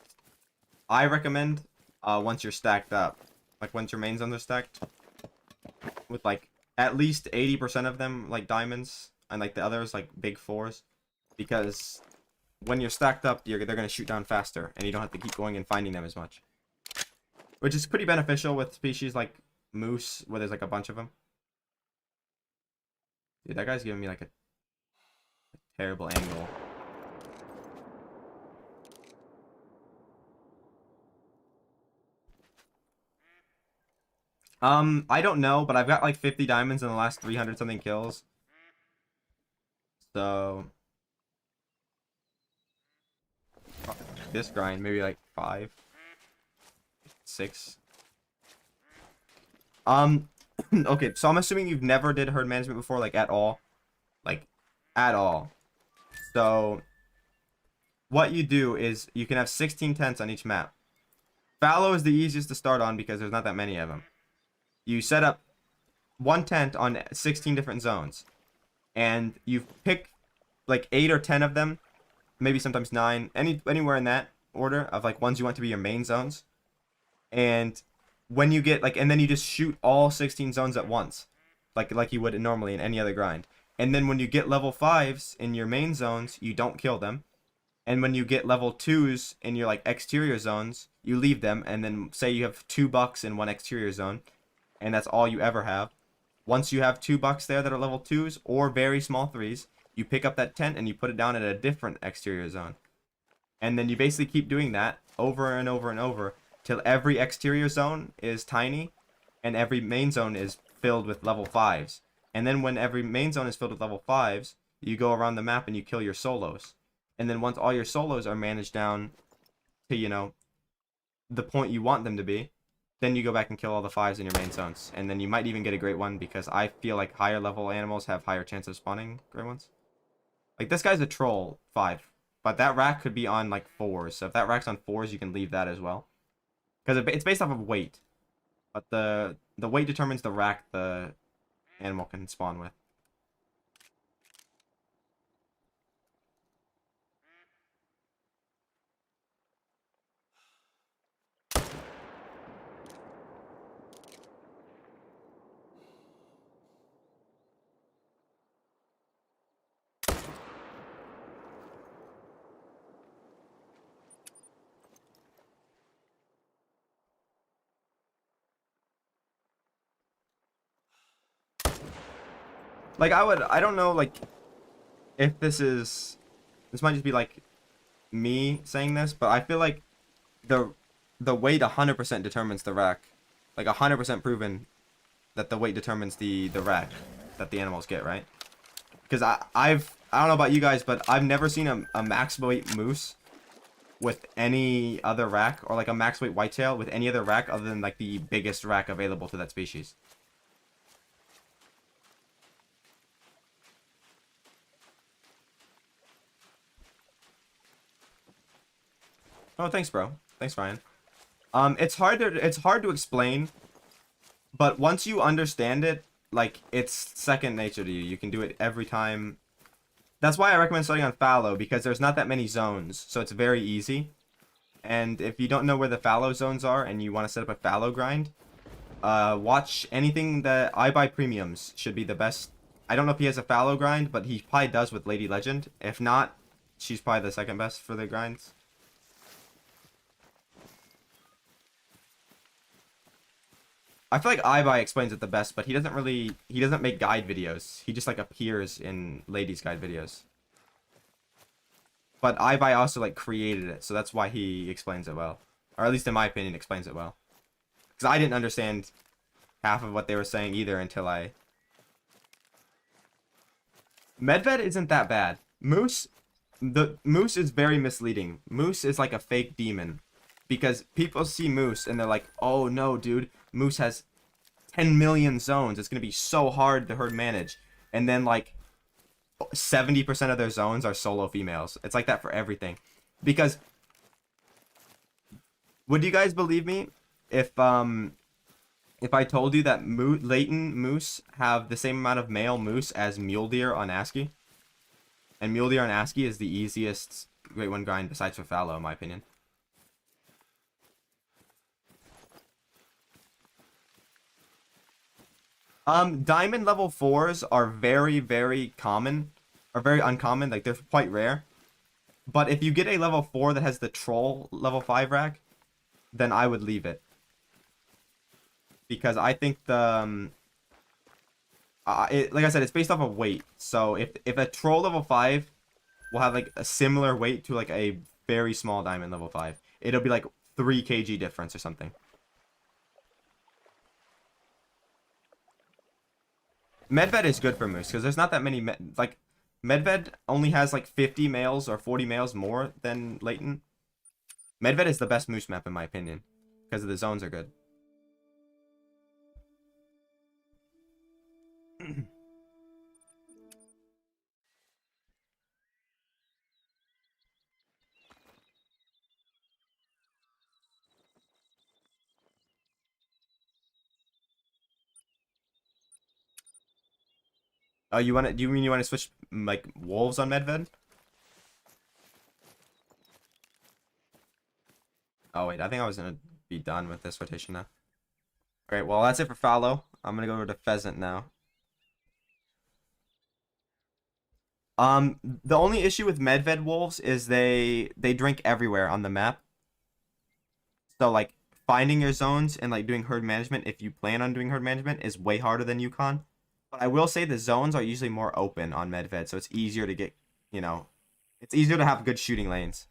I recommend once you're stacked up, like once your main zones are stacked, with like at least 80% of them like diamonds and like the others like big fours, because when you're stacked up, they're gonna shoot down faster and you don't have to keep going and finding them as much, which is pretty beneficial with species like moose where there's like a bunch of them. Dude, that guy's giving me like a terrible angle. I don't know, but I've got like 50 diamonds in the last 300 something kills. So this grind, maybe like 5, 6. Okay, so I'm assuming you've never did herd management before, like at all. Like, at all. So what you do is you can have 16 tents on each map. Fallow is the easiest to start on because there's not that many of them. You set up one tent on 16 different zones, and you pick like 8 or 10 of them, maybe sometimes 9, anywhere in that order of like ones you want to be your main zones. And when you get like, and then you just shoot all 16 zones at once, like you would normally in any other grind. And then when you get level 5s in your main zones, you don't kill them. And when you get level 2s in your like exterior zones, you leave them. And then say you have 2 bucks in one exterior zone, and that's all you ever have. Once you have 2 bucks there that are level 2s or very small 3s, you pick up that tent and you put it down at a different exterior zone. And then you basically keep doing that over and over and over till every exterior zone is tiny and every main zone is filled with level 5s. And then when every main zone is filled with level 5s, you go around the map and you kill your solos. And then once all your solos are managed down to, the point you want them to be, then you go back and kill all the 5s in your main zones. And then you might even get a great one, because I feel like higher level animals have higher chance of spawning great ones. Like this guy's a troll 5, but that rack could be on like 4s. So if that rack's on 4s, you can leave that as well. Because it's based off of weight. But the weight determines the rack the animal can spawn with. Like I don't know like if this might just be like me saying this, but I feel like the the weight 100% determines the rack. Like 100% proven that the weight determines the rack that the animals get, right? Because I don't know about you guys, but I've never seen a max weight moose with any other rack, or like a max weight whitetail with any other rack other than like the biggest rack available to that species. Oh, thanks, bro. Thanks, Ryan. It's hard to explain, but once you understand it, like it's second nature to you. You can do it every time. That's why I recommend starting on fallow, because there's not that many zones, so it's very easy. And if you don't know where the fallow zones are and you want to set up a fallow grind, watch anything that I buy premiums should be the best. I don't know if he has a fallow grind, but he probably does with Lady Legend. If not, she's probably the second best for the grinds. I feel like iBuy explains it the best, but he doesn't make guide videos. He just like appears in ladies guide videos. But iBuy also like created it, so that's why he explains it well. Or at least in my opinion, explains it well. Because I didn't understand half of what they were saying either until I... Medved isn't that bad. The Moose is very misleading. Moose is like a fake demon. Because people see Moose and they're like, oh no, dude, Moose has 10 million zones. It's going to be so hard to herd manage. And then like 70% of their zones are solo females. It's like that for everything. Because would you guys believe me if I told you that Leighton moose have the same amount of male moose as mule deer on ASCII? And mule deer on ASCII is the easiest Great One grind besides for fallow, in my opinion. Diamond level 4s are very, very common. Are very uncommon. Like, they're quite rare. But if you get a level 4 that has the troll level 5 rack, then I would leave it. Because I think the... like I said, it's based off of weight. So if a troll level 5 will have like a similar weight to like a very small diamond level 5, it'll be like 3 kg difference or something. Medved is good for moose because there's not that many like Medved only has like 50 males or 40 males more than Leighton. Medved is the best moose map in my opinion because the zones are good. Oh, you want to? Do you mean you want to switch like wolves on Medved? Oh wait, I think I was gonna be done with this rotation now. Alright, well that's it for fallow. I'm gonna go over to pheasant now. The only issue with Medved wolves is they drink everywhere on the map. So like finding your zones and like doing herd management, if you plan on doing herd management, is way harder than Yukon. But I will say the zones are usually more open on Medved, so it's easier to get, you know, it's easier to have good shooting lanes.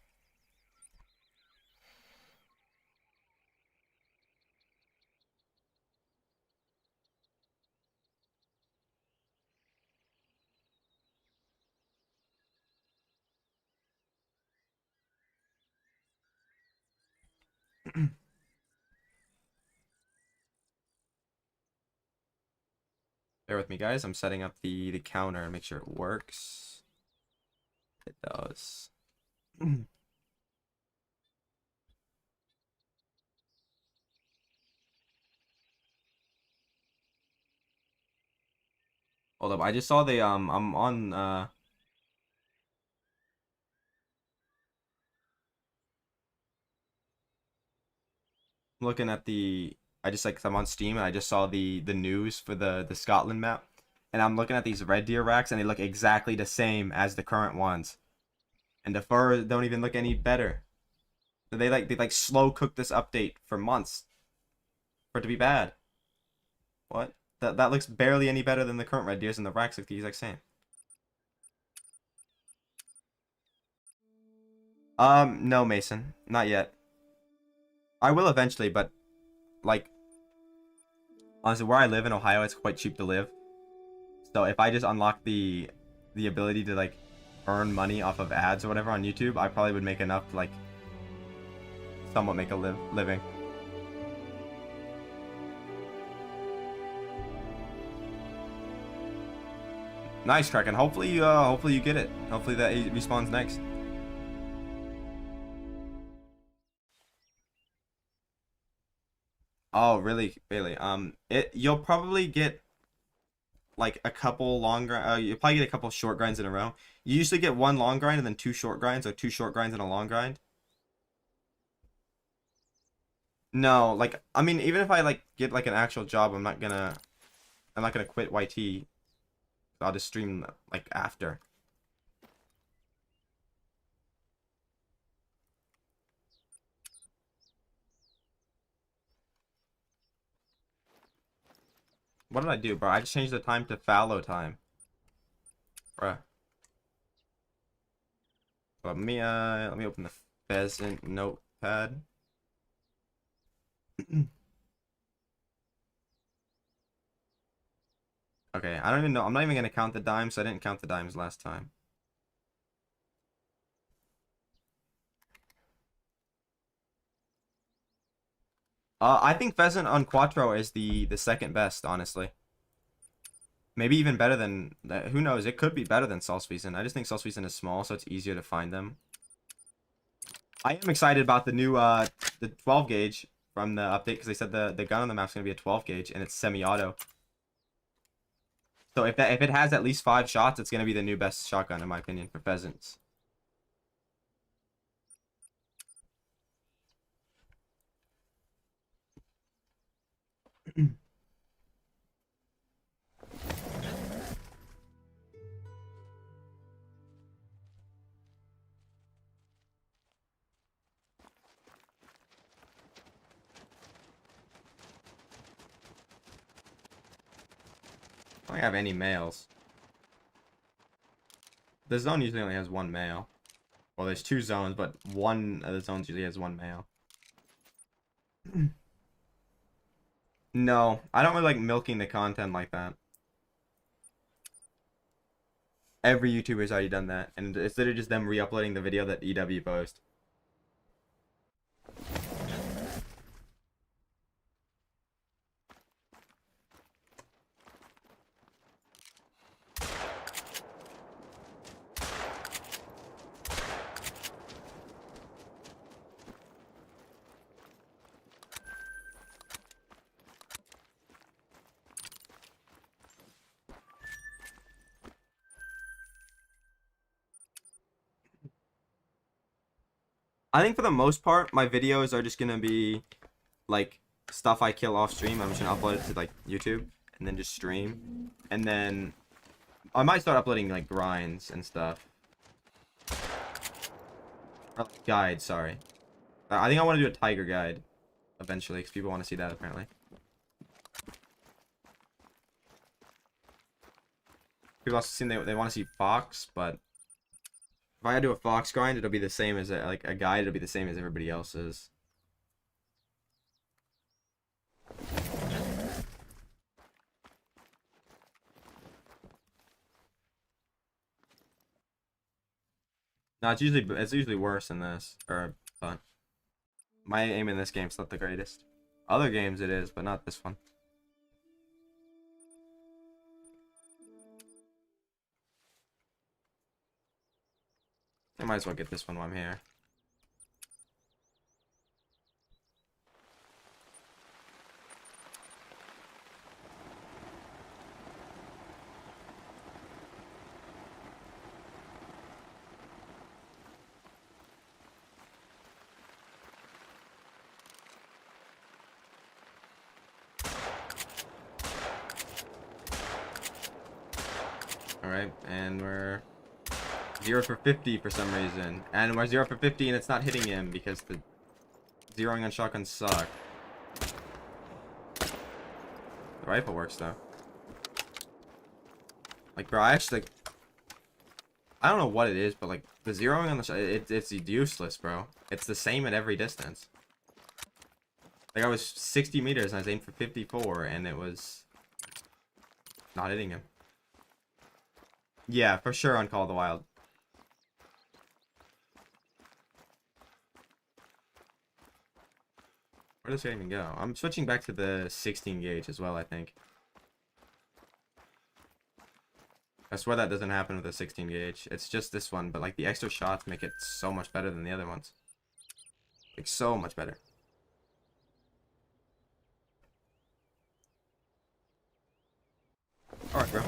Bear with me, guys. I'm setting up the counter and make sure it works. It does. Hold up, I just saw the I'm on looking at the I just like I'm on Steam and I just saw the news for the Scotland map. And I'm looking at these red deer racks and they look exactly the same as the current ones. And the fur don't even look any better. So they slow cook this update for months for it to be bad. What? That looks barely any better than the current red deers and the racks look the exact same. No, Mason. Not yet. I will eventually, but like honestly, where I live in Ohio, it's quite cheap to live. So if I just unlock the ability to like earn money off of ads or whatever on YouTube, I probably would make enough to like somewhat make a living. Nice, Kraken. Hopefully you get it. Hopefully that he respawns next. Oh, really, really. You'll probably get like a couple long grind. You'll probably get a couple short grinds in a row. You usually get one long grind and then two short grinds, or two short grinds and a long grind. No, like I mean, even if I like get like an actual job, I'm not gonna quit YT. I'll just stream like after. What did I do, bro? I just changed the time to fallow time, bruh. Let me open the pheasant notepad. Okay, I don't even know. I'm not even gonna count the dimes. So I didn't count the dimes last time. I think pheasant on Quattro is the second best, honestly. Maybe even better than who knows? It could be better than Salswiesen. I just think Salswiesen is small, so it's easier to find them. I am excited about the new the 12 gauge from the update because they said the gun on the map is gonna be a 12 gauge and it's semi-auto. So if it has at least 5 shots, it's gonna be the new best shotgun in my opinion for pheasants. I don't have any males. The zone usually only has one male. Well, there's 2 zones, but one of the zones usually has one male. No, I don't really like milking the content like that. Every YouTuber's already done that, and it's literally just them re-uploading the video that EW post. I think for the most part, my videos are just gonna be like stuff I kill off stream. I'm just gonna upload it to like YouTube and then just stream, and then I might start uploading like grinds and stuff. Or, like, guides, sorry. I think I want to do a tiger guide eventually because people want to see that apparently. People also seen they want to see fox, but if I do a fox grind, it'll be the same as like a guide. It'll be the same as everybody else's. No, it's usually worse than this, but my aim in this game's not the greatest. Other games it is, but not this one. I might as well get this one while I'm here. Alright, and we're 0 for 50 for some reason. And we're 0 for 50 and it's not hitting him because the zeroing on shotguns suck. The rifle works though. Like, bro, I don't know what it is, but like the zeroing on the shot, it's useless, bro. It's the same at every distance. Like I was 60 meters and I was aiming for 54 and it was not hitting him. Yeah, for sure on Call of the Wild. Where does it even go? I'm switching back to the 16 gauge as well, I think. I swear that doesn't happen with the 16 gauge. It's just this one, but like the extra shots make it so much better than the other ones. Like so much better. All right, bro.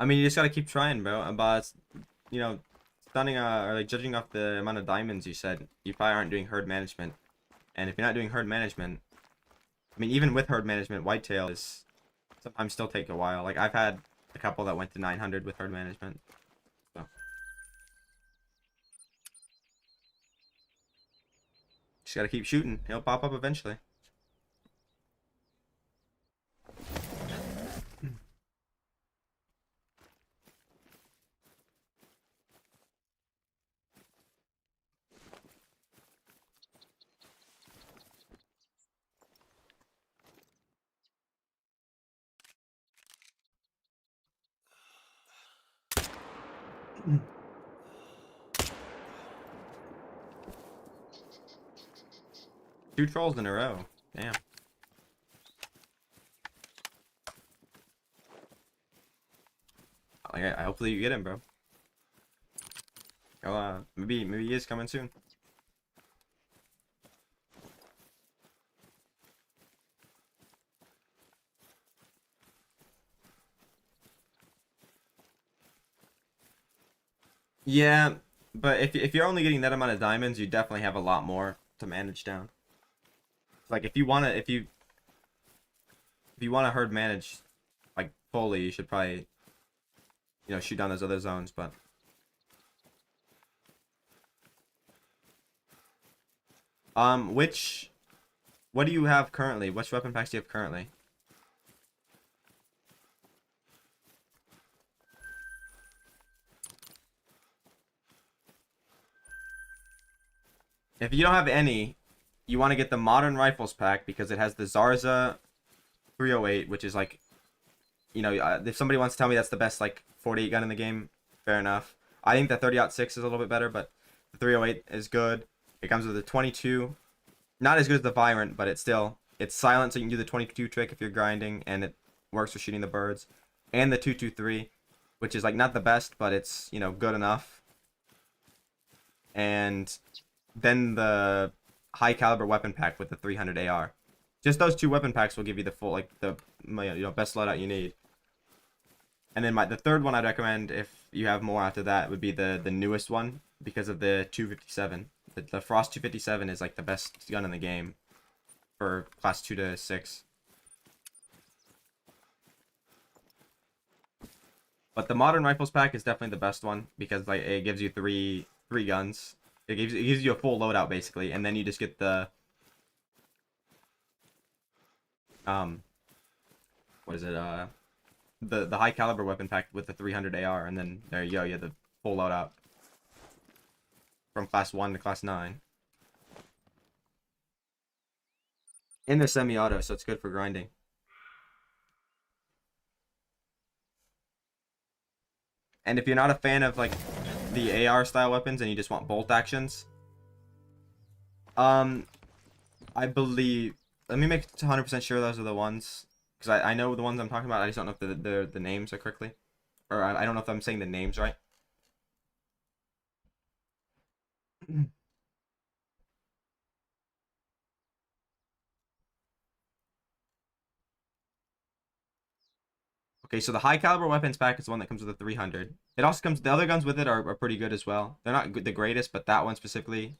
I mean, you just gotta keep trying, bro. But you know, stunning or like judging off the amount of diamonds you said, you probably aren't doing herd management. And if you're not doing herd management, I mean, even with herd management, whitetail is sometimes still take a while. Like I've had a couple that went to 900 with herd management. So just gotta keep shooting. He'll pop up eventually. Two trolls in a row. Damn. Like hopefully you get him, bro. Oh, maybe he is coming soon. Yeah, but if you're only getting that amount of diamonds, you definitely have a lot more to manage down. Like if you wanna herd manage like fully, you should probably shoot down those other zones. But which what do you have currently? Which weapon packs do you have currently? If you don't have any, you want to get the modern rifles pack because it has the Zarza 308, which is like, if somebody wants to tell me that's the best like 48 gun in the game, fair enough. I think the 30-06 is a little bit better, but the 308 is good. It comes with a 22, not as good as the Virant, but it's silent, so you can do the 22 trick if you're grinding, and it works for shooting the birds. And the 223, which is like not the best, but it's good enough. And then the high caliber weapon pack with the 300 AR. Just those two weapon packs will give you the full the best loadout you need. And then the third one I'd recommend if you have more after that would be the newest one because of the 257. The Frost 257 is like the best gun in the game for class 2 to 6. But the modern rifles pack is definitely the best one because like it gives you three guns. It gives you a full loadout basically, and then you just get the what is it the high caliber weapon pack with the 300 AR, and then there you go, you have the full loadout from class 1 to class 9. And they're semi-auto, so it's good for grinding. And if you're not a fan of like the AR style weapons and you just want bolt actions, I believe, let me make 100% sure those are the ones, because I know the ones I'm talking about. I just don't know if the names are correctly, or I don't know if I'm saying the names right. Okay, so the high caliber weapons pack is the one that comes with the 300. It also comes, the other guns with it are pretty good as well. They're not the greatest, but that one specifically,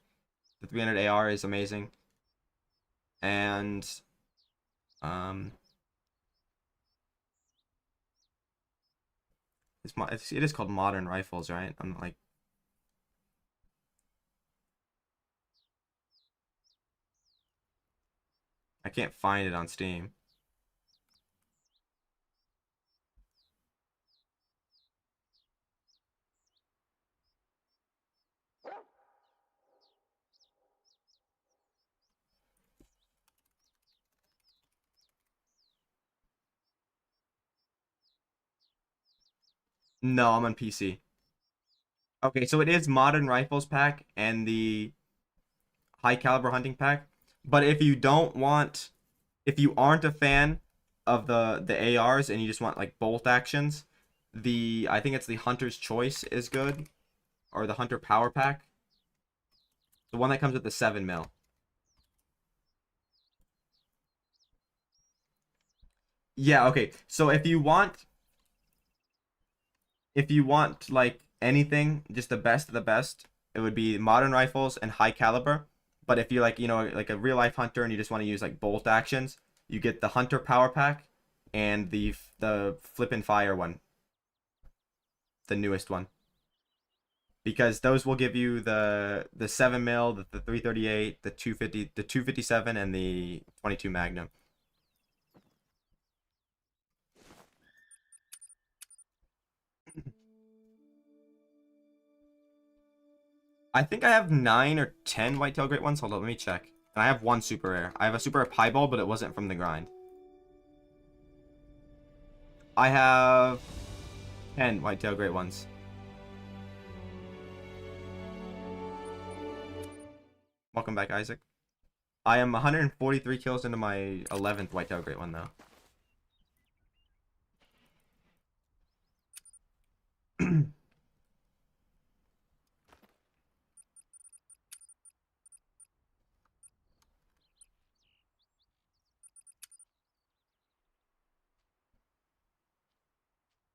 the 300 AR is amazing. And um, it is called modern rifles, right? I'm like, I can't find it on Steam. No, I'm on PC. Okay, so it is modern rifles pack and the high caliber hunting pack. But if you don't want, if you aren't a fan of the ARs and you just want like bolt actions, the I think it's the Hunter's Choice is good, or the Hunter Power Pack, the one that comes with the 7 mil. Yeah, okay. So if you want like anything, just the best of the best, it would be modern rifles and high caliber. But if you like, like a real life hunter and you just want to use like bolt actions, you get the Hunter Power Pack and the Flip and Fire one, the newest one. Because those will give you the 7 mil, the 338, the 250, the 257, and the 22 Magnum. I think I have 9 or 10 whitetail great ones. Hold on, let me check. And I have one super rare. I have a super rare piebald, but it wasn't from the grind. I have 10 whitetail great ones. Welcome back, Isaac. I am 143 kills into my 11th whitetail great one, though.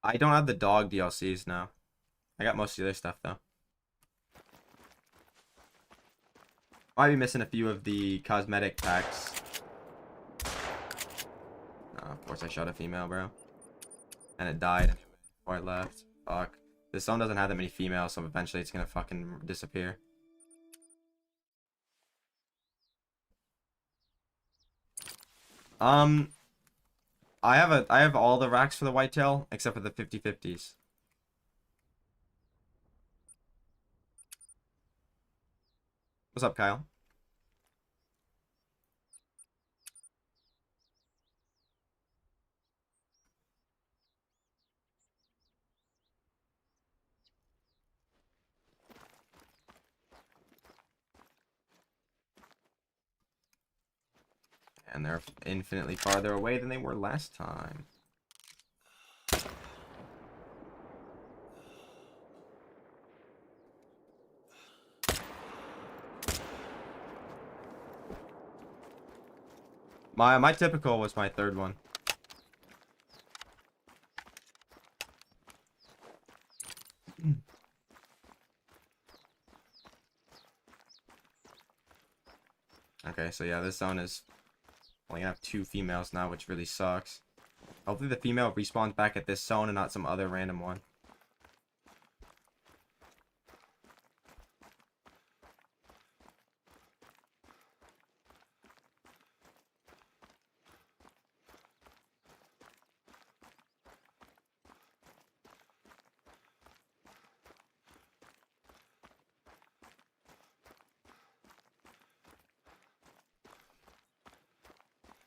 I don't have the dog DLCs now. I got most of the other stuff, though. Might be missing a few of the cosmetic packs. Oh, of course I shot a female, bro. And it died before I left. Fuck. This zone doesn't have that many females, so eventually it's gonna fucking disappear. Um, I have all the racks for the whitetail except for the 50/50s. What's up, Kyle? And they're infinitely farther away than they were last time. My typical was my third one. Okay, so yeah, this zone is only gonna have 2 females now, which really sucks. Hopefully the female respawns back at this zone and not some other random one.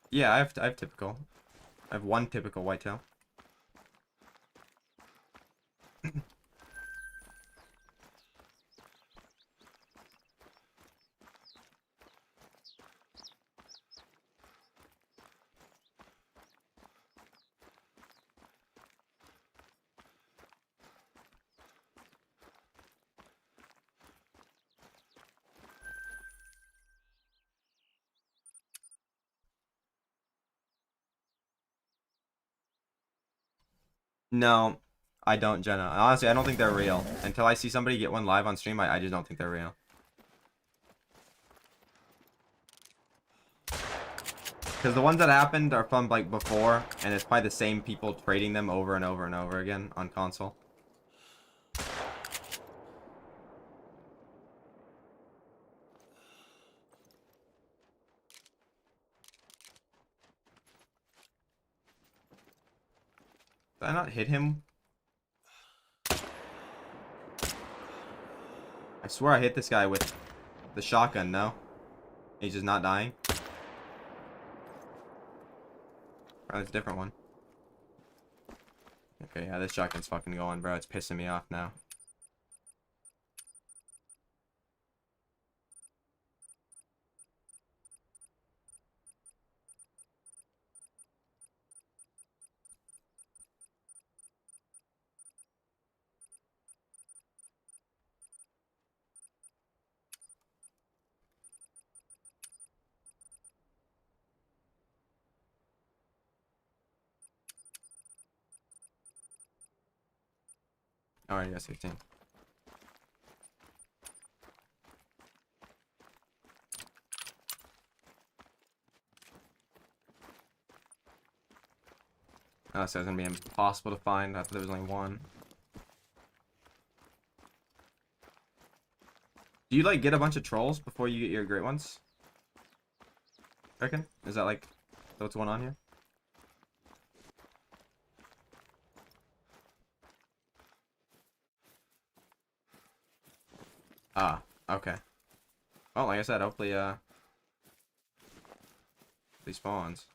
Yeah, I have typical. I have one typical whitetail. No, I don't, Jenna. Honestly, I don't think they're real. Until I see somebody get one live on stream, I just don't think they're real. Because the ones that happened are from like before, and it's probably the same people trading them over and over and over again on console. Did I not hit him? I swear I hit this guy with the shotgun, no? He's just not dying. Oh, it's a different one. Okay, yeah, this shotgun's fucking going, bro. It's pissing me off now. Alright, you got 16. Oh, so it's gonna be impossible to find. I thought there was only one. Do you like get a bunch of trolls before you get your great ones? Reckon? Is that like what's going on here? Ah, okay. Well, like I said, hopefully he spawns.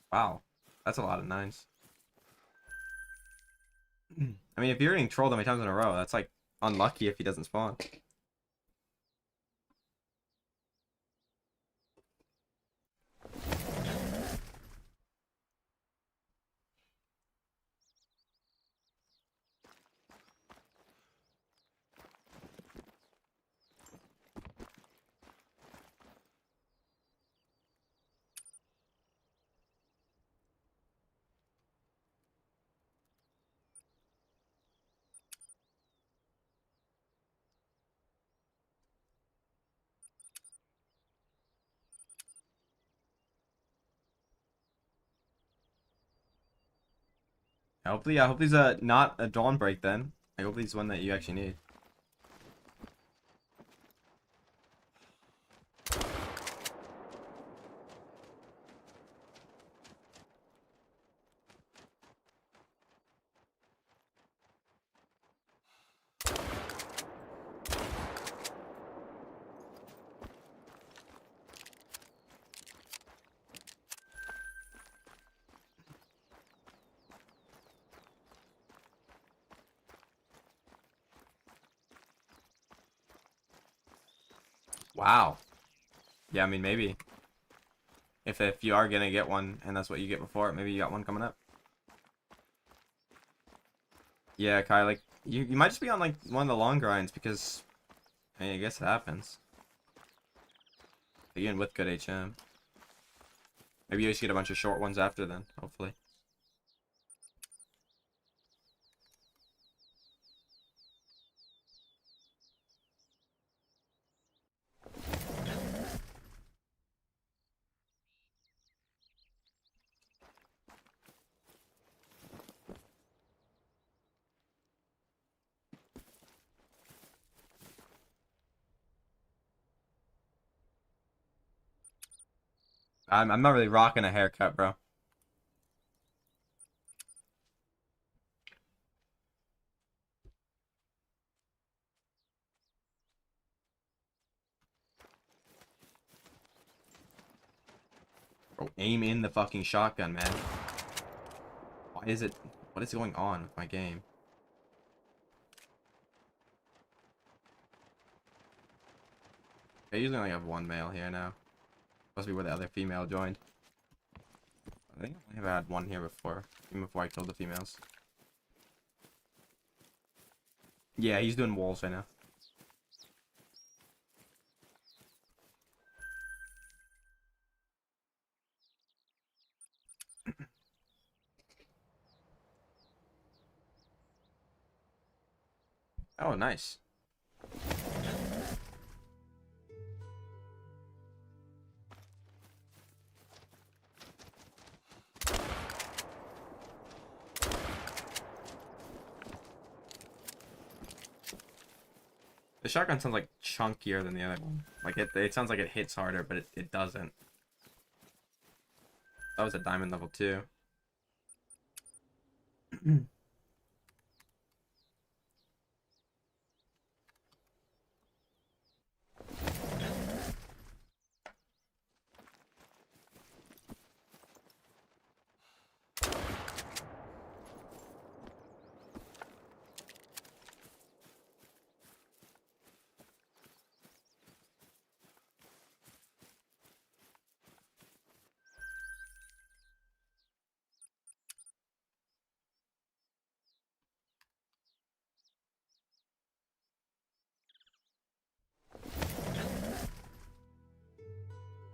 Wow, that's a lot of nines. I mean, if you're getting trolled that many times in a row, that's like unlucky if he doesn't spawn. Hopefully, I hope he's not a dawn break then. I hope he's one that you actually need. Wow. Yeah, I mean maybe. If you are gonna get one and that's what you get before, maybe you got one coming up. Yeah, Kai, like you might just be on like one of the long grinds because I mean I guess it happens. Again with good HM. Maybe you just get a bunch of short ones after then, hopefully. I'm not really rocking a haircut, bro. Bro, aim in the fucking shotgun, man. Why is it... What is going on with my game? I usually only have one male here now. Must be where the other female joined. I think I only have had one here before. Even before I killed the females. Yeah, he's doing walls right now. Oh, nice. The shotgun sounds like chunkier than the other one. Like it sounds like it hits harder, but it doesn't. That was a diamond level 2.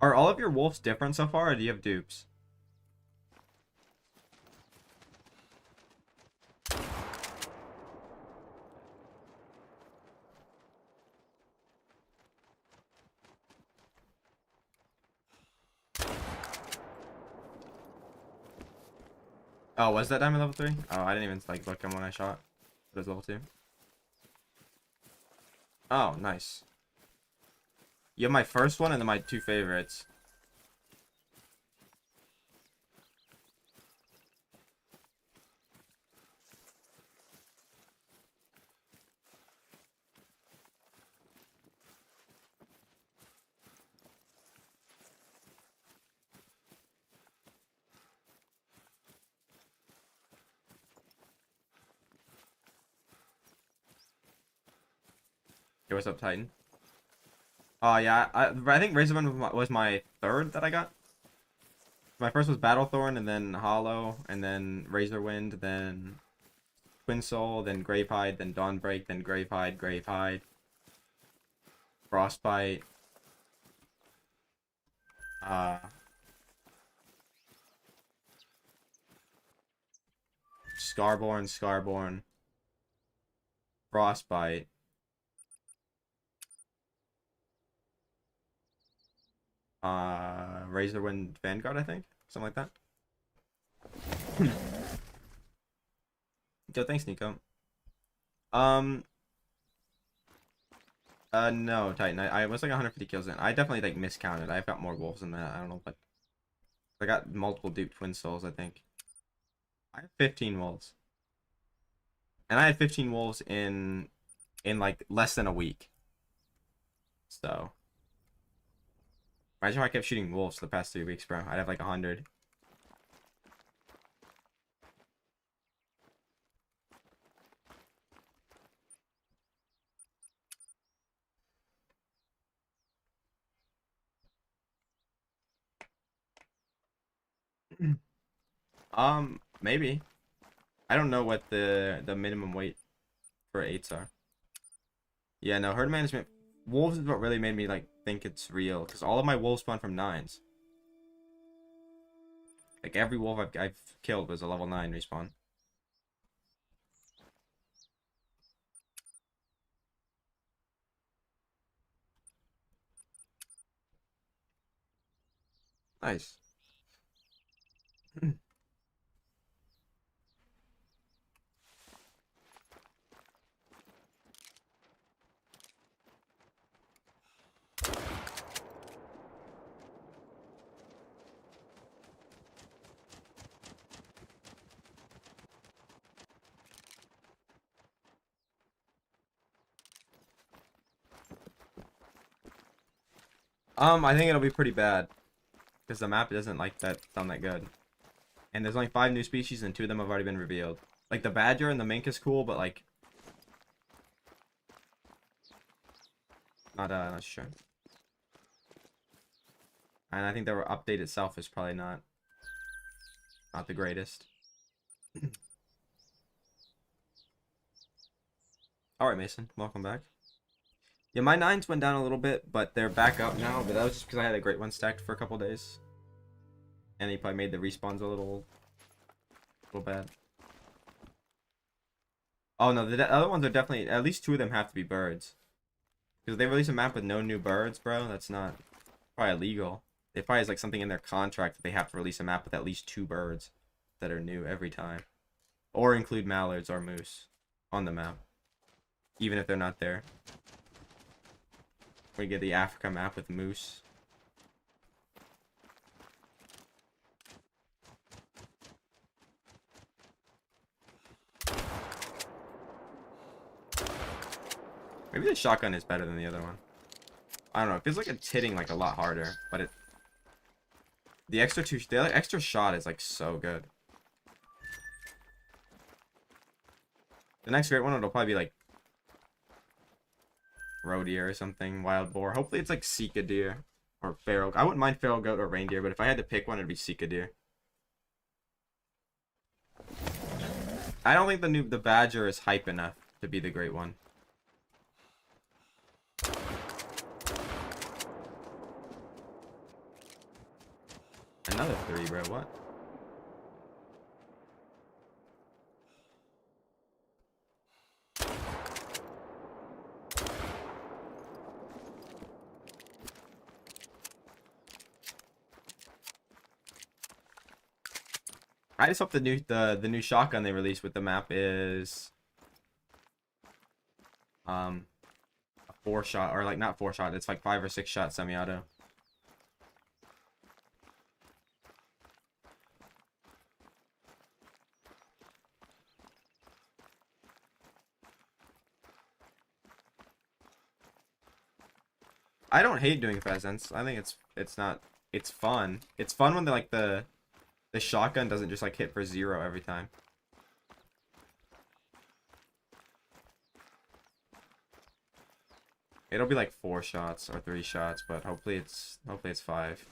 Are all of your wolves different so far, or do you have dupes? Oh, was that diamond level 3? Oh, I didn't even like look him when I shot. It was level 2. Oh, nice. You have my first one and then my 2 favorites. Hey, what's up, Titan? Oh, yeah. I think Razorwind was my third that I got. My first was Battlethorn, and then Hollow, and then Razorwind, then Twin Soul, then Gravehide, then Dawnbreak, then Gravehide, Frostbite, uh, Scarborn, Frostbite, Razorwind Vanguard, I think, something like that. Yo, thanks, Nico. Um, no, Titan. I was like 150 kills in. I definitely like miscounted. I've got more wolves than that. I don't know, but I got multiple dupe twin souls, I think. I have 15 wolves. And I had 15 wolves in like less than a week. So imagine if I kept shooting wolves the past 3 weeks, bro. I'd have like 100. Maybe. I don't know what the minimum weight for 8s are. Yeah, no, herd management. Wolves is what really made me like think it's real, because all of my wolves spawn from 9s. Like every wolf I've killed was a level 9 respawn. Nice. I think it'll be pretty bad, because the map doesn't like that sound that good. And there's only 5 new species, and 2 of them have already been revealed. Like the badger and the mink is cool, but like not sure. And I think the update itself is probably not the greatest. All right, Mason, welcome back. Yeah, my 9s went down a little bit, but they're back up now. But that was just because I had a great one stacked for a couple days, and he probably made the respawns a little bad. Oh no, the other ones are definitely, at least 2 of them have to be birds, because they release a map with no new birds, bro. That's not probably illegal. It probably has like something in their contract that they have to release a map with at least 2 birds that are new every time, or include mallards or moose on the map, even if they're not there. We get the Africa map with moose. Maybe the shotgun is better than the other one. I don't know. It feels like it's hitting like a lot harder, but the extra shot is like so good. The next great one it'll probably be like roe deer or something, wild boar. Hopefully it's like Sika deer or feral. I wouldn't mind feral goat or reindeer, but if I had to pick one, it'd be Sika deer. I don't think the badger is hype enough to be the great one. Another 3, bro. What? I just hope the new shotgun they released with the map is a 4-shot, or like not 4-shot. It's like 5 or 6-shot semi-auto. I don't hate doing pheasants. I think it's fun. It's fun when the shotgun doesn't just like hit for 0 every time. It'll be like 4 shots or 3 shots, but hopefully it's 5.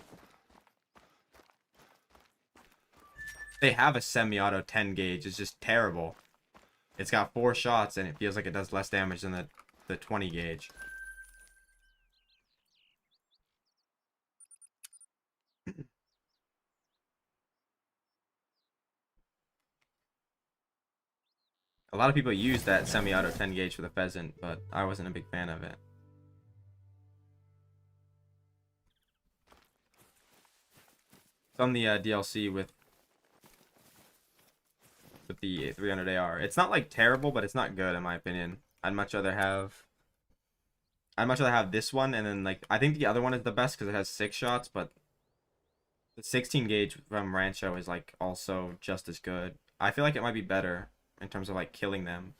They have a semi-auto 10 gauge. It's just terrible. It's got 4 shots and it feels like it does less damage than the 20 gauge. A lot of people use that semi-auto 10 gauge for the pheasant, but I wasn't a big fan of it. It's on the DLC with the 300 AR. It's not like terrible, but it's not good in my opinion. I'd much rather have this one, and then like I think the other one is the best because it has 6 shots, but the 16 gauge from Rancho is like also just as good. I feel like it might be better in terms of like killing them.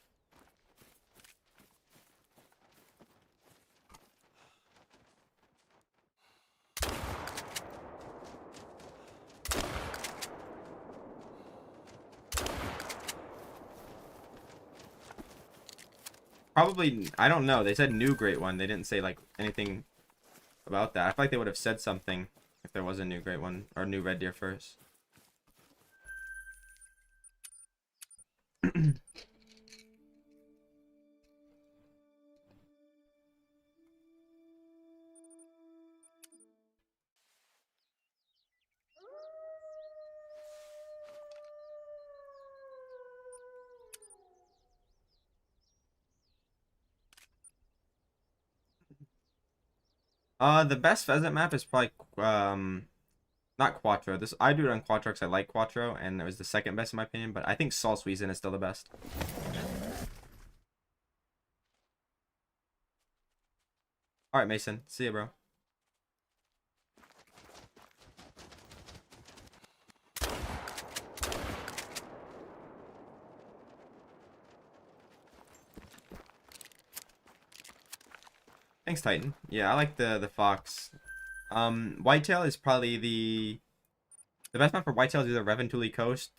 Probably, I don't know. They said new great one. They didn't say like anything about that. I feel like they would have said something if there was a new great one or new red deer first. The best pheasant map is probably not Quattro. This I do it on Quattro because I like Quattro, and it was the second best in my opinion. But I think Sol Suizan is still the best. All right, Mason. See you, bro. Thanks, Titan. Yeah, I like the fox. Whitetail is probably the best map for whitetail is either Reventuli Coast,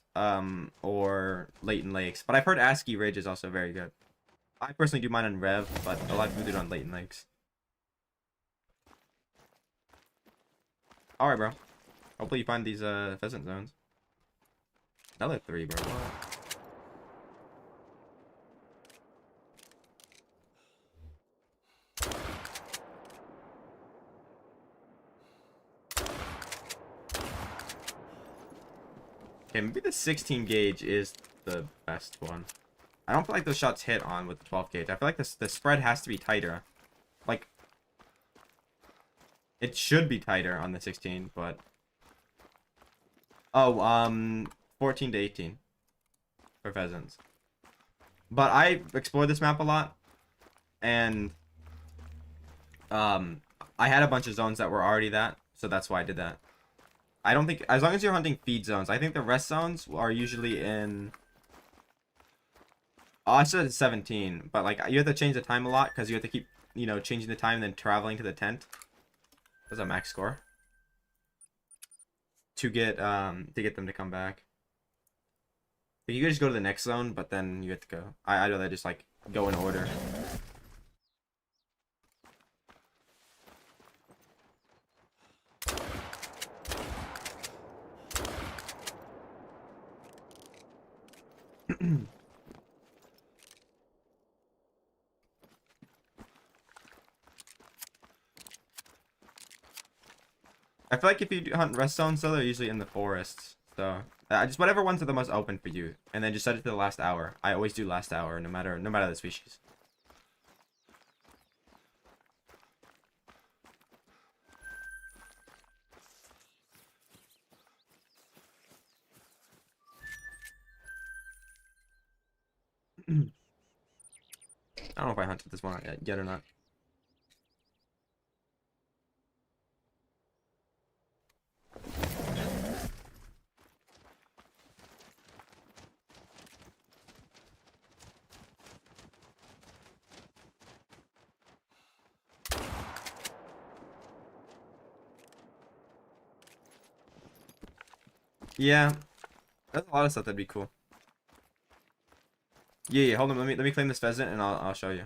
or Leighton Lakes. But I've heard ASCII Ridge is also very good. I personally do mine on Rev, but a lot of people do it on Leighton Lakes. All right, bro. Hopefully you find these pheasant zones. Another 3, bro. Okay, maybe the 16 gauge is the best one. I don't feel like those shots hit on with the 12 gauge. I feel like the spread has to be tighter. Like, it should be tighter on the 16, but... Oh, 14 to 18 for pheasants. But I explored this map a lot, and I had a bunch of zones that were already that, so that's why I did that. I don't think, as long as you're hunting feed zones, I think the rest zones are usually in... Oh, I said 17, but like you have to change the time a lot because you have to keep, you know, changing the time and then traveling to the tent. That's a max score. To get them to come back. You could just go to the next zone, but then you have to go. I'd rather just like go in order. I feel like if you hunt rest zones, though, they're usually in the forests. So just whatever ones are the most open for you, and then just set it to the last hour. I always do last hour, no matter the species. I don't know if I hunted this one yet or not. Yeah, there's a lot of stuff that'd be cool. Yeah, hold on. Let me claim this pheasant, and I'll show you.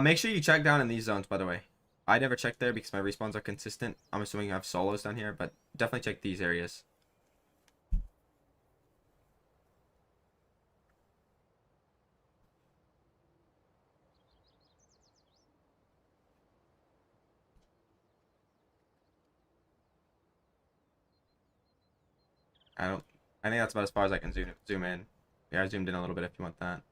Make sure you check down in these zones, by the way. I never checked there because my respawns are consistent. I'm assuming you have solos down here, but definitely check these areas. I don't. I think that's about as far as I can zoom in. Yeah, I zoomed in a little bit if you want that.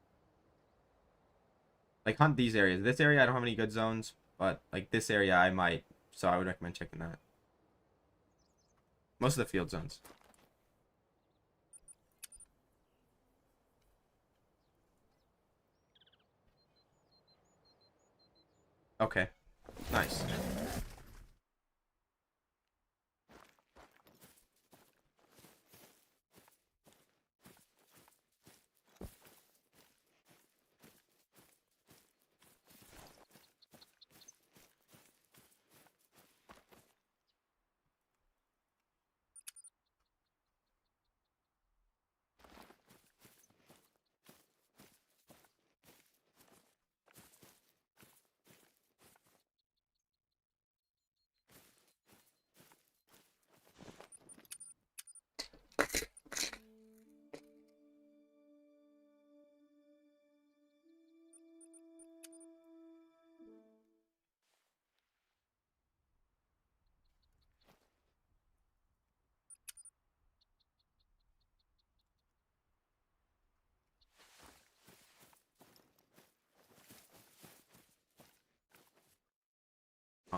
Like hunt these areas. This area I don't have any good zones, but like this area I might. So I would recommend checking that. Most of the field zones. Okay. Nice.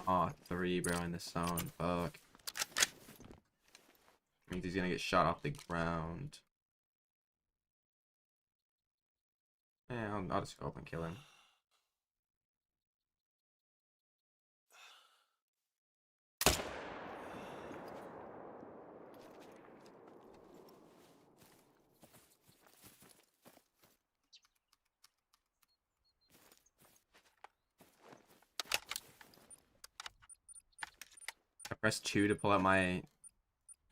Oh, 3, bro, in the zone. Fuck. Means he's gonna get shot off the ground. Yeah, I'll just go up and kill him. I pressed 2 to pull out my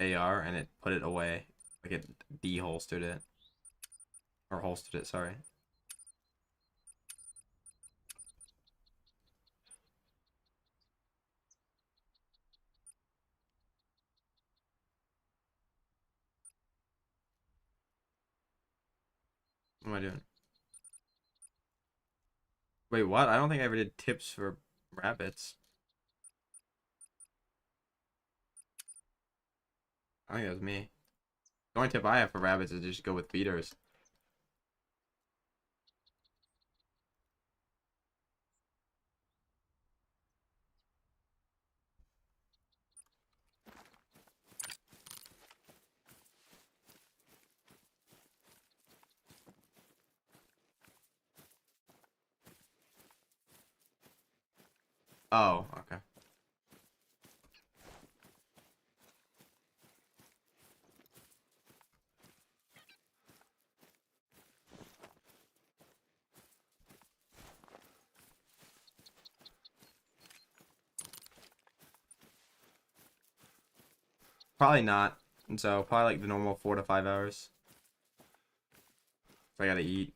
AR, and it put it away. Like it de-holstered it. Or holstered it, sorry. What am I doing? Wait, what? I don't think I ever did tips for rabbits. I think that was me. The only tip I have for rabbits is just go with feeders. Oh, okay. Probably not. And so probably like the normal 4 to 5 hours. So I gotta eat.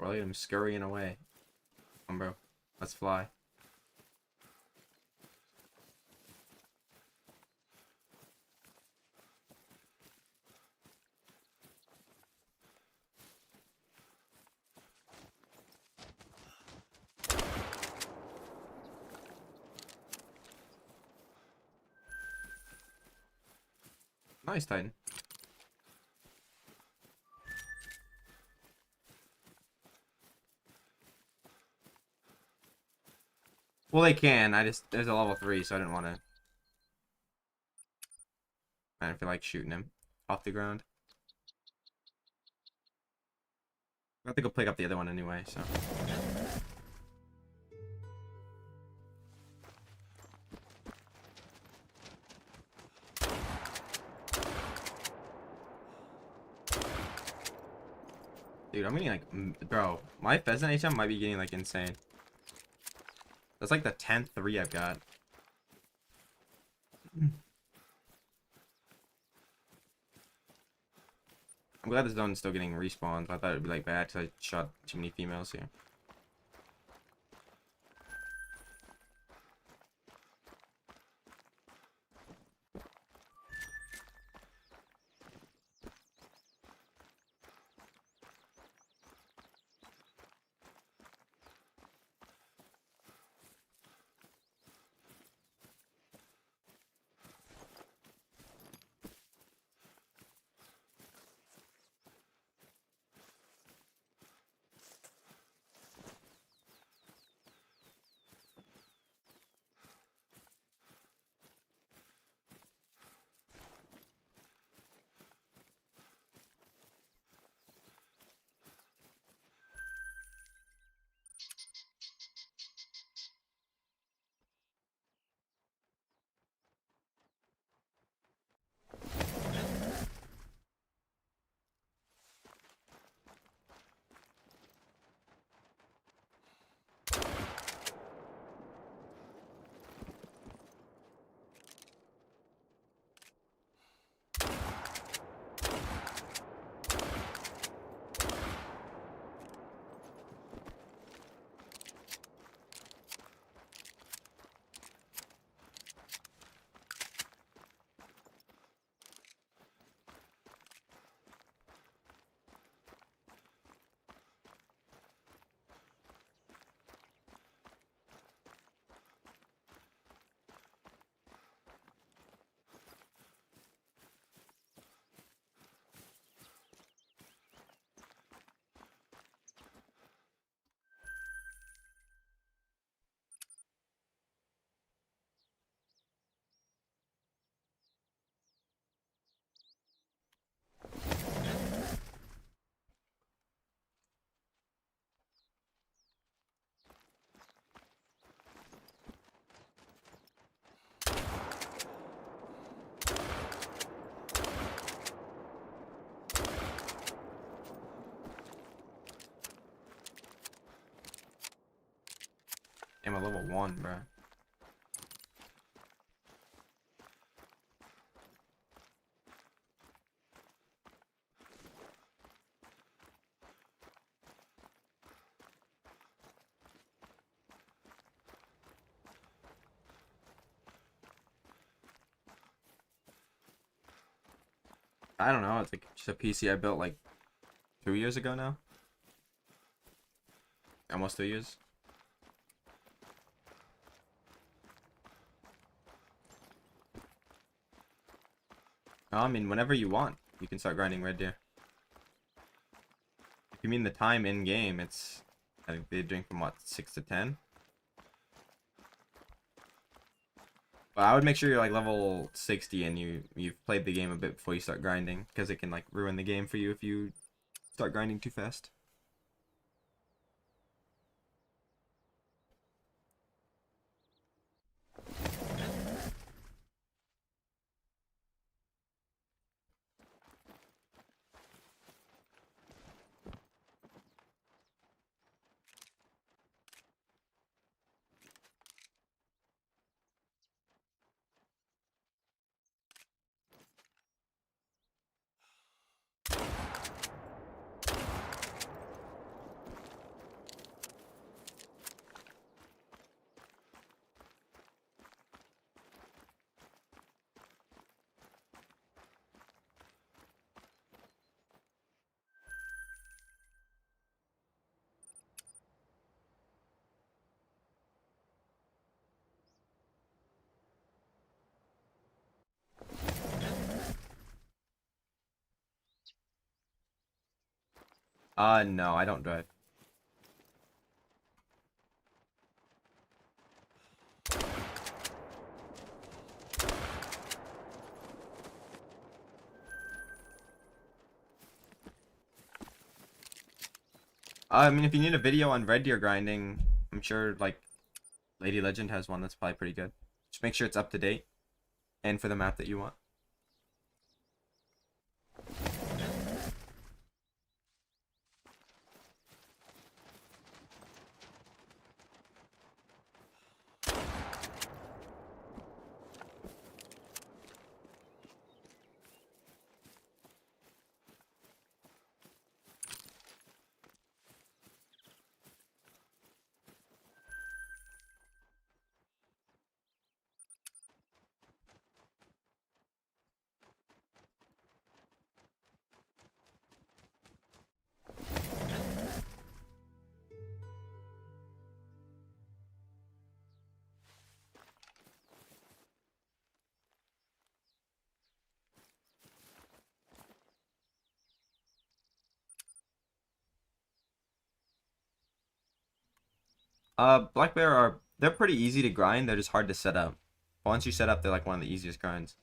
Or look at him scurrying away. Come on, bro. Let's fly. Nice, Titan. Well, they can. There's a level 3, so I didn't want to. I didn't feel like shooting him off the ground. I have to go pick up the other one anyway, so. Dude, I'm getting like, bro, my pheasant HM might be getting like insane. That's like the 10th 3 I've got. I'm glad this zone's still getting respawns. I thought it'd be like bad because I shot too many females here. I'm a level 1, bro. I don't know. It's like just a PC I built like 2 years ago now. Almost 2 years. I mean, whenever you want, you can start grinding red deer. If you mean the time in game, it's I think they're doing from what 6 to 10. But I would make sure you're like level 60 and you've played the game a bit before you start grinding, because it can like ruin the game for you if you start grinding too fast. No, I don't drive. I mean, if you need a video on red deer grinding, I'm sure, like, Lady Legend has one that's probably pretty good. Just make sure it's up to date and for the map that you want. Black bear they're pretty easy to grind. They're just hard to set up. Once you set up, they're like one of the easiest grinds.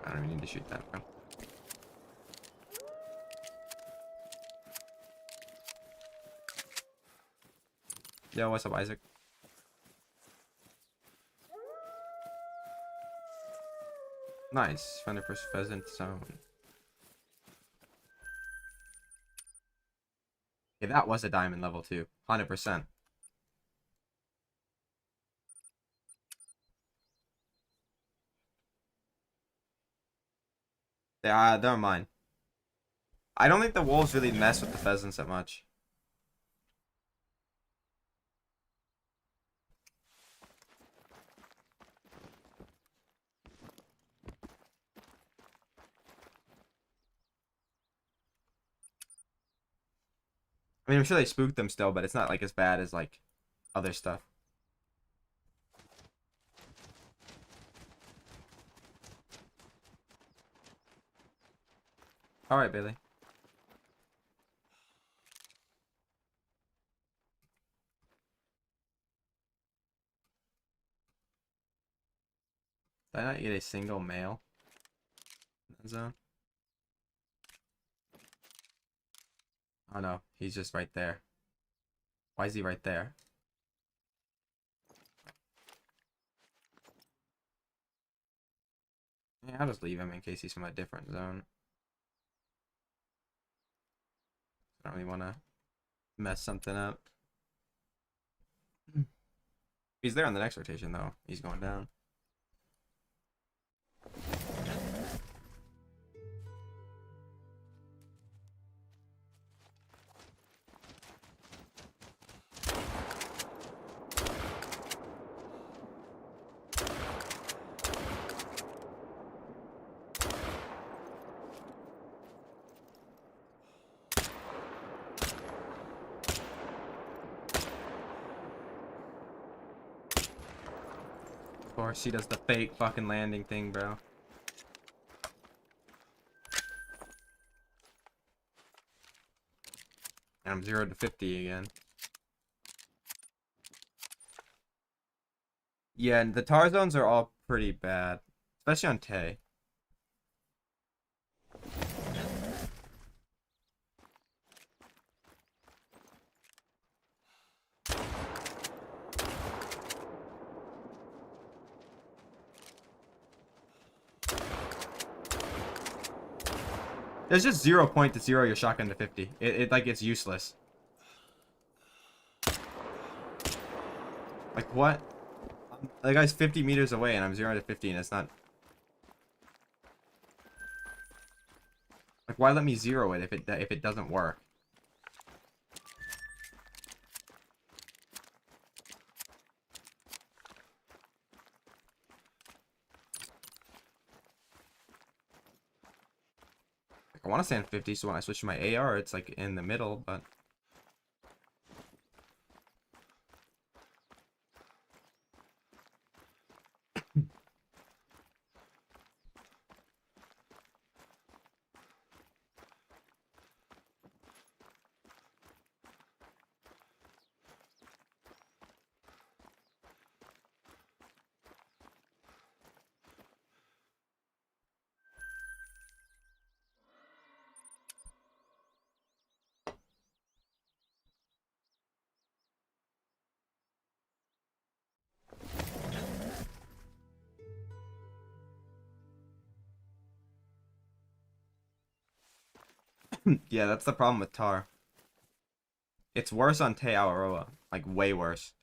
I don't even need to shoot that, bro. Yo, what's up, Isaac? Nice. Found the first pheasant zone. Okay, that was a diamond level 2. 100%. They're mine. I don't think the wolves really mess with the pheasants that much. I mean, I'm sure they spook them still, but it's not like as bad as like other stuff. All right, Bailey. Did I not get a single male in that zone? Oh no, he's just right there. Why is he right there? Yeah, I'll just leave him in case he's from a different zone. I don't really want to mess something up. He's there on the next rotation, though. He's going down. Of course, he does the fake fucking landing thing, bro. And I'm 0 to 50 again. Yeah, and the tar zones are all pretty bad. Especially on Tay. There's just 0 point to 0 your shotgun to 50. It like, it's useless. Like, what? The guy's 50 meters away and I'm 0 to 50 and it's not... Like, why let me 0 it if it doesn't work? I want to stand 50, so when I switch to my AR, it's like in the middle, but. Yeah, that's the problem with tar. It's worse on Te Awaroa, like way worse.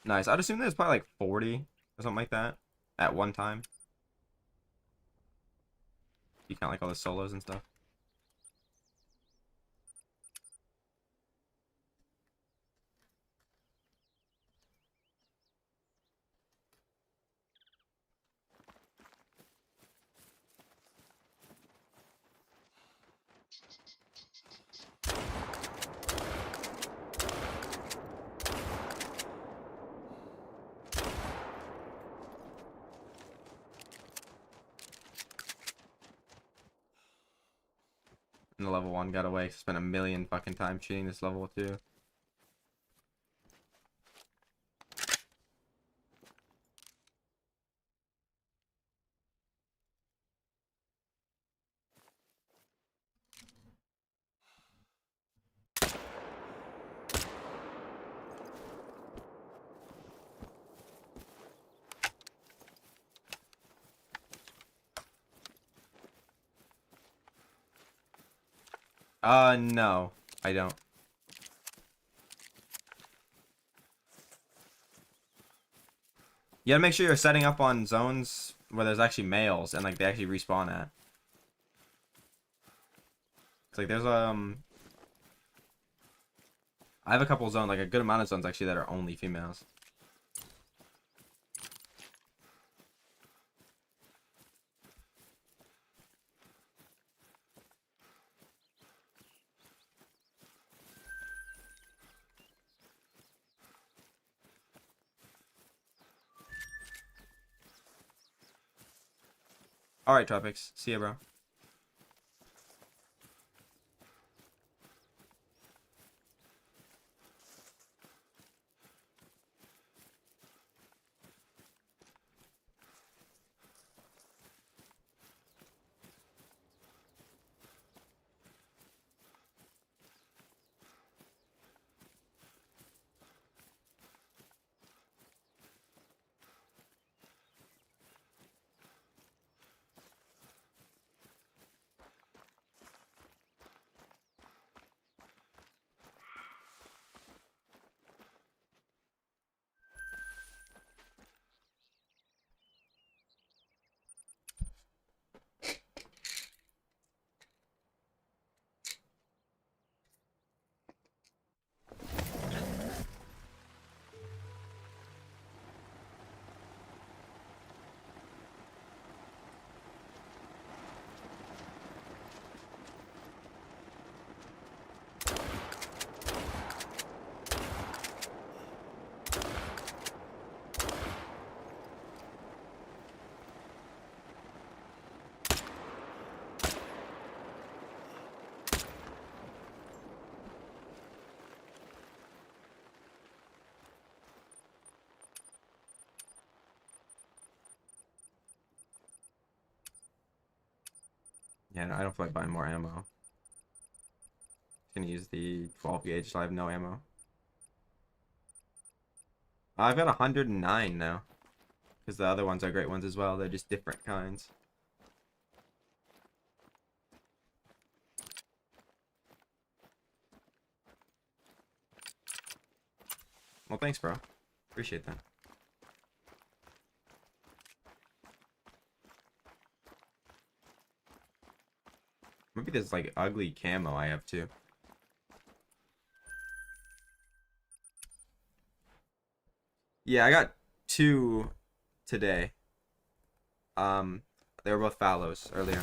Nice. I'd assume there's probably like 40 or something like that at one time. You count like all the solos and stuff. And the level 1 got away. Spent a million fucking times cheating this level 2. No. I don't. You gotta make sure you're setting up on zones where there's actually males and like they actually respawn at. It's like there's I have a couple zones, like a good amount of zones actually that are only females. Alright, Tropics. See ya, bro. Yeah, no, I don't feel like buying more ammo. Gonna use the 12 gauge, so I have no ammo. I've got 109 now. Because the other ones are great ones as well. They're just different kinds. Well, thanks, bro. Appreciate that. Maybe there's like ugly camo I have too. Yeah, I got two today. Um, they were both fallows earlier.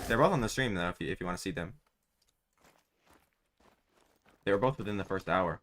They're both on the stream though, if you want to see them. They were both within the first hour.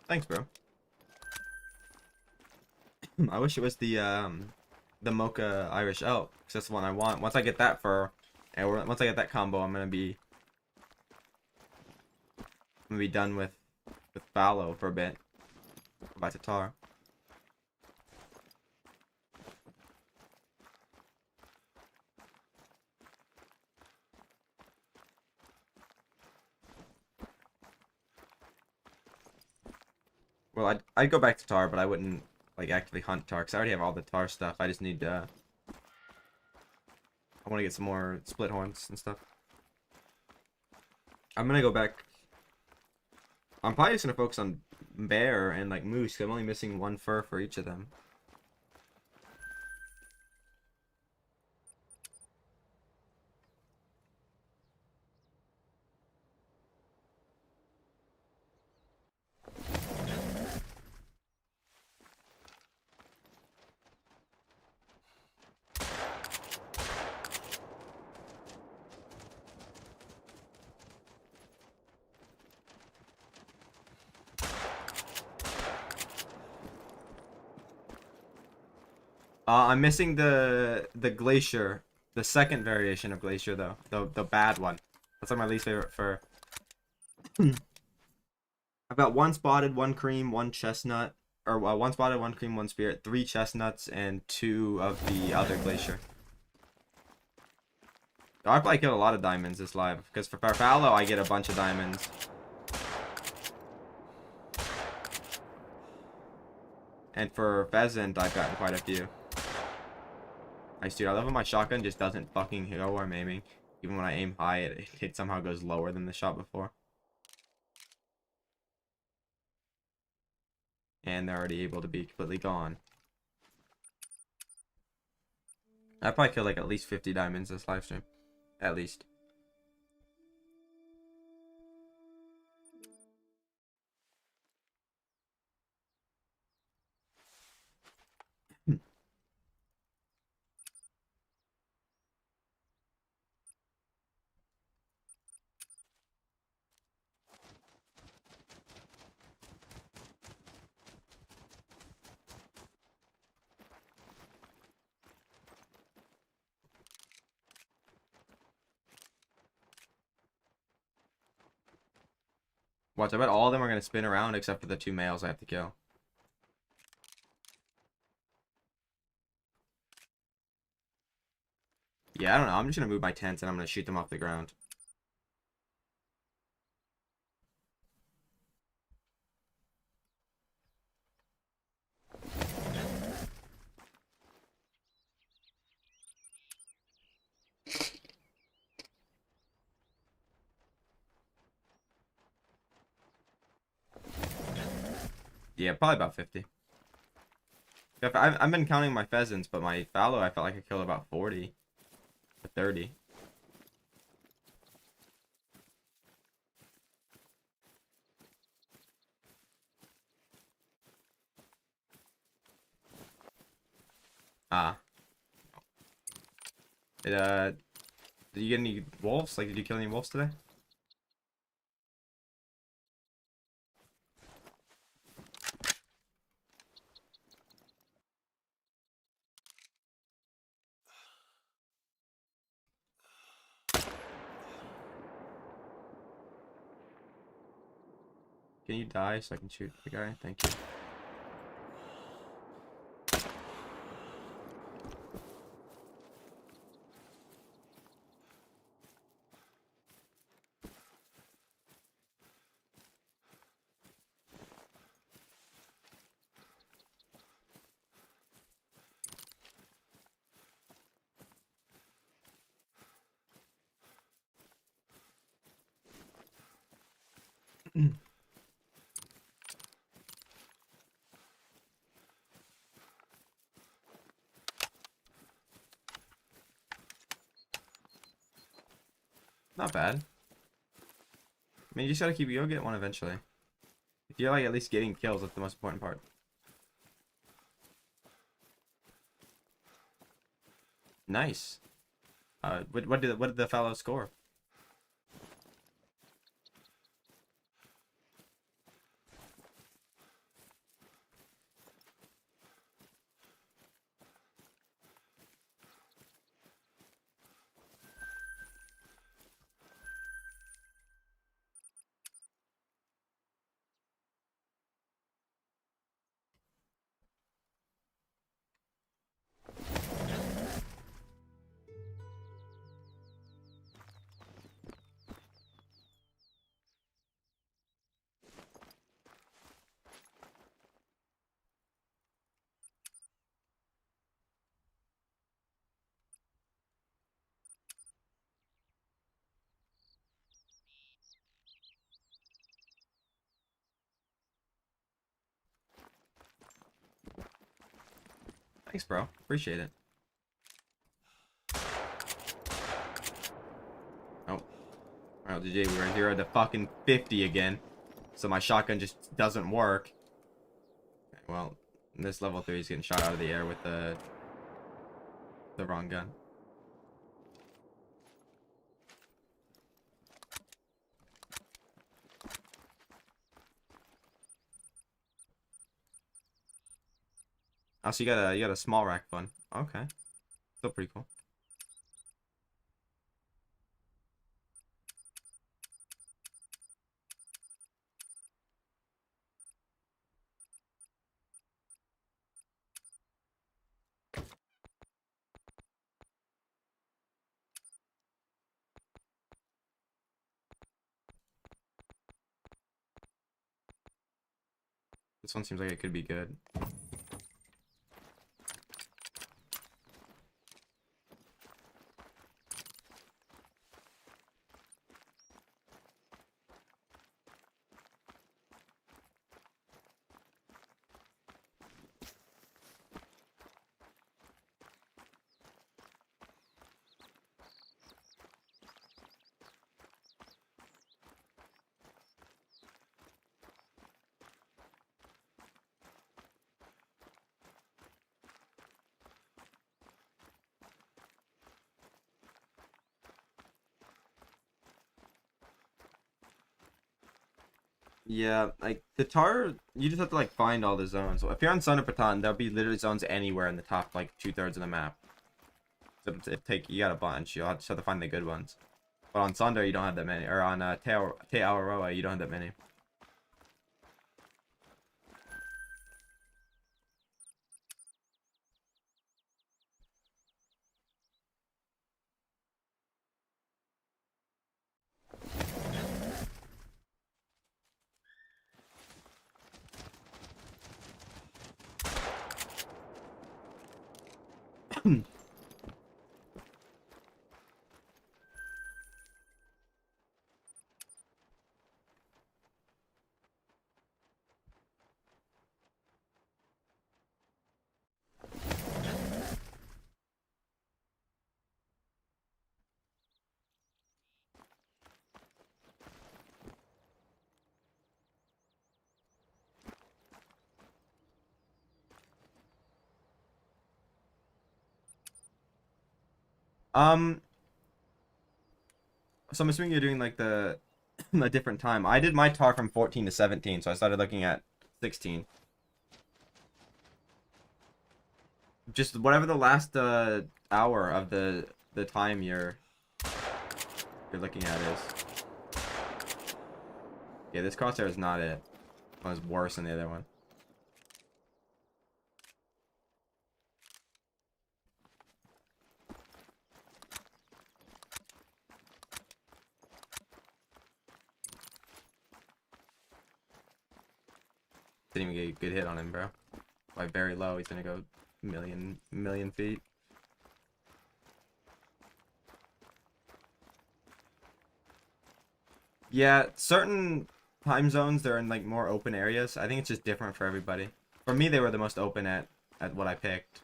Thanks, bro. I wish it was the Mocha Irish Elk, 'cause that's the one I want. Once I get that fur, and once I get that combo, I'm gonna be done with fallow for a bit. Go back to tar. Well, I'd go back to tar, but I wouldn't like actively hunt tar, 'cause I already have all the tar stuff. I just need I want to get some more split horns and stuff. I'm gonna go back. I'm probably just gonna focus on bear and like moose, 'cause I'm only missing one fur for each of them. I'm missing the glacier, the second variation of glacier though, the bad one. That's like my least favorite fur. I've got one spotted, one cream, one chestnut, or one spotted, one cream, one spirit, three chestnuts, and two of the other glacier. I probably killed a lot of diamonds this live, because for fallow I get a bunch of diamonds. And for pheasant I've gotten quite a few. Nice, dude. I love when my shotgun just doesn't fucking go where I'm aiming. Even when I aim high, it somehow goes lower than the shot before. And they're already able to be completely gone. I probably killed like at least 50 diamonds this live stream. At least. Watch, I bet all of them are going to spin around except for the two males I have to kill. Yeah, I don't know. I'm just going to move my tents and I'm going to shoot them off the ground. Yeah, probably about 50. I've been counting my pheasants, but my fallow I felt like I killed about 40 to 30. Ah. It, did you get any wolves? Like, did you kill any wolves today? Can you die so I can shoot the guy? Thank you. Not bad. I mean, you just gotta keep. You'll get one eventually. If you're like at least getting kills, that's the most important part. Nice. What did the fellow score? Thanks, bro. Appreciate it. Oh. Alright, GG, we're 0 to fucking 50 again. So my shotgun just doesn't work. Okay, well, this level 3 is getting shot out of the air with the wrong gun. Oh, so you got a small rack bun. Okay. Still pretty cool. This one seems like it could be good. Yeah, like the tar, you just have to like find all the zones. So if you're on Son of Patan, there'll be literally zones anywhere in the top like 2/3 of the map. So you got a bunch. You'll just have to find the good ones. But on Sonder, you don't have that many. Or on Te Awaroa, you don't have that many. Um, so I'm assuming you're doing like the a different time. I did my tar from 14 to 17, so I started looking at 16. Just whatever the last hour of the time you're looking at is. Yeah, this crosshair is not it. It was worse than the other one. Didn't even get a good hit on him, bro. By very low, he's gonna go million feet. Yeah, certain time zones, they're in like more open areas. I think it's just different for everybody. For me, they were the most open at what I picked.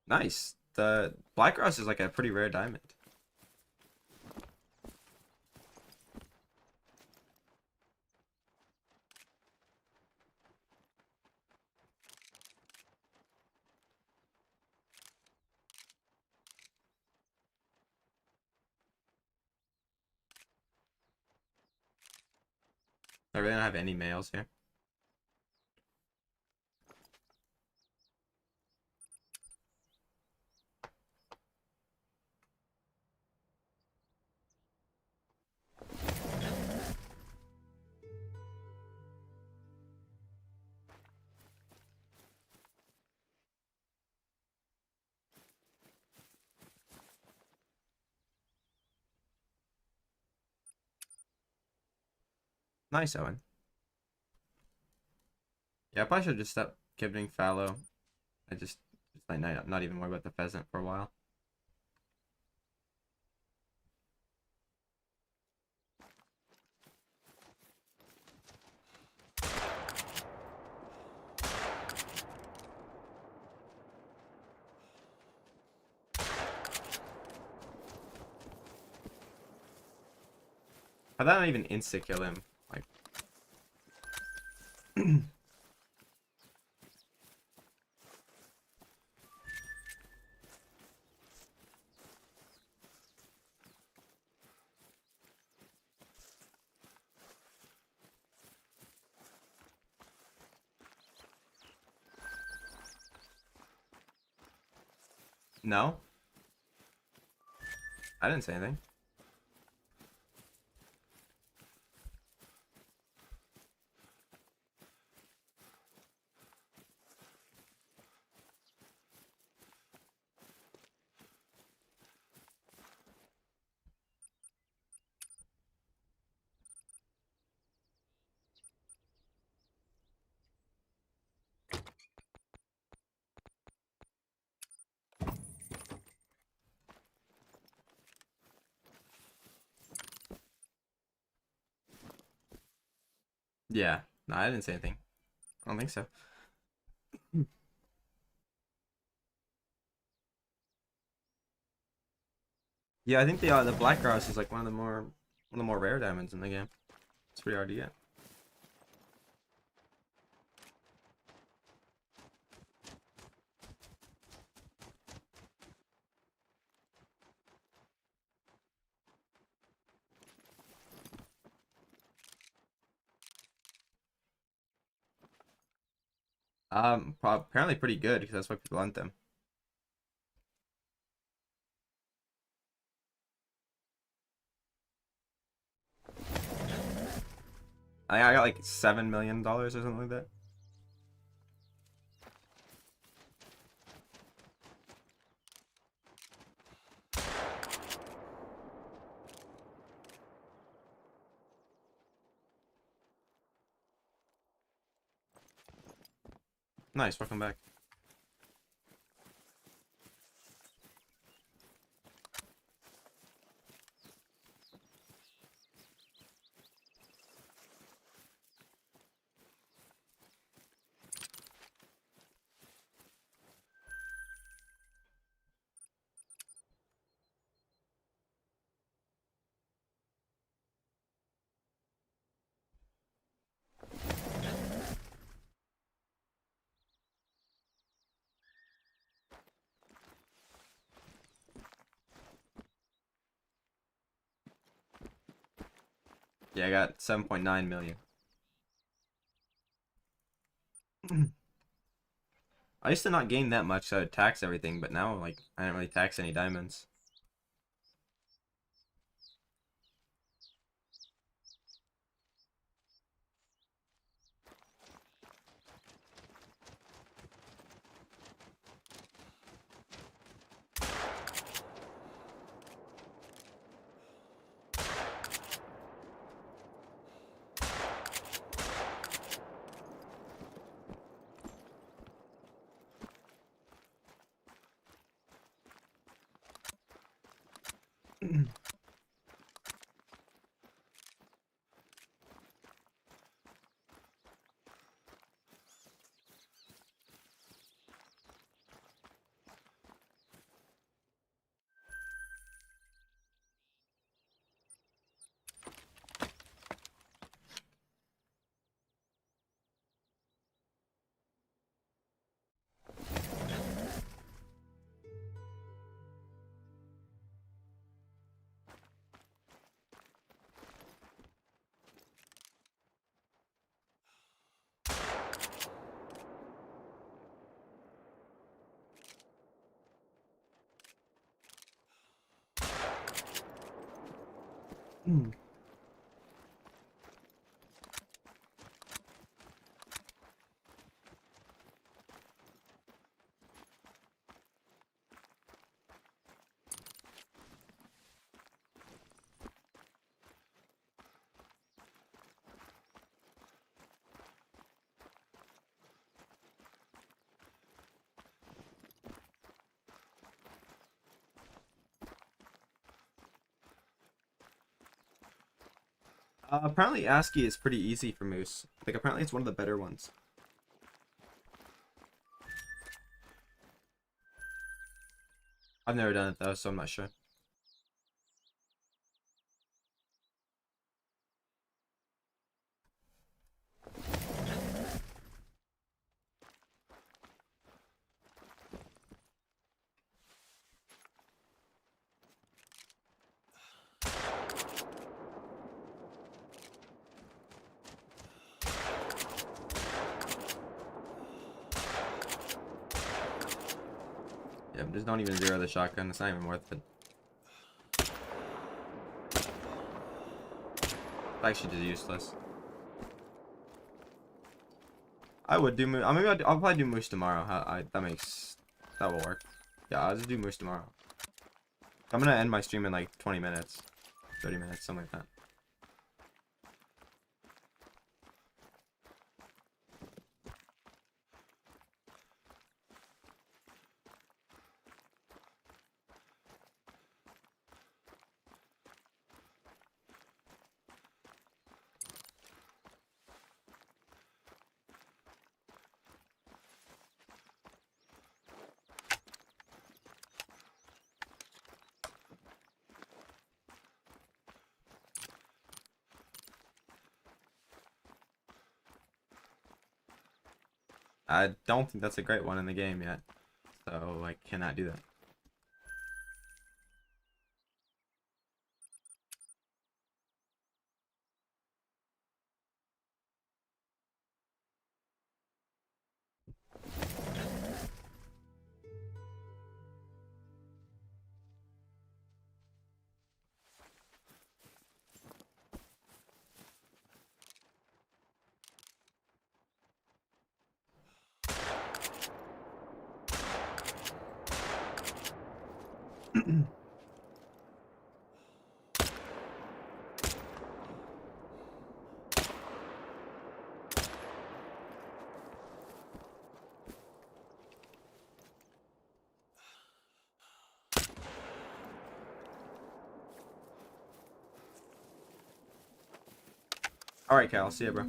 Nice. The black rust is like a pretty rare diamond. I really don't have any males here. Nice, Owen. Yeah, I probably should just stop giving fallow. I just like not even worry about the pheasant for a while. How did I not even insta kill him? Like, no, I didn't say anything. Yeah, no, I didn't say anything. I don't think so. Yeah, I think the black grouse is like one of the more rare diamonds in the game. It's pretty hard to get. Apparently pretty good because that's why people hunt them. I got like $7 million or something like that. Nice, welcome back. Yeah, I got 7.9 million. I used to not gain that much, so I'd tax everything, but now, like, I don't really tax any diamonds. Apparently ASCII is pretty easy for Moose. Like, apparently it's one of the better ones. I've never done it though, so I'm not sure. Yeah, just don't even zero the shotgun. It's not even worth it. It's actually just useless. I would do Moose. Maybe I'll probably do Moose tomorrow. That will work. Yeah, I'll just do Moose tomorrow. I'm gonna end my stream in like 20 minutes, 30 minutes, something like that. I don't think that's a great one in the game yet, so I cannot do that. All right, Cal. See ya, bro.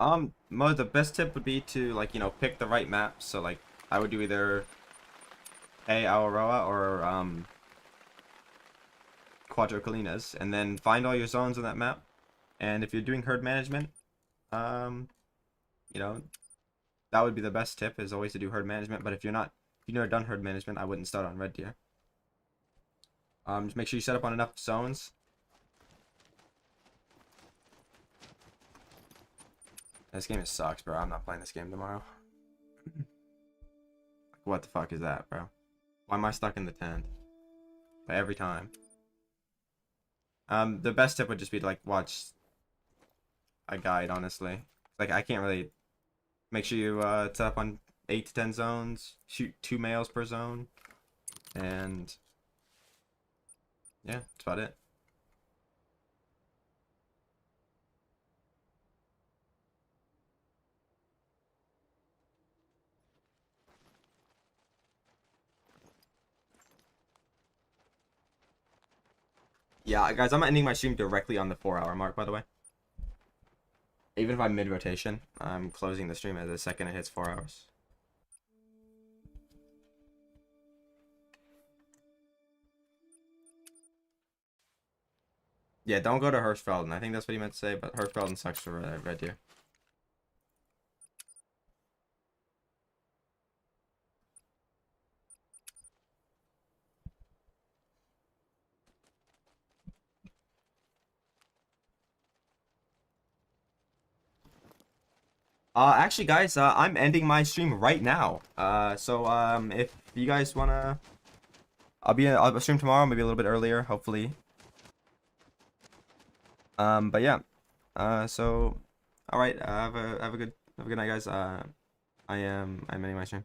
The best tip would be to like pick the right map. So like I would do either A Aotearoa or Cuatro Colinas, and then find all your zones on that map. And if you're doing herd management, um, you know that would be the best tip is always to do herd management. But if you're not, if you've never done herd management, I wouldn't start on red deer. Just make sure you set up on enough zones. This game sucks, bro. I'm not playing this game tomorrow. What the fuck is that, bro? Why am I stuck in the tent? Like, every time. The best tip would just be to like watch a guide, honestly. Like I can't really make sure you set up on 8 to 10 zones, shoot 2 males per zone, and yeah, that's about it. Yeah, guys, I'm ending my stream directly on the 4-hour mark, by the way. Even if I'm mid-rotation, I'm closing the stream at the second it hits 4 hours. Yeah, don't go to Hirschfelden. I think that's what he meant to say, but Hirschfelden sucks for red deer. Actually, guys, I'm ending my stream right now. If you guys wanna, I'll stream tomorrow, maybe a little bit earlier, hopefully. But yeah. All right. Have a good night, guys. I'm ending my stream.